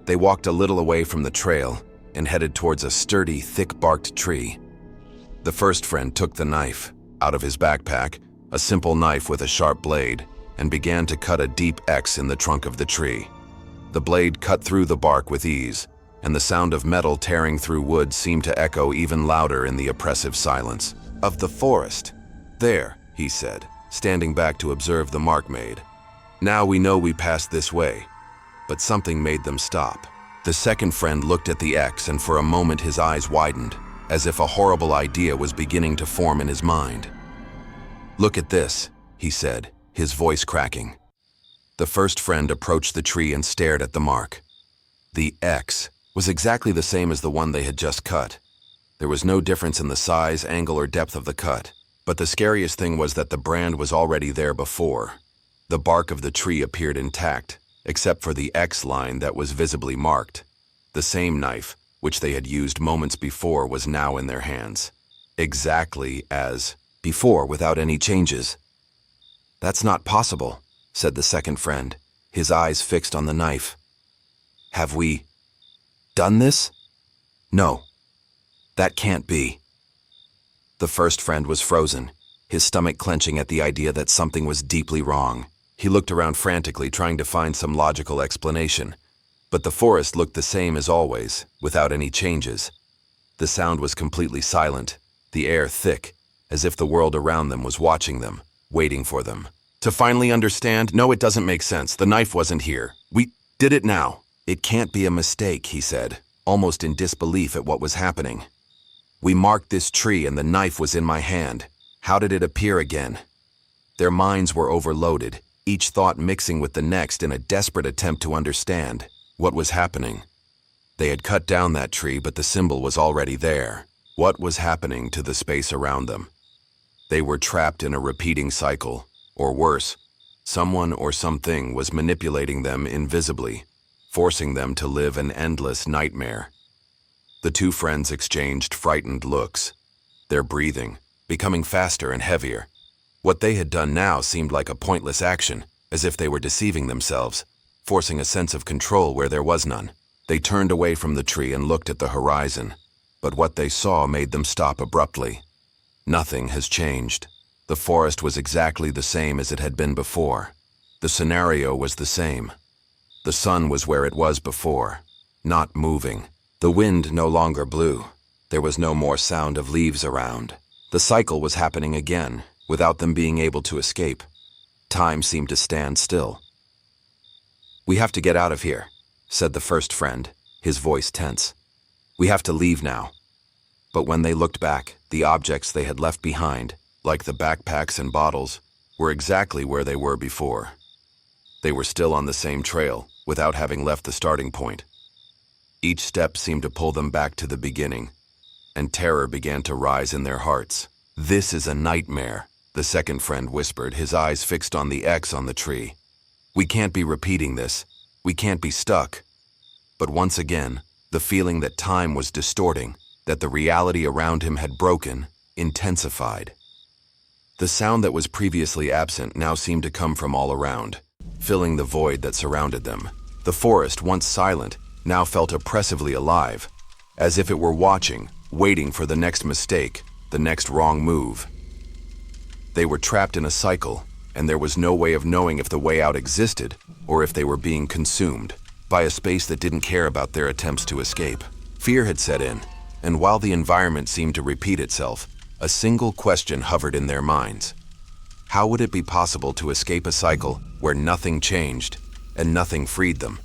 They walked a little away from the trail and headed towards a sturdy, thick-barked tree. The first friend took the knife out of his backpack, a simple knife with a sharp blade, and began to cut a deep X in the trunk of the tree. The blade cut through the bark with ease, and the sound of metal tearing through wood seemed to echo even louder in the oppressive silence of the forest. "There," he said, standing back to observe the mark made. "Now we know we passed this way." But something made them stop. The second friend looked at the X, and for a moment his eyes widened, as if a horrible idea was beginning to form in his mind. "Look at this," he said, his voice cracking. The first friend approached the tree and stared at the mark. The X was exactly the same as the one they had just cut. There was no difference in the size, angle, or depth of the cut. But the scariest thing was that the brand was already there before. The bark of the tree appeared intact, except for the X line that was visibly marked. The same knife, which they had used moments before, was now in their hands. Exactly as before, without any changes. "That's not possible," said the second friend, his eyes fixed on the knife. "Have we done this? No, that can't be." The first friend was frozen, his stomach clenching at the idea that something was deeply wrong. He looked around frantically, trying to find some logical explanation. But the forest looked the same as always, without any changes. The sound was completely silent, the air thick, as if the world around them was watching them, waiting for them to finally understand. "No, it doesn't make sense. The knife wasn't here. We did it now." "It can't be a mistake," he said, almost in disbelief at what was happening. "We marked this tree and the knife was in my hand. How did it appear again?" Their minds were overloaded, each thought mixing with the next in a desperate attempt to understand what was happening. They had cut down that tree, but the symbol was already there. What was happening to the space around them? They were trapped in a repeating cycle, or worse, someone or something was manipulating them invisibly, forcing them to live an endless nightmare. The two friends exchanged frightened looks, their breathing becoming faster and heavier. What they had done now seemed like a pointless action, as if they were deceiving themselves, forcing a sense of control where there was none. They turned away from the tree and looked at the horizon, but what they saw made them stop abruptly. Nothing has changed. The forest was exactly the same as it had been before. The scenario was the same. The sun was where it was before, not moving. The wind no longer blew. There was no more sound of leaves around. The cycle was happening again, without them being able to escape. Time seemed to stand still. "We have to get out of here," said the first friend, his voice tense. "We have to leave now." But when they looked back, the objects they had left behind, like the backpacks and bottles, were exactly where they were before. They were still on the same trail, without having left the starting point. Each step seemed to pull them back to the beginning, and terror began to rise in their hearts. "This is a nightmare," the second friend whispered, his eyes fixed on the X on the tree. "We can't be repeating this. We can't be stuck." But once again, the feeling that time was distorting, that the reality around him had broken, intensified. The sound that was previously absent now seemed to come from all around, filling the void that surrounded them. The forest, once silent, now felt oppressively alive, as if it were watching, waiting for the next mistake, the next wrong move. They were trapped in a cycle, and there was no way of knowing if the way out existed or if they were being consumed by a space that didn't care about their attempts to escape. Fear had set in, and while the environment seemed to repeat itself, a single question hovered in their minds. How would it be possible to escape a cycle where nothing changed and nothing freed them?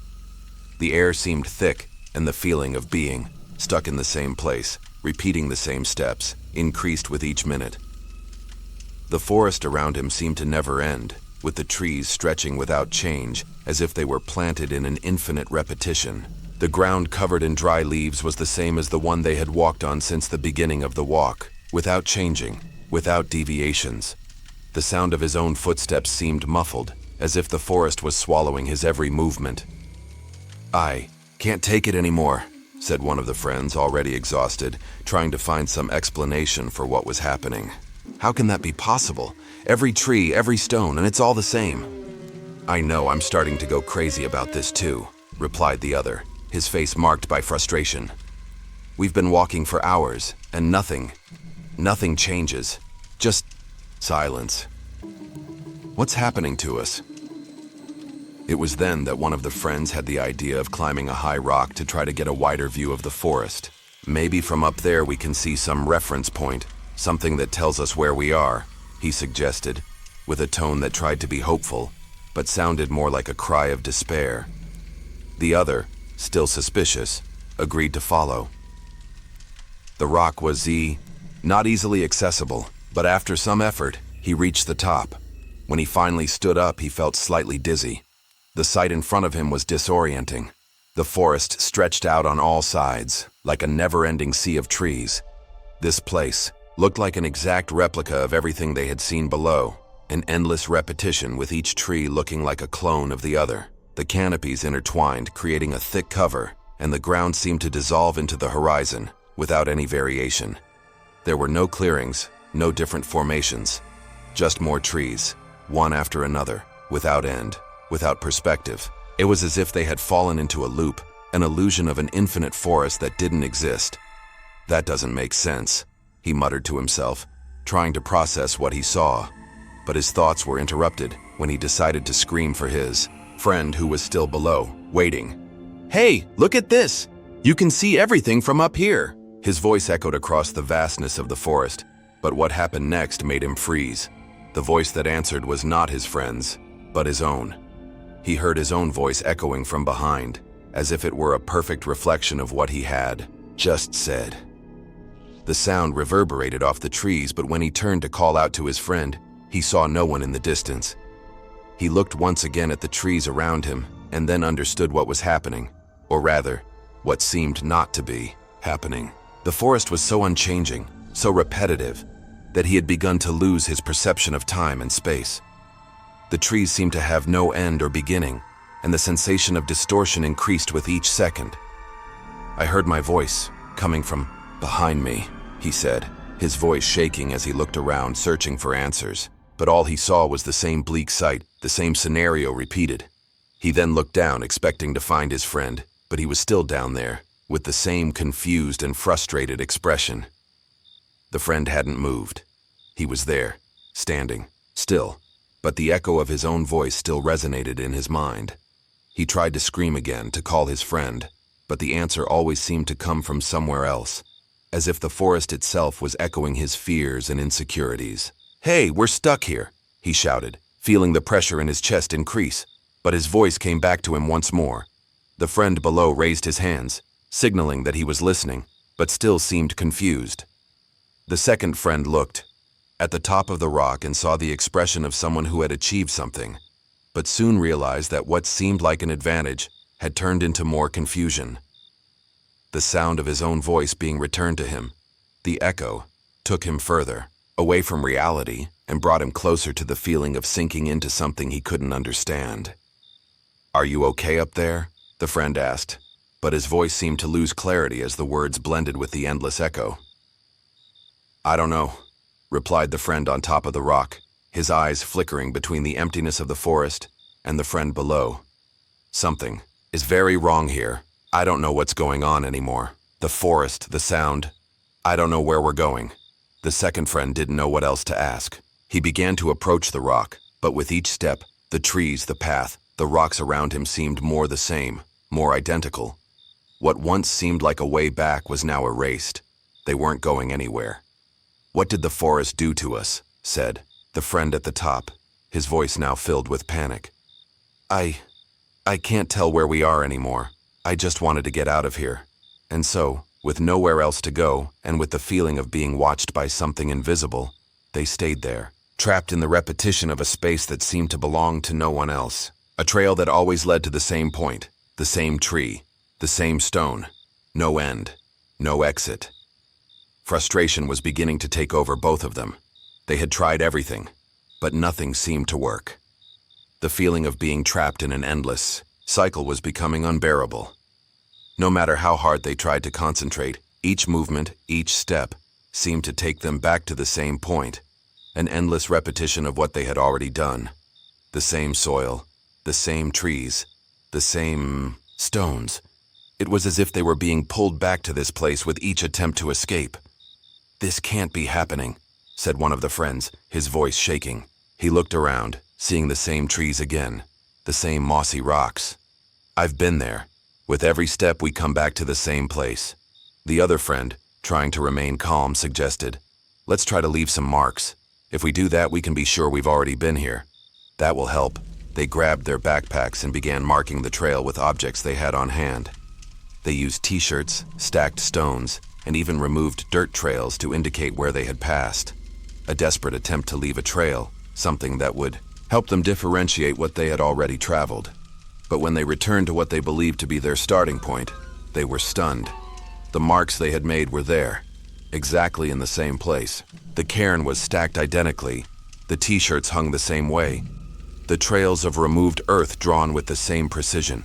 The air seemed thick, and the feeling of being stuck in the same place, repeating the same steps, increased with each minute. The forest around him seemed to never end, with the trees stretching without change, as if they were planted in an infinite repetition. The ground covered in dry leaves was the same as the one they had walked on since the beginning of the walk, without changing, without deviations. The sound of his own footsteps seemed muffled, as if the forest was swallowing his every movement. "I can't take it anymore," said one of the friends, already exhausted, trying to find some explanation for what was happening. "How can that be possible? Every tree, every stone, and it's all the same." "I know, I'm starting to go crazy about this too," replied the other, his face marked by frustration. "We've been walking for hours, and nothing changes. Just silence. What's happening to us?" It was then that one of the friends had the idea of climbing a high rock to try to get a wider view of the forest. "Maybe from up there we can see some reference point, something that tells us where we are," he suggested, with a tone that tried to be hopeful, but sounded more like a cry of despair. The other, still suspicious, agreed to follow. The rock was not easily accessible, but after some effort, he reached the top. When he finally stood up, he felt slightly dizzy. The sight in front of him was disorienting. The forest stretched out on all sides, like a never-ending sea of trees. This place looked like an exact replica of everything they had seen below, an endless repetition with each tree looking like a clone of the other. The canopies intertwined, creating a thick cover, and the ground seemed to dissolve into the horizon, without any variation. There were no clearings, no different formations, just more trees, one after another, without end, without perspective. It was as if they had fallen into a loop, an illusion of an infinite forest that didn't exist. "That doesn't make sense," he muttered to himself, trying to process what he saw. But his thoughts were interrupted when he decided to scream for his friend who was still below, waiting. "Hey, look at this! You can see everything from up here!" His voice echoed across the vastness of the forest, but what happened next made him freeze. The voice that answered was not his friend's, but his own. He heard his own voice echoing from behind, as if it were a perfect reflection of what he had just said. The sound reverberated off the trees, but when he turned to call out to his friend, he saw no one in the distance. He looked once again at the trees around him, and then understood what was happening, or rather, what seemed not to be happening. The forest was so unchanging, so repetitive, that he had begun to lose his perception of time and space. The trees seemed to have no end or beginning, and the sensation of distortion increased with each second. "I heard my voice coming from behind me," he said, his voice shaking as he looked around, searching for answers. But all he saw was the same bleak sight, the same scenario repeated. He then looked down, expecting to find his friend, but he was still down there, with the same confused and frustrated expression. The friend hadn't moved. He was there, standing, still, but the echo of his own voice still resonated in his mind. He tried to scream again, to call his friend, but the answer always seemed to come from somewhere else, as if the forest itself was echoing his fears and insecurities. "Hey, we're stuck here," he shouted, feeling the pressure in his chest increase, but his voice came back to him once more. The friend below raised his hands, signaling that he was listening, but still seemed confused. The second friend looked at the top of the rock and saw the expression of someone who had achieved something, but soon realized that what seemed like an advantage had turned into more confusion. The sound of his own voice being returned to him, the echo, took him further, away from reality, and brought him closer to the feeling of sinking into something he couldn't understand. "Are you okay up there?" the friend asked, but his voice seemed to lose clarity as the words blended with the endless echo. "I don't know," replied the friend on top of the rock, his eyes flickering between the emptiness of the forest and the friend below. "Something is very wrong here. I don't know what's going on anymore. The forest, the sound. I don't know where we're going." The second friend didn't know what else to ask. He began to approach the rock, but with each step, the trees, the path, the rocks around him seemed more the same, more identical. What once seemed like a way back was now erased. They weren't going anywhere. "What did the forest do to us?" said the friend at the top, his voice now filled with panic. I can't tell where we are anymore. I just wanted to get out of here." And so, with nowhere else to go, and with the feeling of being watched by something invisible, they stayed there, trapped in the repetition of a space that seemed to belong to no one else. A trail that always led to the same point, the same tree, the same stone. No end, no exit. Frustration was beginning to take over both of them. They had tried everything. but nothing seemed to work. The feeling of being trapped in an endless cycle was becoming unbearable. No matter how hard they tried to concentrate, each movement, each step, seemed to take them back to the same point, an endless repetition of what they had already done. The same soil, the same trees, the same stones. It was as if they were being pulled back to this place with each attempt to escape. "This can't be happening," said one of the friends, his voice shaking. He looked around, seeing the same trees again, the same mossy rocks. "I've been there. With every step we come back to the same place." The other friend, trying to remain calm, suggested, "Let's try to leave some marks. If we do that, we can be sure we've already been here. That will help." They grabbed their backpacks and began marking the trail with objects they had on hand. They used t-shirts, stacked stones, and even removed dirt trails to indicate where they had passed. A desperate attempt to leave a trail, something that would help them differentiate what they had already traveled. But when they returned to what they believed to be their starting point, they were stunned. The marks they had made were there, exactly in the same place. The cairn was stacked identically, the t-shirts hung the same way, the trails of removed earth drawn with the same precision.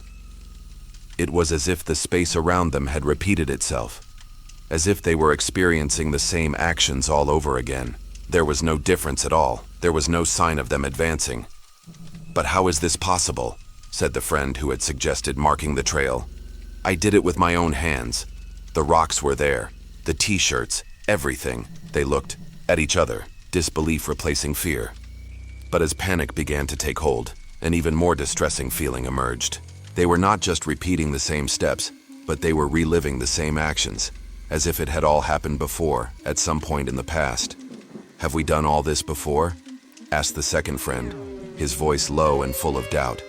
It was as if the space around them had repeated itself, as if they were experiencing the same actions all over again. There was no difference at all. There was no sign of them advancing. "But how is this possible?" said the friend who had suggested marking the trail. "I did it with my own hands. The rocks were there, the t-shirts, everything." They looked at each other, disbelief replacing fear. But as panic began to take hold, an even more distressing feeling emerged. They were not just repeating the same steps, but they were reliving the same actions, as if it had all happened before, at some point in the past. "Have we done all this before?" asked the second friend, his voice low and full of doubt.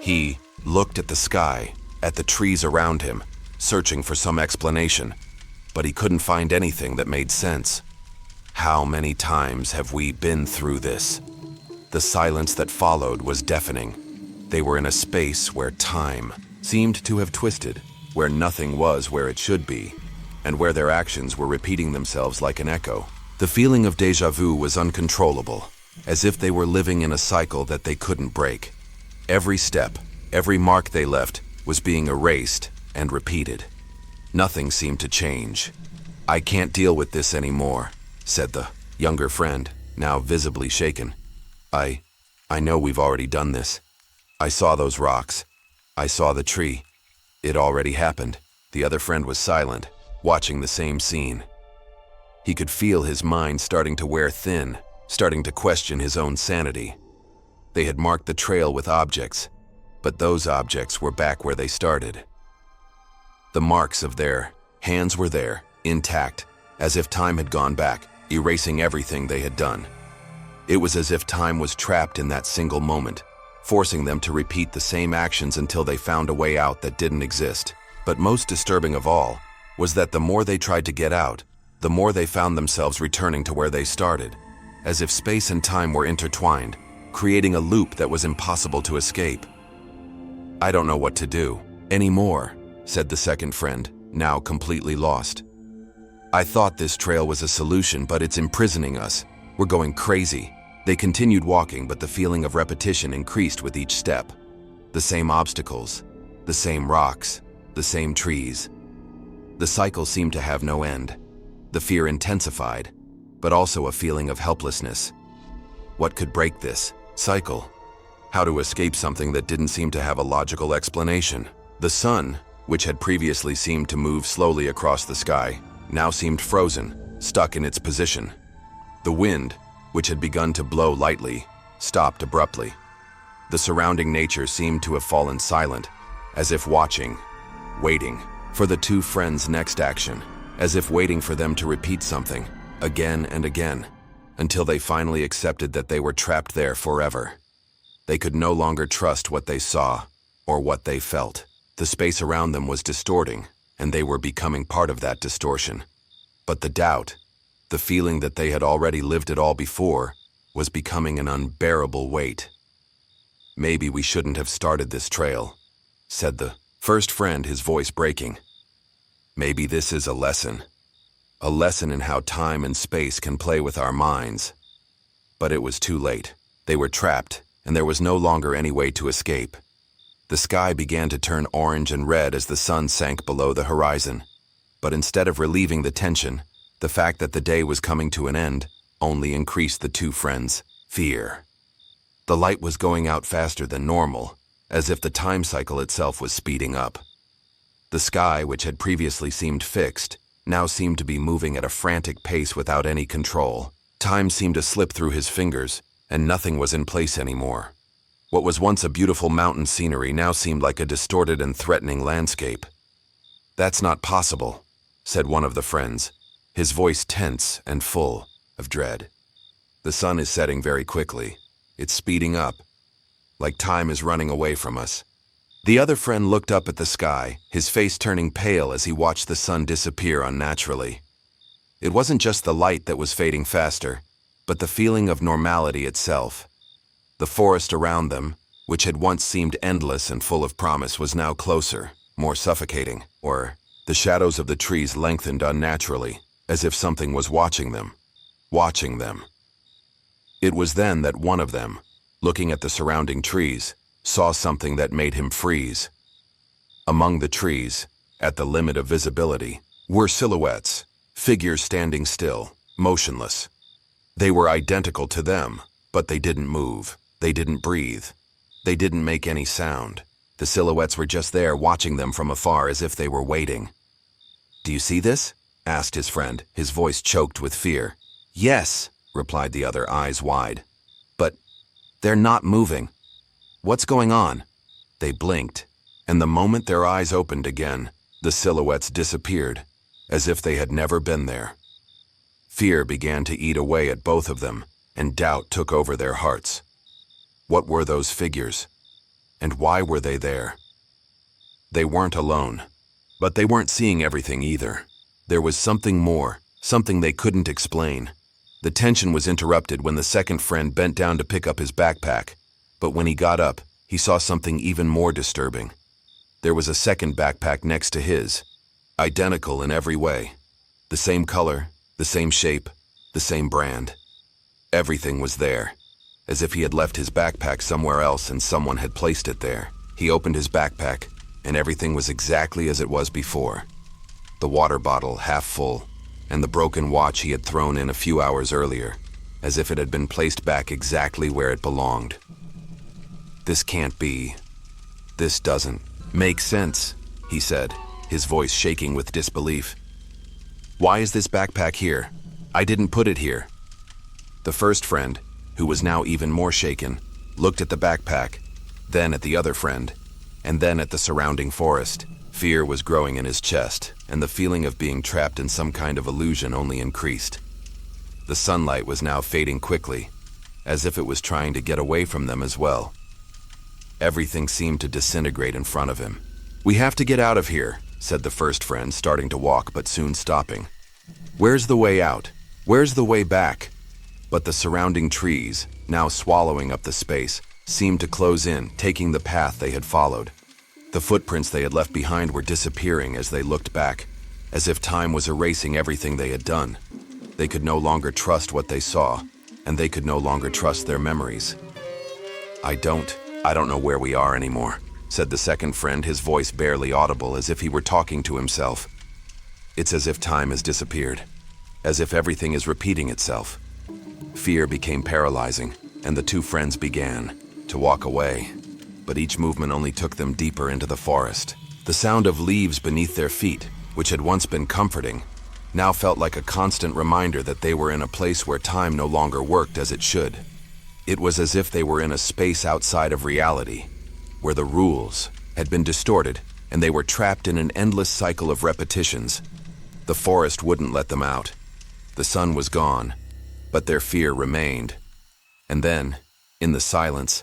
He looked at the sky, at the trees around him, searching for some explanation, but he couldn't find anything that made sense. "How many times have we been through this?" The silence that followed was deafening. They were in a space where time seemed to have twisted, where nothing was where it should be, and where their actions were repeating themselves like an echo. The feeling of déjà vu was uncontrollable, as if they were living in a cycle that they couldn't break. Every step, every mark they left, was being erased and repeated. Nothing seemed to change. "I can't deal with this anymore," said the younger friend, now visibly shaken. I know we've already done this. I saw those rocks. I saw the tree. It already happened." The other friend was silent, watching the same scene. He could feel his mind starting to wear thin, starting to question his own sanity. They had marked the trail with objects, but those objects were back where they started. The marks of their hands were there, intact, as if time had gone back, erasing everything they had done. It was as if time was trapped in that single moment, forcing them to repeat the same actions until they found a way out that didn't exist. But most disturbing of all was that the more they tried to get out, the more they found themselves returning to where they started, as if space and time were intertwined, creating a loop that was impossible to escape. "I don't know what to do anymore," said the second friend, now completely lost. "I thought this trail was a solution, but it's imprisoning us. We're going crazy." They continued walking, but the feeling of repetition increased with each step. The same obstacles, the same rocks, the same trees. The cycle seemed to have no end. The fear intensified, but also a feeling of helplessness. What could break this cycle? How to escape something that didn't seem to have a logical explanation? The sun, which had previously seemed to move slowly across the sky, now seemed frozen, stuck in its position. The wind, which had begun to blow lightly, stopped abruptly. The surrounding nature seemed to have fallen silent, as if watching, waiting for the two friends' next action, as if waiting for them to repeat something, again and again, until they finally accepted that they were trapped there forever. They could no longer trust what they saw or what they felt. The space around them was distorting, and they were becoming part of that distortion. But the doubt, the feeling that they had already lived it all before, was becoming an unbearable weight. "Maybe we shouldn't have started this trail," said the first friend, his voice breaking. "Maybe this is a lesson in how time and space can play with our minds." But it was too late. They were trapped, and there was no longer any way to escape. The sky began to turn orange and red as the sun sank below the horizon. But instead of relieving the tension, the fact that the day was coming to an end only increased the two friends' fear. The light was going out faster than normal, as if the time cycle itself was speeding up. The sky, which had previously seemed fixed, now seemed to be moving at a frantic pace without any control. Time seemed to slip through his fingers, and nothing was in place anymore. What was once a beautiful mountain scenery now seemed like a distorted and threatening landscape. "That's not possible," said one of the friends, his voice tense and full of dread. "The sun is setting very quickly. It's speeding up, like time is running away from us." The other friend looked up at the sky, his face turning pale as he watched the sun disappear unnaturally. It wasn't just the light that was fading faster, but the feeling of normality itself. The forest around them, which had once seemed endless and full of promise, was now closer, more suffocating, or the shadows of the trees lengthened unnaturally, as if something was watching them. Watching them. It was then that one of them, looking at the surrounding trees, saw something that made him freeze. Among the trees, at the limit of visibility, were silhouettes, figures standing still, motionless. They were identical to them, but they didn't move, they didn't breathe, they didn't make any sound. The silhouettes were just there, watching them from afar as if they were waiting. "Do you see this?" asked his friend, his voice choked with fear. "Yes," replied the other, eyes wide. "But they're not moving. What's going on?" They blinked, and the moment their eyes opened again, the silhouettes disappeared, as if they had never been there. Fear began to eat away at both of them, and doubt took over their hearts. What were those figures? And why were they there? They weren't alone, but they weren't seeing everything either. There was something more, something they couldn't explain. The tension was interrupted when the second friend bent down to pick up his backpack, but when he got up, he saw something even more disturbing. There was a second backpack next to his, identical in every way. The same color, the same shape, the same brand. Everything was there, as if he had left his backpack somewhere else and someone had placed it there. He opened his backpack, and everything was exactly as it was before. The water bottle half full, and the broken watch he had thrown in a few hours earlier, as if it had been placed back exactly where it belonged. "This can't be. This doesn't make sense," he said, his voice shaking with disbelief. "Why is this backpack here? I didn't put it here." The first friend, who was now even more shaken, looked at the backpack, then at the other friend, and then at the surrounding forest. Fear was growing in his chest, and the feeling of being trapped in some kind of illusion only increased. The sunlight was now fading quickly, as if it was trying to get away from them as well. Everything seemed to disintegrate in front of him. "We have to get out of here," said the first friend, starting to walk but soon stopping. "Where's the way out? Where's the way back?" But the surrounding trees, now swallowing up the space, seemed to close in, taking the path they had followed. The footprints they had left behind were disappearing as they looked back, as if time was erasing everything they had done. They could no longer trust what they saw, and they could no longer trust their memories. I don't know where we are anymore," said the second friend, his voice barely audible, as if he were talking to himself. "It's as if time has disappeared, as if everything is repeating itself." Fear became paralyzing, and the two friends began to walk away. But each movement only took them deeper into the forest. The sound of leaves beneath their feet, which had once been comforting, now felt like a constant reminder that they were in a place where time no longer worked as it should. It was as if they were in a space outside of reality, where the rules had been distorted and they were trapped in an endless cycle of repetitions. The forest wouldn't let them out. The sun was gone, but their fear remained. And then, in the silence,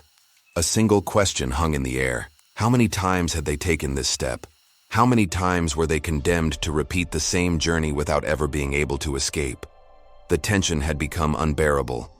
a single question hung in the air. How many times had they taken this step? How many times were they condemned to repeat the same journey without ever being able to escape? The tension had become unbearable.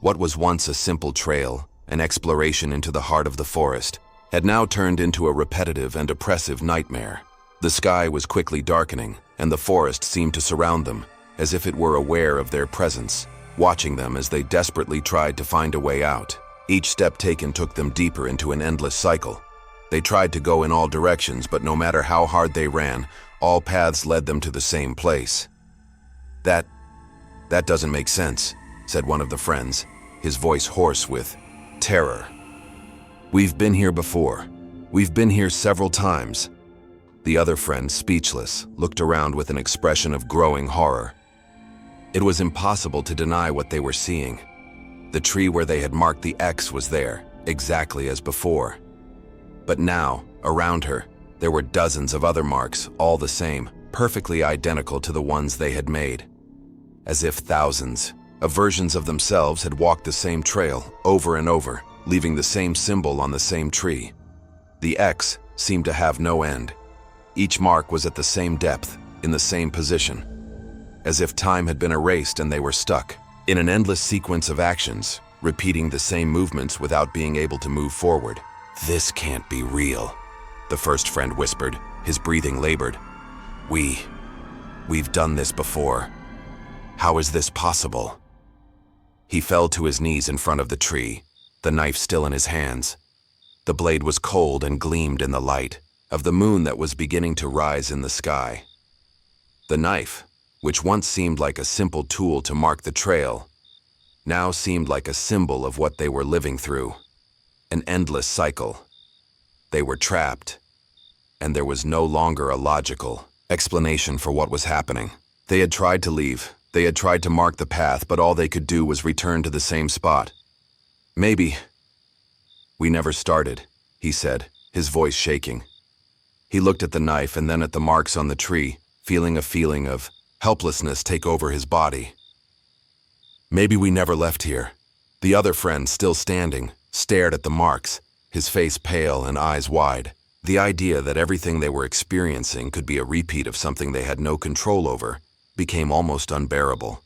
What was once a simple trail, an exploration into the heart of the forest, had now turned into a repetitive and oppressive nightmare. The sky was quickly darkening, and the forest seemed to surround them, as if it were aware of their presence. watching them as they desperately tried to find a way out. Each step taken took them deeper into an endless cycle. They tried to go in all directions, but no matter how hard they ran, all paths led them to the same place. That doesn't make sense," said one of the friends, his voice hoarse with terror. "We've been here before. We've been here several times." The other friend, speechless, looked around with an expression of growing horror. It was impossible to deny what they were seeing. The tree where they had marked the X was there, exactly as before. But now, around her, there were dozens of other marks, all the same, perfectly identical to the ones they had made. As if thousands of versions of themselves had walked the same trail over and over, leaving the same symbol on the same tree. The X seemed to have no end. Each mark was at the same depth, in the same position, as if time had been erased and they were stuck in an endless sequence of actions, repeating the same movements without being able to move forward. "This can't be real," the first friend whispered, his breathing labored. We've done this before. How is this possible?" He fell to his knees in front of the tree, the knife still in his hands. The blade was cold and gleamed in the light of the moon that was beginning to rise in the sky. The knife, which once seemed like a simple tool to mark the trail, now seemed like a symbol of what they were living through. An endless cycle. They were trapped, and there was no longer a logical explanation for what was happening. They had tried to leave. They had tried to mark the path, but all they could do was return to the same spot. "Maybe we never started," he said, his voice shaking. He looked at the knife and then at the marks on the tree, feeling a feeling of helplessness take over his body. "Maybe we never left here." The other friend, still standing, stared at the marks, his face pale and eyes wide. The idea that everything they were experiencing could be a repeat of something they had no control over became almost unbearable.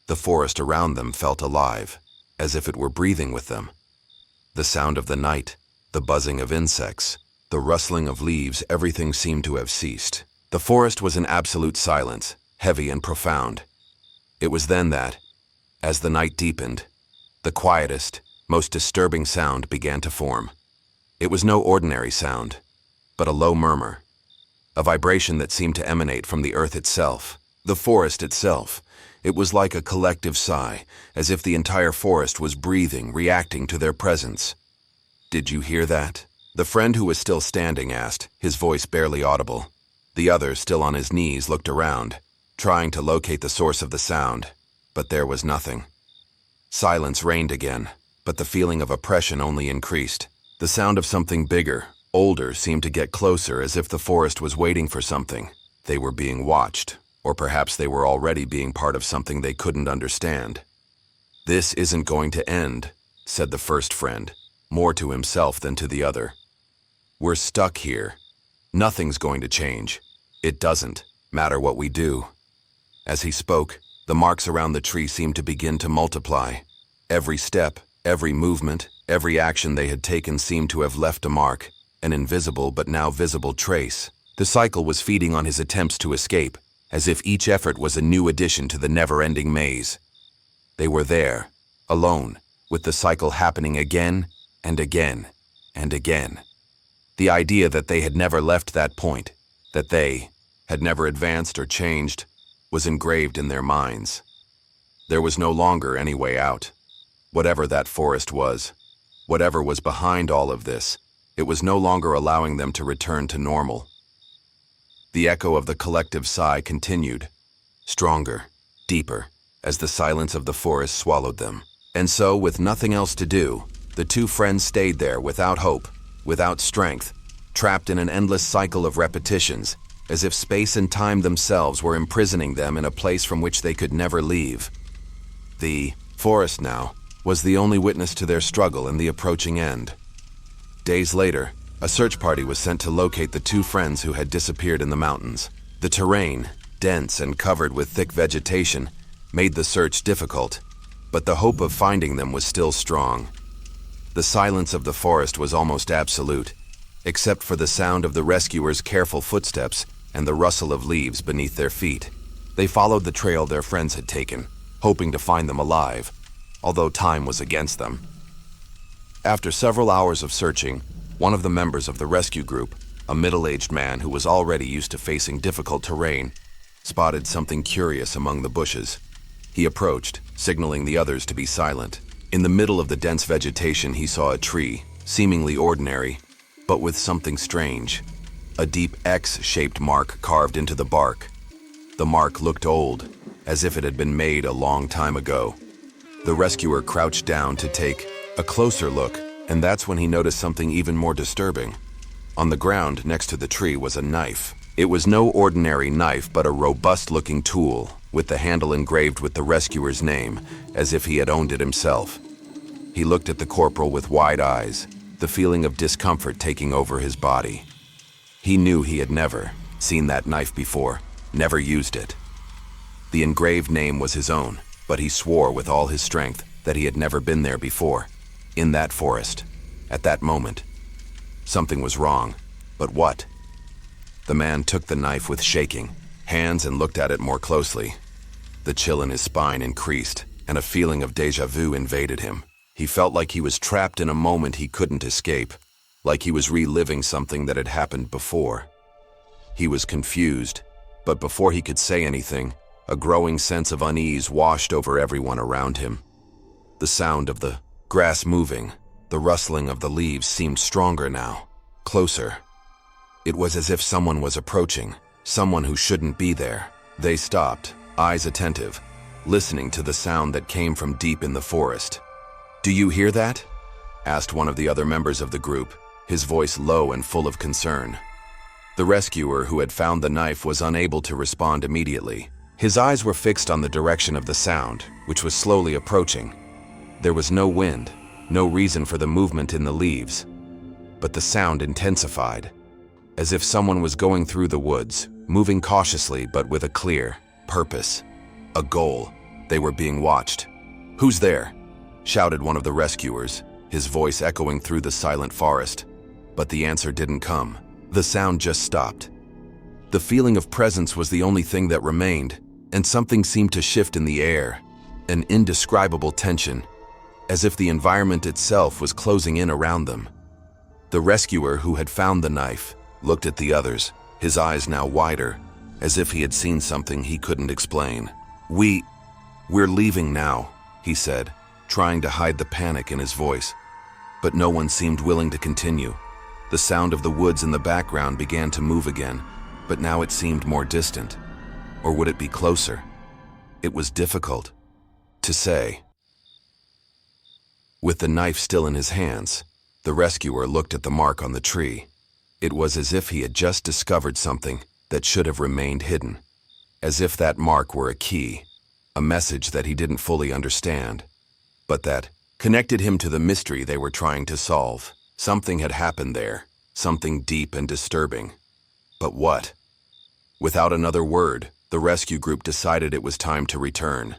The forest around them felt alive, as if it were breathing with them. The sound of the night, the buzzing of insects, the rustling of leaves, everything seemed to have ceased. The forest was in absolute silence, heavy and profound. It was then that, as the night deepened, the quietest, most disturbing sound began to form. It was no ordinary sound, but a low murmur, a vibration that seemed to emanate from the earth itself, the forest itself. It was like a collective sigh, as if the entire forest was breathing, reacting to their presence. "Did you hear that?" The friend who was still standing asked, his voice barely audible. The other, still on his knees, looked around, trying to locate the source of the sound, but there was nothing. Silence reigned again, but the feeling of oppression only increased. The sound of something bigger, older, seemed to get closer, as if the forest was waiting for something. They were being watched, or perhaps they were already being part of something they couldn't understand. "This isn't going to end," said the first friend, more to himself than to the other. "We're stuck here. Nothing's going to change. It doesn't matter what we do." As he spoke, the marks around the tree seemed to begin to multiply. Every step, every movement, every action they had taken seemed to have left a mark, an invisible but now visible trace. The cycle was feeding on his attempts to escape, as if each effort was a new addition to the never-ending maze. They were there, alone, with the cycle happening again and again and again. The idea that they had never left that point, that they had never advanced or changed, was engraved in their minds. There was no longer any way out. Whatever that forest was, whatever was behind all of this, it was no longer allowing them to return to normal. The echo of the collective sigh continued, stronger, deeper, as the silence of the forest swallowed them. And so, with nothing else to do, the two friends stayed there without hope, without strength, trapped in an endless cycle of repetitions, as if space and time themselves were imprisoning them in a place from which they could never leave. The forest now was the only witness to their struggle and the approaching end. Days later, a search party was sent to locate the two friends who had disappeared in the mountains. The terrain, dense and covered with thick vegetation, made the search difficult, but the hope of finding them was still strong. The silence of the forest was almost absolute, except for the sound of the rescuers' careful footsteps and the rustle of leaves beneath their feet. They followed the trail their friends had taken, hoping to find them alive, although time was against them. After several hours of searching, one of the members of the rescue group, a middle-aged man who was already used to facing difficult terrain, spotted something curious among the bushes. He approached, signaling the others to be silent. In the middle of the dense vegetation, he saw a tree, seemingly ordinary, but with something strange. A deep X-shaped mark carved into the bark. The mark looked old, as if it had been made a long time ago. The rescuer crouched down to take a closer look, and that's when he noticed something even more disturbing. On the ground next to the tree was a knife. It was no ordinary knife, but a robust-looking tool, with the handle engraved with the rescuer's name, as if he had owned it himself. He looked at the corporal with wide eyes, the feeling of discomfort taking over his body. He knew he had never seen that knife before, never used it. The engraved name was his own, but he swore with all his strength that he had never been there before, in that forest, at that moment. Something was wrong, but what? The man took the knife with shaking hands and looked at it more closely. The chill in his spine increased, and a feeling of déjà vu invaded him. He felt like he was trapped in a moment he couldn't escape, like he was reliving something that had happened before. He was confused, but before he could say anything, a growing sense of unease washed over everyone around him. The sound of the grass moving, the rustling of the leaves seemed stronger now, closer. It was as if someone was approaching, someone who shouldn't be there. They stopped, eyes attentive, listening to the sound that came from deep in the forest. "Do you hear that?" asked one of the other members of the group, his voice low and full of concern. The rescuer who had found the knife was unable to respond immediately. His eyes were fixed on the direction of the sound, which was slowly approaching. There was no wind, no reason for the movement in the leaves, but the sound intensified, as if someone was going through the woods, moving cautiously but with a clear purpose, a goal. They were being watched. "Who's there?" shouted one of the rescuers, his voice echoing through the silent forest. But the answer didn't come. The sound just stopped. The feeling of presence was the only thing that remained, and something seemed to shift in the air, an indescribable tension, as if the environment itself was closing in around them. The rescuer who had found the knife looked at the others, his eyes now wider, as if he had seen something he couldn't explain. We're leaving now," he said, trying to hide the panic in his voice. But no one seemed willing to continue. The sound of the woods in the background began to move again, but now it seemed more distant. Or would it be closer? It was difficult to say. With the knife still in his hands, the rescuer looked at the mark on the tree. It was as if he had just discovered something that should have remained hidden, as if that mark were a key, a message that he didn't fully understand, but that connected him to the mystery they were trying to solve. Something had happened there, something deep and disturbing. But what? Without another word, the rescue group decided it was time to return.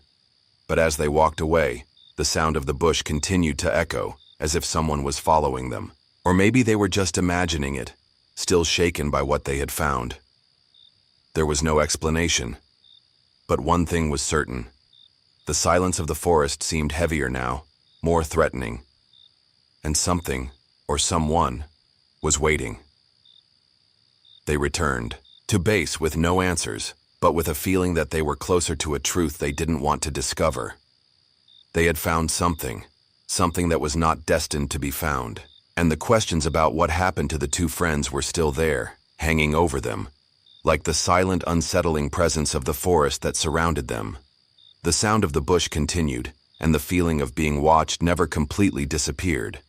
But as they walked away, the sound of the bush continued to echo, as if someone was following them. Or maybe they were just imagining it, still shaken by what they had found. There was no explanation. But one thing was certain. The silence of the forest seemed heavier now, more threatening. And something, or someone, was waiting. They returned to base with no answers, but with a feeling that they were closer to a truth they didn't want to discover. They had found something that was not destined to be found. And the questions about what happened to the two friends were still there, hanging over them, like the silent, unsettling presence of the forest that surrounded them. The sound of the bush continued, and the feeling of being watched never completely disappeared.